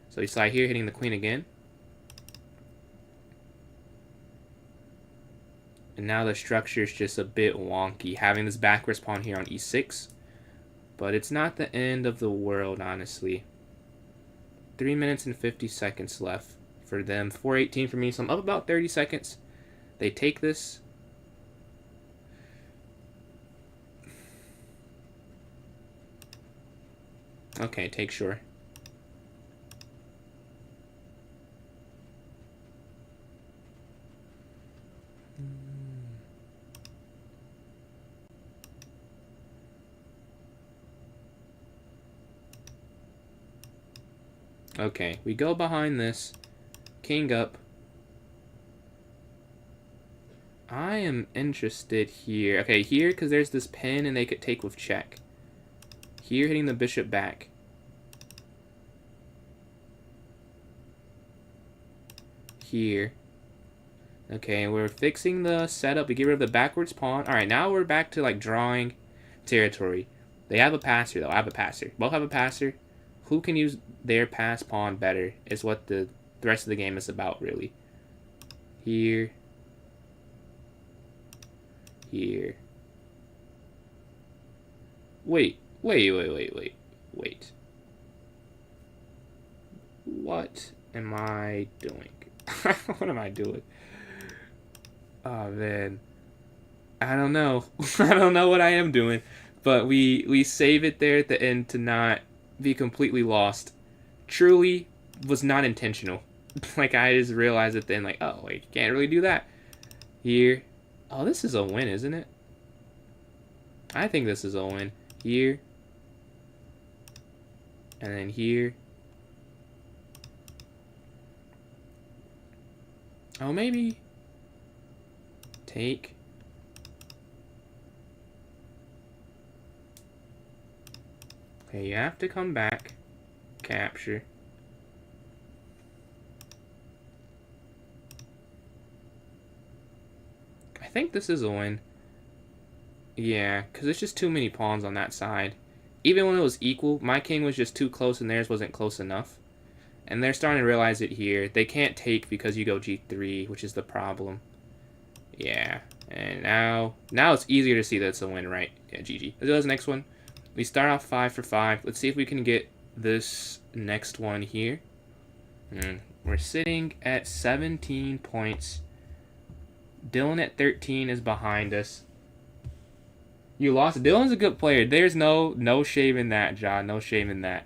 So you slide here, hitting the queen again. And now the structure is just a bit wonky, having this backwards pawn here on e6. But it's not the end of the world, honestly. 3 minutes and 50 seconds left for them. 4:18 for me, so I'm up about 30 seconds. They take this. Okay, take sure. Okay, we go behind this. King up. I am interested here. Okay, here, because there's this pin and they could take with check. Here, hitting the bishop back. Here. Okay, we're fixing the setup. We get rid of the backwards pawn. Alright, now we're back to, like, drawing territory. They have a passer, though. I have a passer. Both have a passer. Who can use their pass pawn better is what the rest of the game is about, really. Here. Here. Wait. What am I doing? What am I doing? Oh, man. I don't know. I don't know what I am doing. But we save it there at the end to not be completely lost. Truly was not intentional. Like, I just realized at the end, like, oh, wait, you can't really do that. Here. Oh, this is a win, isn't it? I think this is a win. Here. And then here. Oh, maybe. Take. Okay, you have to come back. Capture. I think this is a win. Yeah, because there's just too many pawns on that side. Even when it was equal, my king was just too close and theirs wasn't close enough. And they're starting to realize it here. They can't take because you go g3, which is the problem. Yeah, and now it's easier to see that it's a win, right? Yeah, GG. Let's go to the next one. We start off 5 for 5. Let's see if we can get this next one here. We're sitting at 17 points. Dylan at 13 is behind us. You lost. Dylan's a good player. There's no shame in that, John. No shame in that.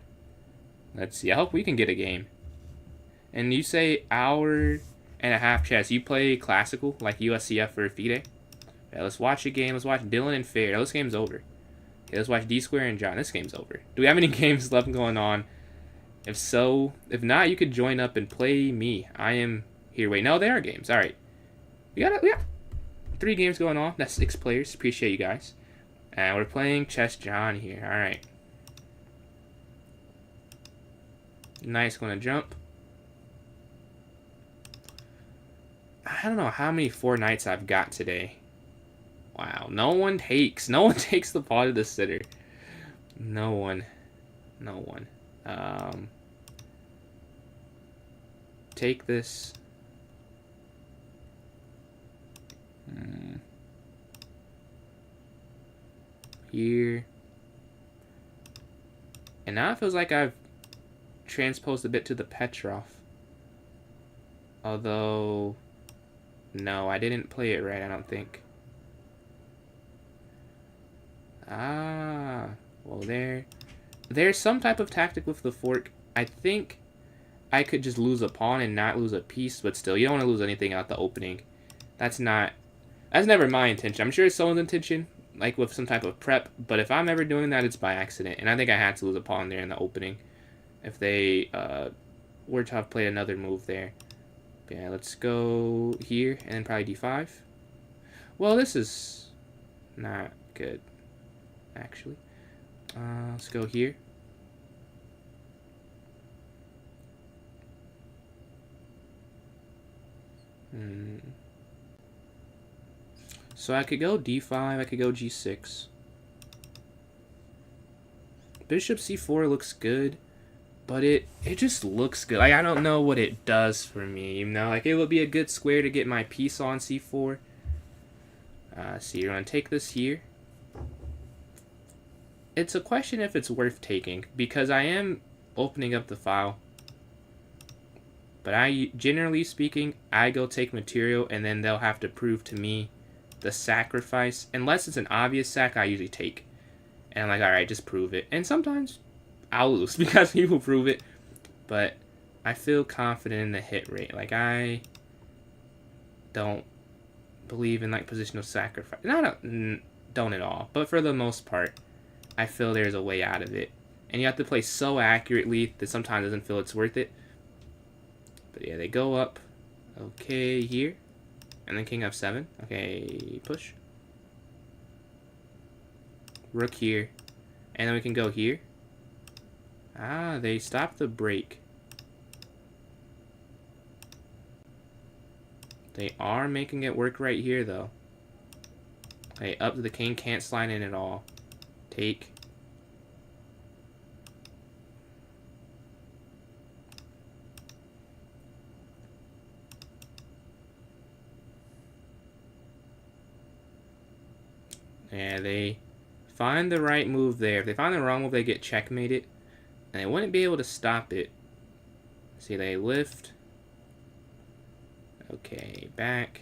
Let's see. I hope we can get a game. And you say hour and a half chess. You play classical, like USCF or FIDE? Yeah, let's watch a game. Let's watch Dylan and Fair. This game's over. Okay, let's watch D-Square and John. This game's over. Do we have any games left going on? If so, if not, you could join up and play me. I am here. Wait, no, there are games. All right. We got 3 games going on. That's 6 players. Appreciate you guys. And we're playing Chess John here. All right. Nice. Going to jump. I don't know how many 4 knights I've got today. Wow. No one takes the pawn to the sitter. No one. Take this. Here. And now it feels like I've transposed a bit to the Petrov. Although, no, I didn't play it right, I don't think. Well, there's some type of tactic with the fork. I think I could just lose a pawn and not lose a piece, but still, you don't want to lose anything out the opening. That's never my intention. I'm sure it's someone's intention, like with some type of prep, but if I'm ever doing that, it's by accident. And I think I had to lose a pawn there in the opening if they were to have played another move there. But yeah, let's go here and then probably d5. Well, this is not good, actually. Let's go here. So I could go d5, I could go g6. Bishop c4 looks good, but it just looks good. Like, I don't know what it does for me, you know? Like, it would be a good square to get my piece on c4. So you're going to take this here. It's a question if it's worth taking, because I am opening up the file. But generally speaking, I go take material, and then they'll have to prove to me the sacrifice. Unless it's an obvious sac, I usually take. And I'm like, alright, just prove it. And sometimes I'll lose because people prove it. But I feel confident in the hit rate. Like, I don't believe in, like, positional sacrifice. Don't at all. But for the most part, I feel there's a way out of it. And you have to play so accurately that sometimes it doesn't feel it's worth it. But yeah, they go up. Okay, here. And then king f7. Okay, push. Rook here. And then we can go here. Ah, they stopped the break. They are making it work right here, though. Okay, up to the king. Can't slide in at all. Take. Yeah, they find the right move there. If they find the wrong move, they get checkmated. And they wouldn't be able to stop it. See, they lift. Okay, back.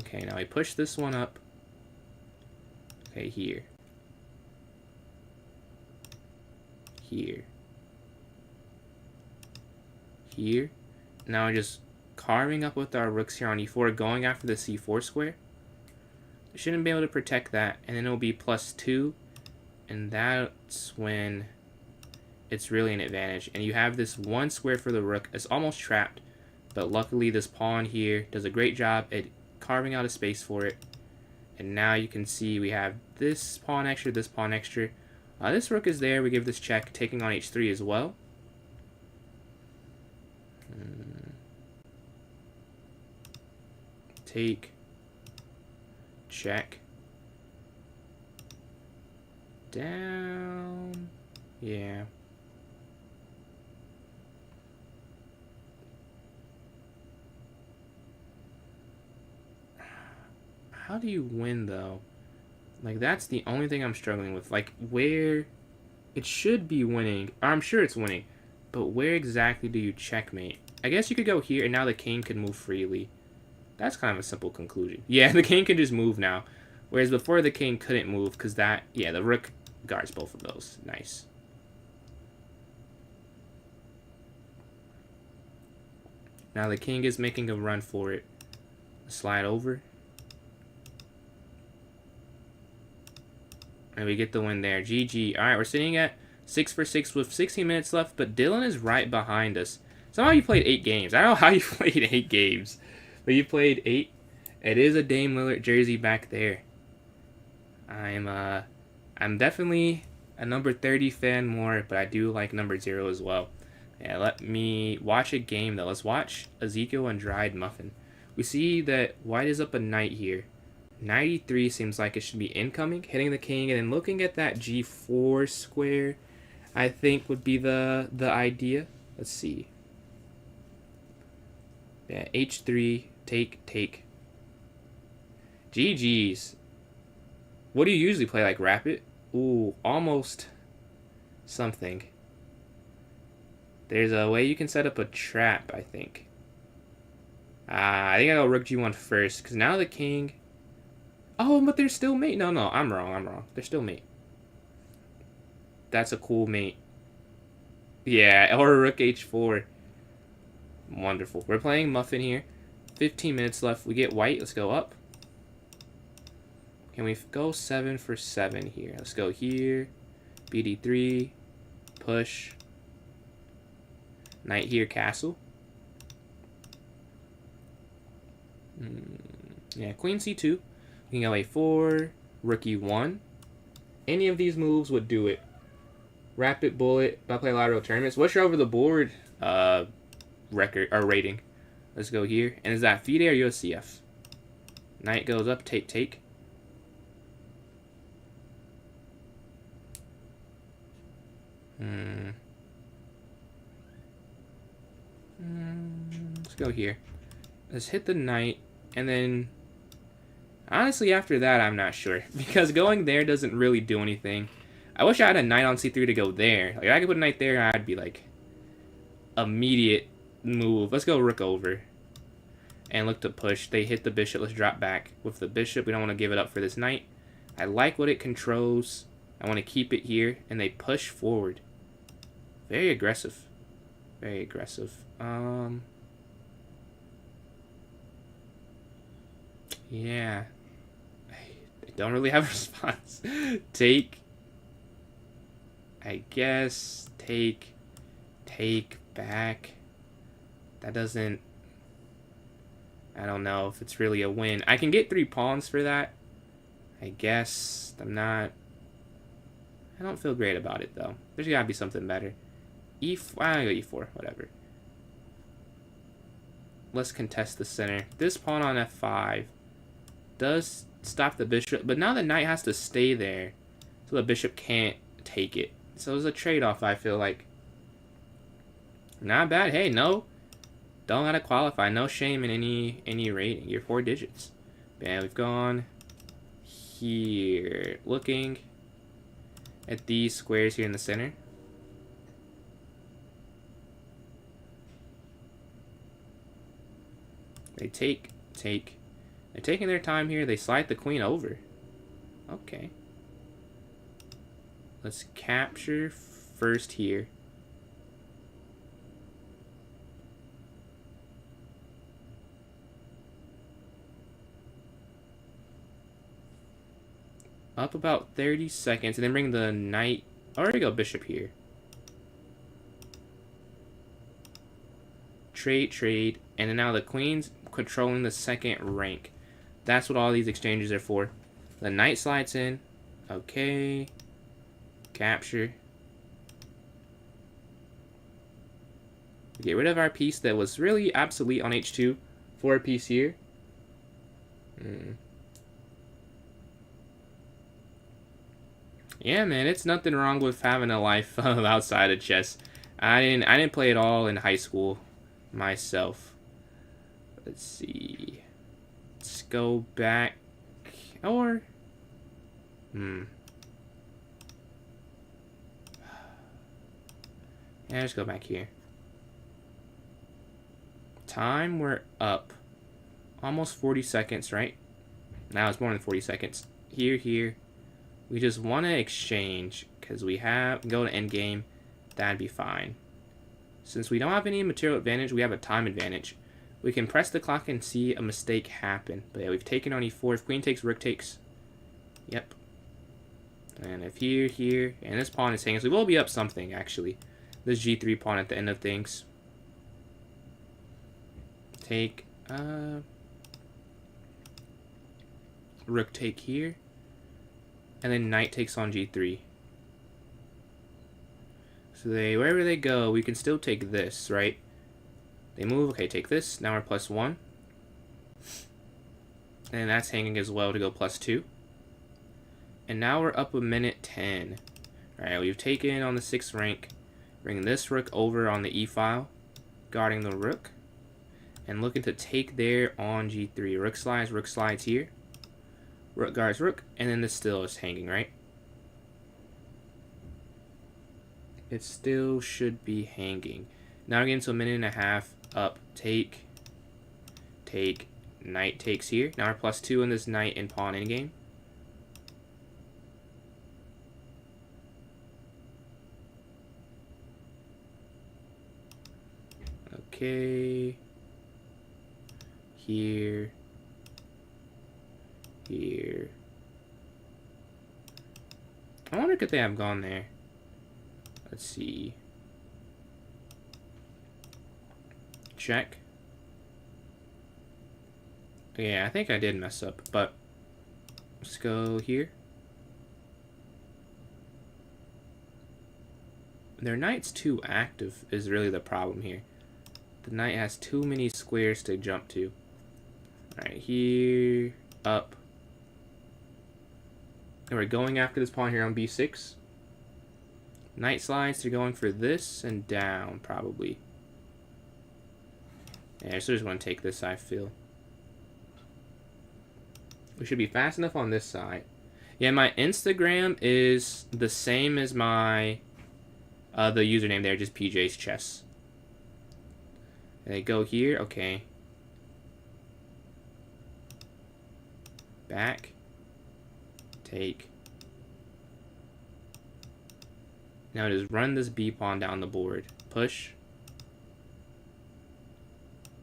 Okay, now we push this one up. Okay, here. Here. Here. Now we're just carving up with our rooks here on e4, going after the c4 square. We shouldn't be able to protect that, and then it'll be +2, and that's when it's really an advantage. And you have this one square for the rook. It's almost trapped, but luckily this pawn here does a great job at carving out a space for it. And now you can see we have this pawn extra, this pawn extra. This rook is there. We give this check, taking on h3 as well. Take. Check. Down. Yeah. How do you win, though? Like, that's the only thing I'm struggling with. Like, where it should be winning. I'm sure it's winning. But where exactly do you checkmate? I guess you could go here, and now the king can move freely. That's kind of a simple conclusion. Yeah, the king can just move now. Whereas before, the king couldn't move because that... Yeah, the rook guards both of those. Nice. Now the king is making a run for it. Slide over. And we get the win there. GG. Alright, we're sitting at 6 for 6 with 16 minutes left, but Dylan is right behind us. Somehow you played 8 games. I don't know how you played 8 games. But you played 8. It is a Dame Lillard jersey back there. I'm definitely a number 30 fan more, but I do like number 0 as well. Yeah, let me watch a game though. Let's watch Ezekiel and Dried Muffin. We see that white is up a knight here. 93 seems like it should be incoming, hitting the king, and then looking at that g4 square, I think would be the idea. Let's see. Yeah, h3, take. GG's. What do you usually play, like rapid? Ooh, almost something. There's a way you can set up a trap, I think. I think I'll go rook g1 first, because now the king... Oh, but they're still mate. No, I'm wrong. They're still mate. That's a cool mate. Yeah, or rook h4. Wonderful. We're playing Muffin here. 15 minutes left. We get white. Let's go up. Can we go 7 for 7 here? Let's go here. bd3. Push. Knight here, castle. Yeah, queen c2. We can go a4, rook e1. Any of these moves would do it. Rapid bullet. I play a lot of real tournaments. What's your over the board record or rating? Let's go here. And is that FIDE or USCF? Knight goes up. Take, take. Let's go here. Let's hit the knight, and then honestly after that I'm not sure, because going there doesn't really do anything. I wish I had a knight on c3 to go there. Like, if I could put a knight there, I'd be like immediate move. Let's go rook over and look to push. They hit the bishop. Let's drop back with the bishop. We don't want to give it up for this knight. I like what it controls. I want to keep it here, and they push forward. Very aggressive. Very aggressive. Yeah. I don't really have a response. Take. I guess. Take. Take back. That doesn't... I don't know if it's really a win. I can get 3 pawns for that. I guess. I'm not... I don't feel great about it, though. There's gotta be something better. I'll go e4. Whatever. Let's contest the center. This pawn on f5 does stop the bishop, but now the knight has to stay there, so the bishop can't take it. So it's a trade-off, I feel like. Not bad. Hey, no. Don't gotta qualify. No shame in any rating. You're 4 digits. Yeah, we've gone here. Looking at these squares here in the center. They take. They're taking their time here. They slide the queen over. Okay. Let's capture first here. Up about 30 seconds, and then bring the knight. Oh, there we go, bishop here. Trade, and then now the queen's controlling the second rank. That's what all these exchanges are for. The knight slides in. Okay. Capture. Get rid of our piece that was really obsolete on h2 for a piece here. Yeah, man, it's nothing wrong with having a life outside of chess. I didn't play it all in high school myself. Let's see. Let's go back. Or yeah, let's go back here. Time, we're up. Almost 40 seconds, right? Now it's more than 40 seconds. Here. We just want to exchange, because we have go to endgame. That'd be fine. Since we don't have any material advantage, we have a time advantage. We can press the clock and see a mistake happen. But yeah, we've taken on e4. If queen takes, rook takes. Yep. And if here, and this pawn is hanging, so we will be up something, actually. This g3 pawn at the end of things. Take, rook take here. And then knight takes on g3. So wherever they go, we can still take this, right? They move, okay, take this. Now we're +1. And that's hanging as well to go +2. And now we're up a minute 10. Alright, we've taken on the 6th rank. Bring this rook over on the e-file. Guarding the rook. And looking to take there on g3. Rook slides here. Rook guards rook, and then this still is hanging, right? It still should be hanging. Now we're getting to a minute and a half. Up, take, knight takes here. Now we're +2 in this knight and pawn endgame. Okay. Here. I wonder could they have gone there. Let's see. Check. Yeah, I think I did mess up, but let's go here. Their knight's too active is really the problem here. The knight has too many squares to jump to. Alright, here, up. And we're going after this pawn here on b6. Knight slides, they're going for this and down, probably. Yeah, so just want to take this, I feel. We should be fast enough on this side. Yeah, my Instagram is the same as my the username there, just Pjschess. They go here, okay. Back. Take. Now just run this B pawn down the board. Push.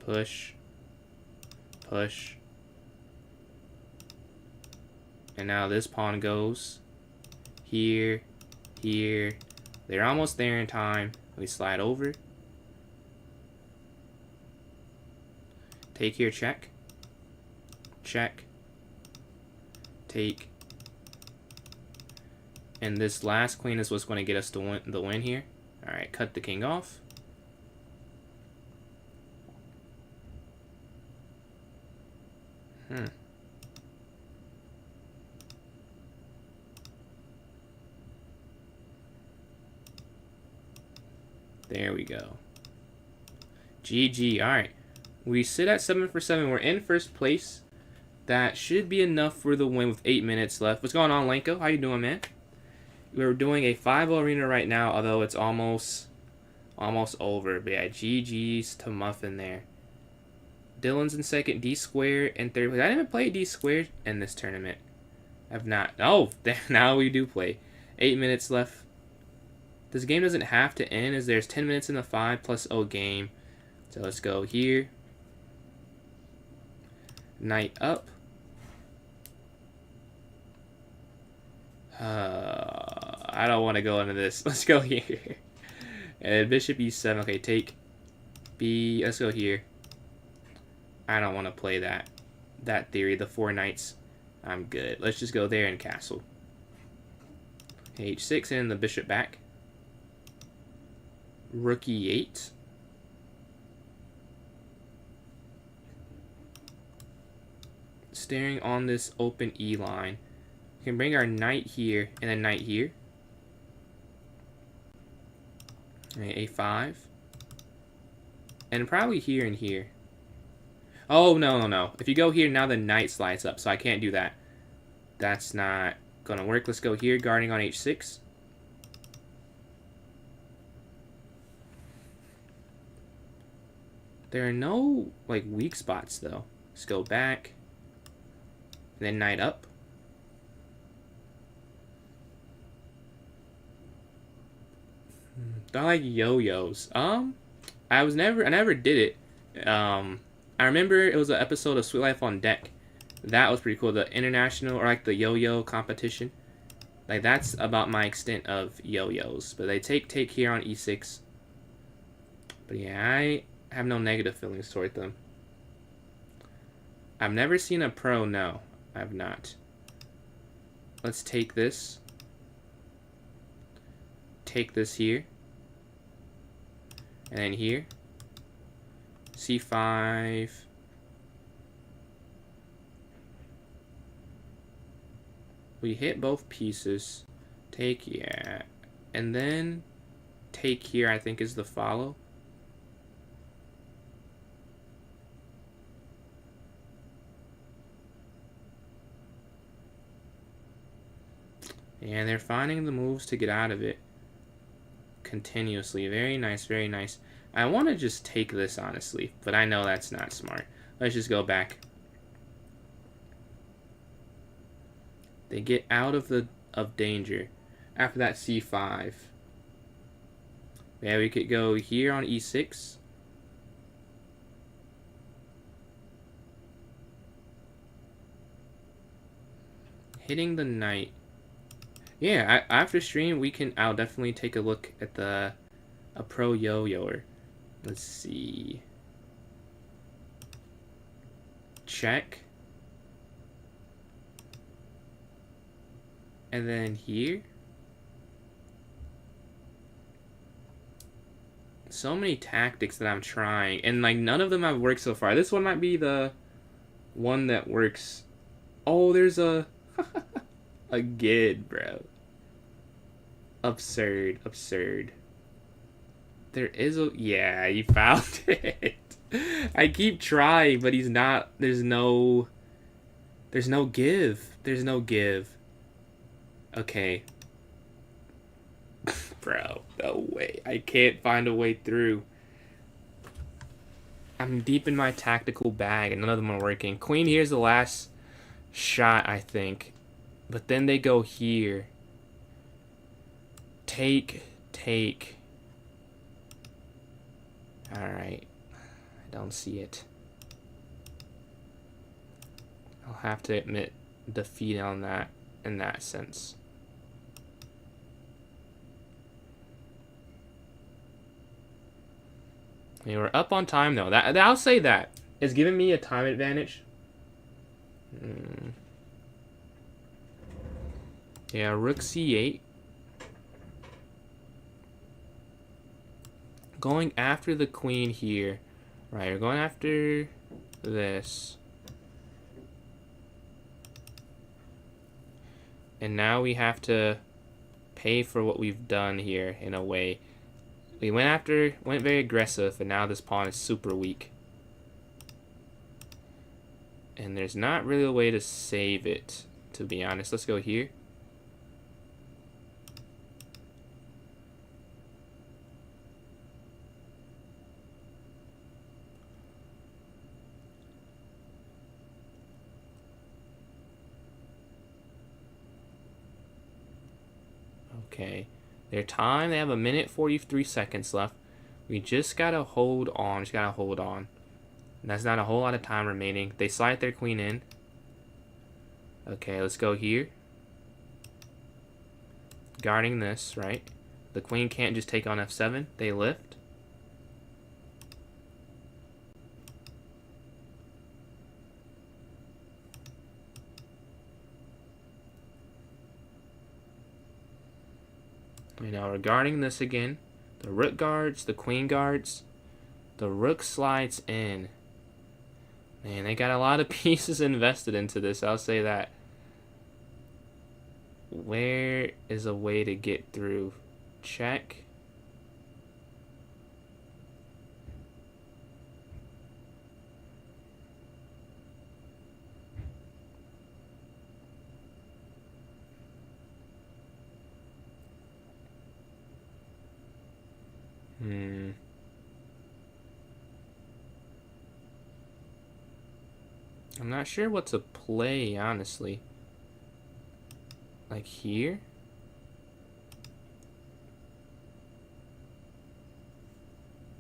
Push. Push. And now this pawn goes here, here. They're almost there in time. We slide over. Take here, check. Check. Take. And this last queen is what's going to get us the win here. Alright, cut the king off. There we go. GG. Alright. We sit at 7 for 7. We're in first place. That should be enough for the win with 8 minutes left. What's going on, Lenko? How you doing, man? We're doing a 5-0 arena right now, although it's almost over. But yeah, GG's to Muffin there. Dylan's in second, D squared, and third place. I didn't even play D squared in this tournament. I've not. Oh, now we do play. 8 minutes left. This game doesn't have to end, as there's 10 minutes in the 5+0 game. So let's go here. Knight up. I don't want to go into this. Let's go here. And bishop e7. Okay, take B. Let's go here. I don't want to play that theory. The 4 knights. I'm good. Let's just go there and castle. H6 and the bishop back. Rook e8. Staring on this open E line. We can bring our knight here and then knight here. Okay, A5. And probably here and here. Oh, no. If you go here, now the knight slides up, so I can't do that. That's not gonna work. Let's go here, guarding on H6. There are no, like, weak spots, though. Let's go back. And then knight up. I like yo-yos. I never did it. I remember it was an episode of Sweet Life on Deck. That was pretty cool. The international, or like the yo-yo competition. Like, that's about my extent of yo-yos. But they take here on E6. But yeah, I have no negative feelings toward them. I've never seen a pro. No, I've not. Let's take this. Take this here. And then here. C5. We hit both pieces. Take, yeah. And then take here, I think, is the follow. And they're finding the moves to get out of it continuously. Very nice, very nice. I want to just take this, honestly, but I know that's not smart. Let's just go back. They get out of danger after that C5. Yeah, we could go here on E6. Hitting the knight. Yeah, after stream, I'll definitely take a look at a pro yo-yoer. Let's see. check. And then here. So many tactics that I'm trying, and like none of them have worked so far. This one might be the one that works. Oh, there's a a gid, bro. Absurd, absurd. There is a, yeah, you found it. I keep trying, but he's not. There's no give. There's no give. Okay. Bro, no way. I can't find a way through. I'm deep in my tactical bag and none of them are working. Queen here's the last shot, I think. But then they go here. Take. Alright. I don't see it. I'll have to admit defeat on that in that sense. We were up on time though. That I'll say that. It's giving me a time advantage. Yeah, rook c8. Going after the queen here. Right, we're going after this. And now we have to pay for what we've done here in a way. We went very aggressive, and now this pawn is super weak. And there's not really a way to save it, to be honest. Let's go here. Okay. Their time, they have a minute 43 seconds left. We just gotta hold on. And that's not a whole lot of time remaining. They slide their queen in. Okay, let's go here. Guarding this, right? The queen can't just take on f7. They lift. Now we're guarding this again. The rook guards, the queen guards. The rook slides in. Man, they got a lot of pieces invested into this, I'll say that. Where is a way to get through? Check. I'm not sure what to play, honestly. Like here?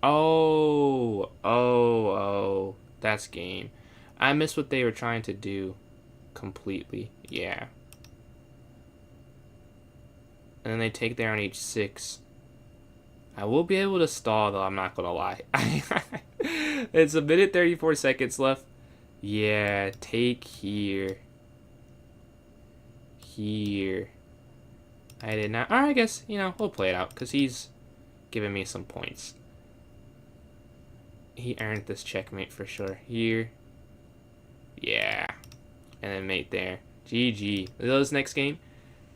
Oh, that's game. I missed what they were trying to do completely. Yeah. And then they take there on h6. I will be able to stall, though, I'm not gonna lie. It's a minute 34 seconds left. Yeah, take here. Here. I did not. Alright, I guess, you know, we'll play it out, because he's giving me some points. He earned this checkmate for sure. Here. Yeah. And then mate there. GG. This next game,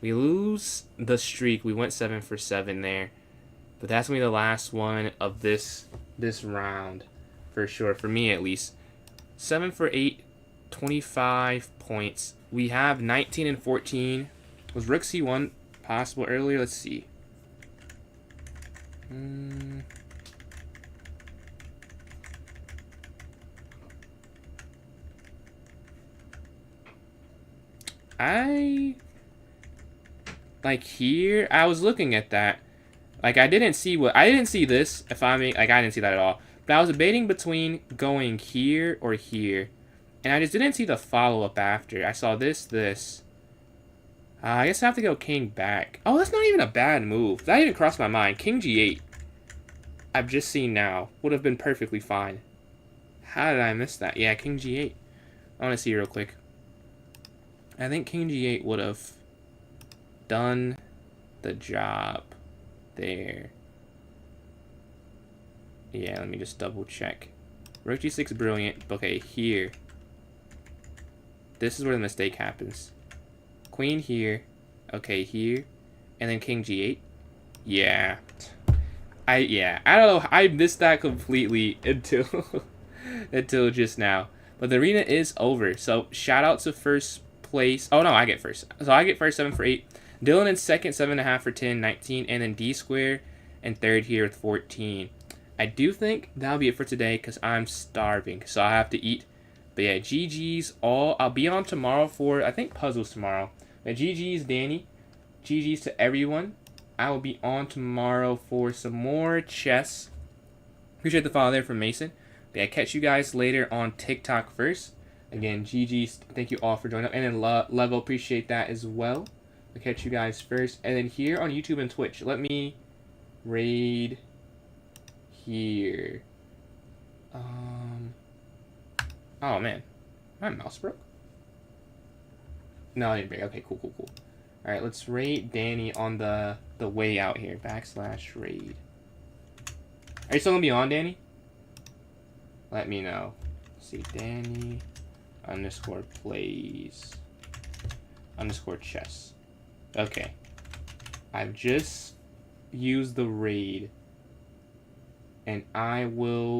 we lose the streak. We went 7 for 7 there. But that's going to be the last one of this round. For sure. For me, at least. 7 for 8. 25 points. We have 19 and 14. Was rook c1 possible earlier? Let's see. Like here, I was looking at that. Like I didn't see this. If I mean, like I didn't see that at all. But I was debating between going here or here, and I just didn't see the follow up after. I saw this. I guess I have to go king back. Oh, that's not even a bad move. That didn't cross my mind. King g8. I've just seen now. Would have been perfectly fine. How did I miss that? Yeah, king g8. I want to see real quick. I think king g8 would have done the job there. Yeah, let me just double check. Rook g6, brilliant. Okay, here. This is where the mistake happens. Queen here. Okay, here. And then king g8. Yeah. I don't know. I missed that completely until until just now. But the arena is over. So shout out to first place. Oh no, I get first. So I get first, 7 for 8. Dylan in second, 7.5 for 10, 19, and then D square in third here with 14. I do think that'll be it for today because I'm starving, so I have to eat. But yeah, GG's all. I'll be on tomorrow for, I think, puzzles tomorrow. But GG's, Danny. GG's to everyone. I will be on tomorrow for some more chess. Appreciate the follow there from Mason. But yeah, catch you guys later on TikTok first. Again, GG's. Thank you all for joining up. And then Level, appreciate that as well. I'll catch you guys first. And then here on YouTube and Twitch, let me raid here. Oh man, my mouse broke. No, I didn't break. Okay, cool. All right, let's raid Danny on the way out here. /raid. Are you still gonna be on, Danny? Let me know. Let's see, Danny _plays _chess. Okay, I've just used the raid, and I will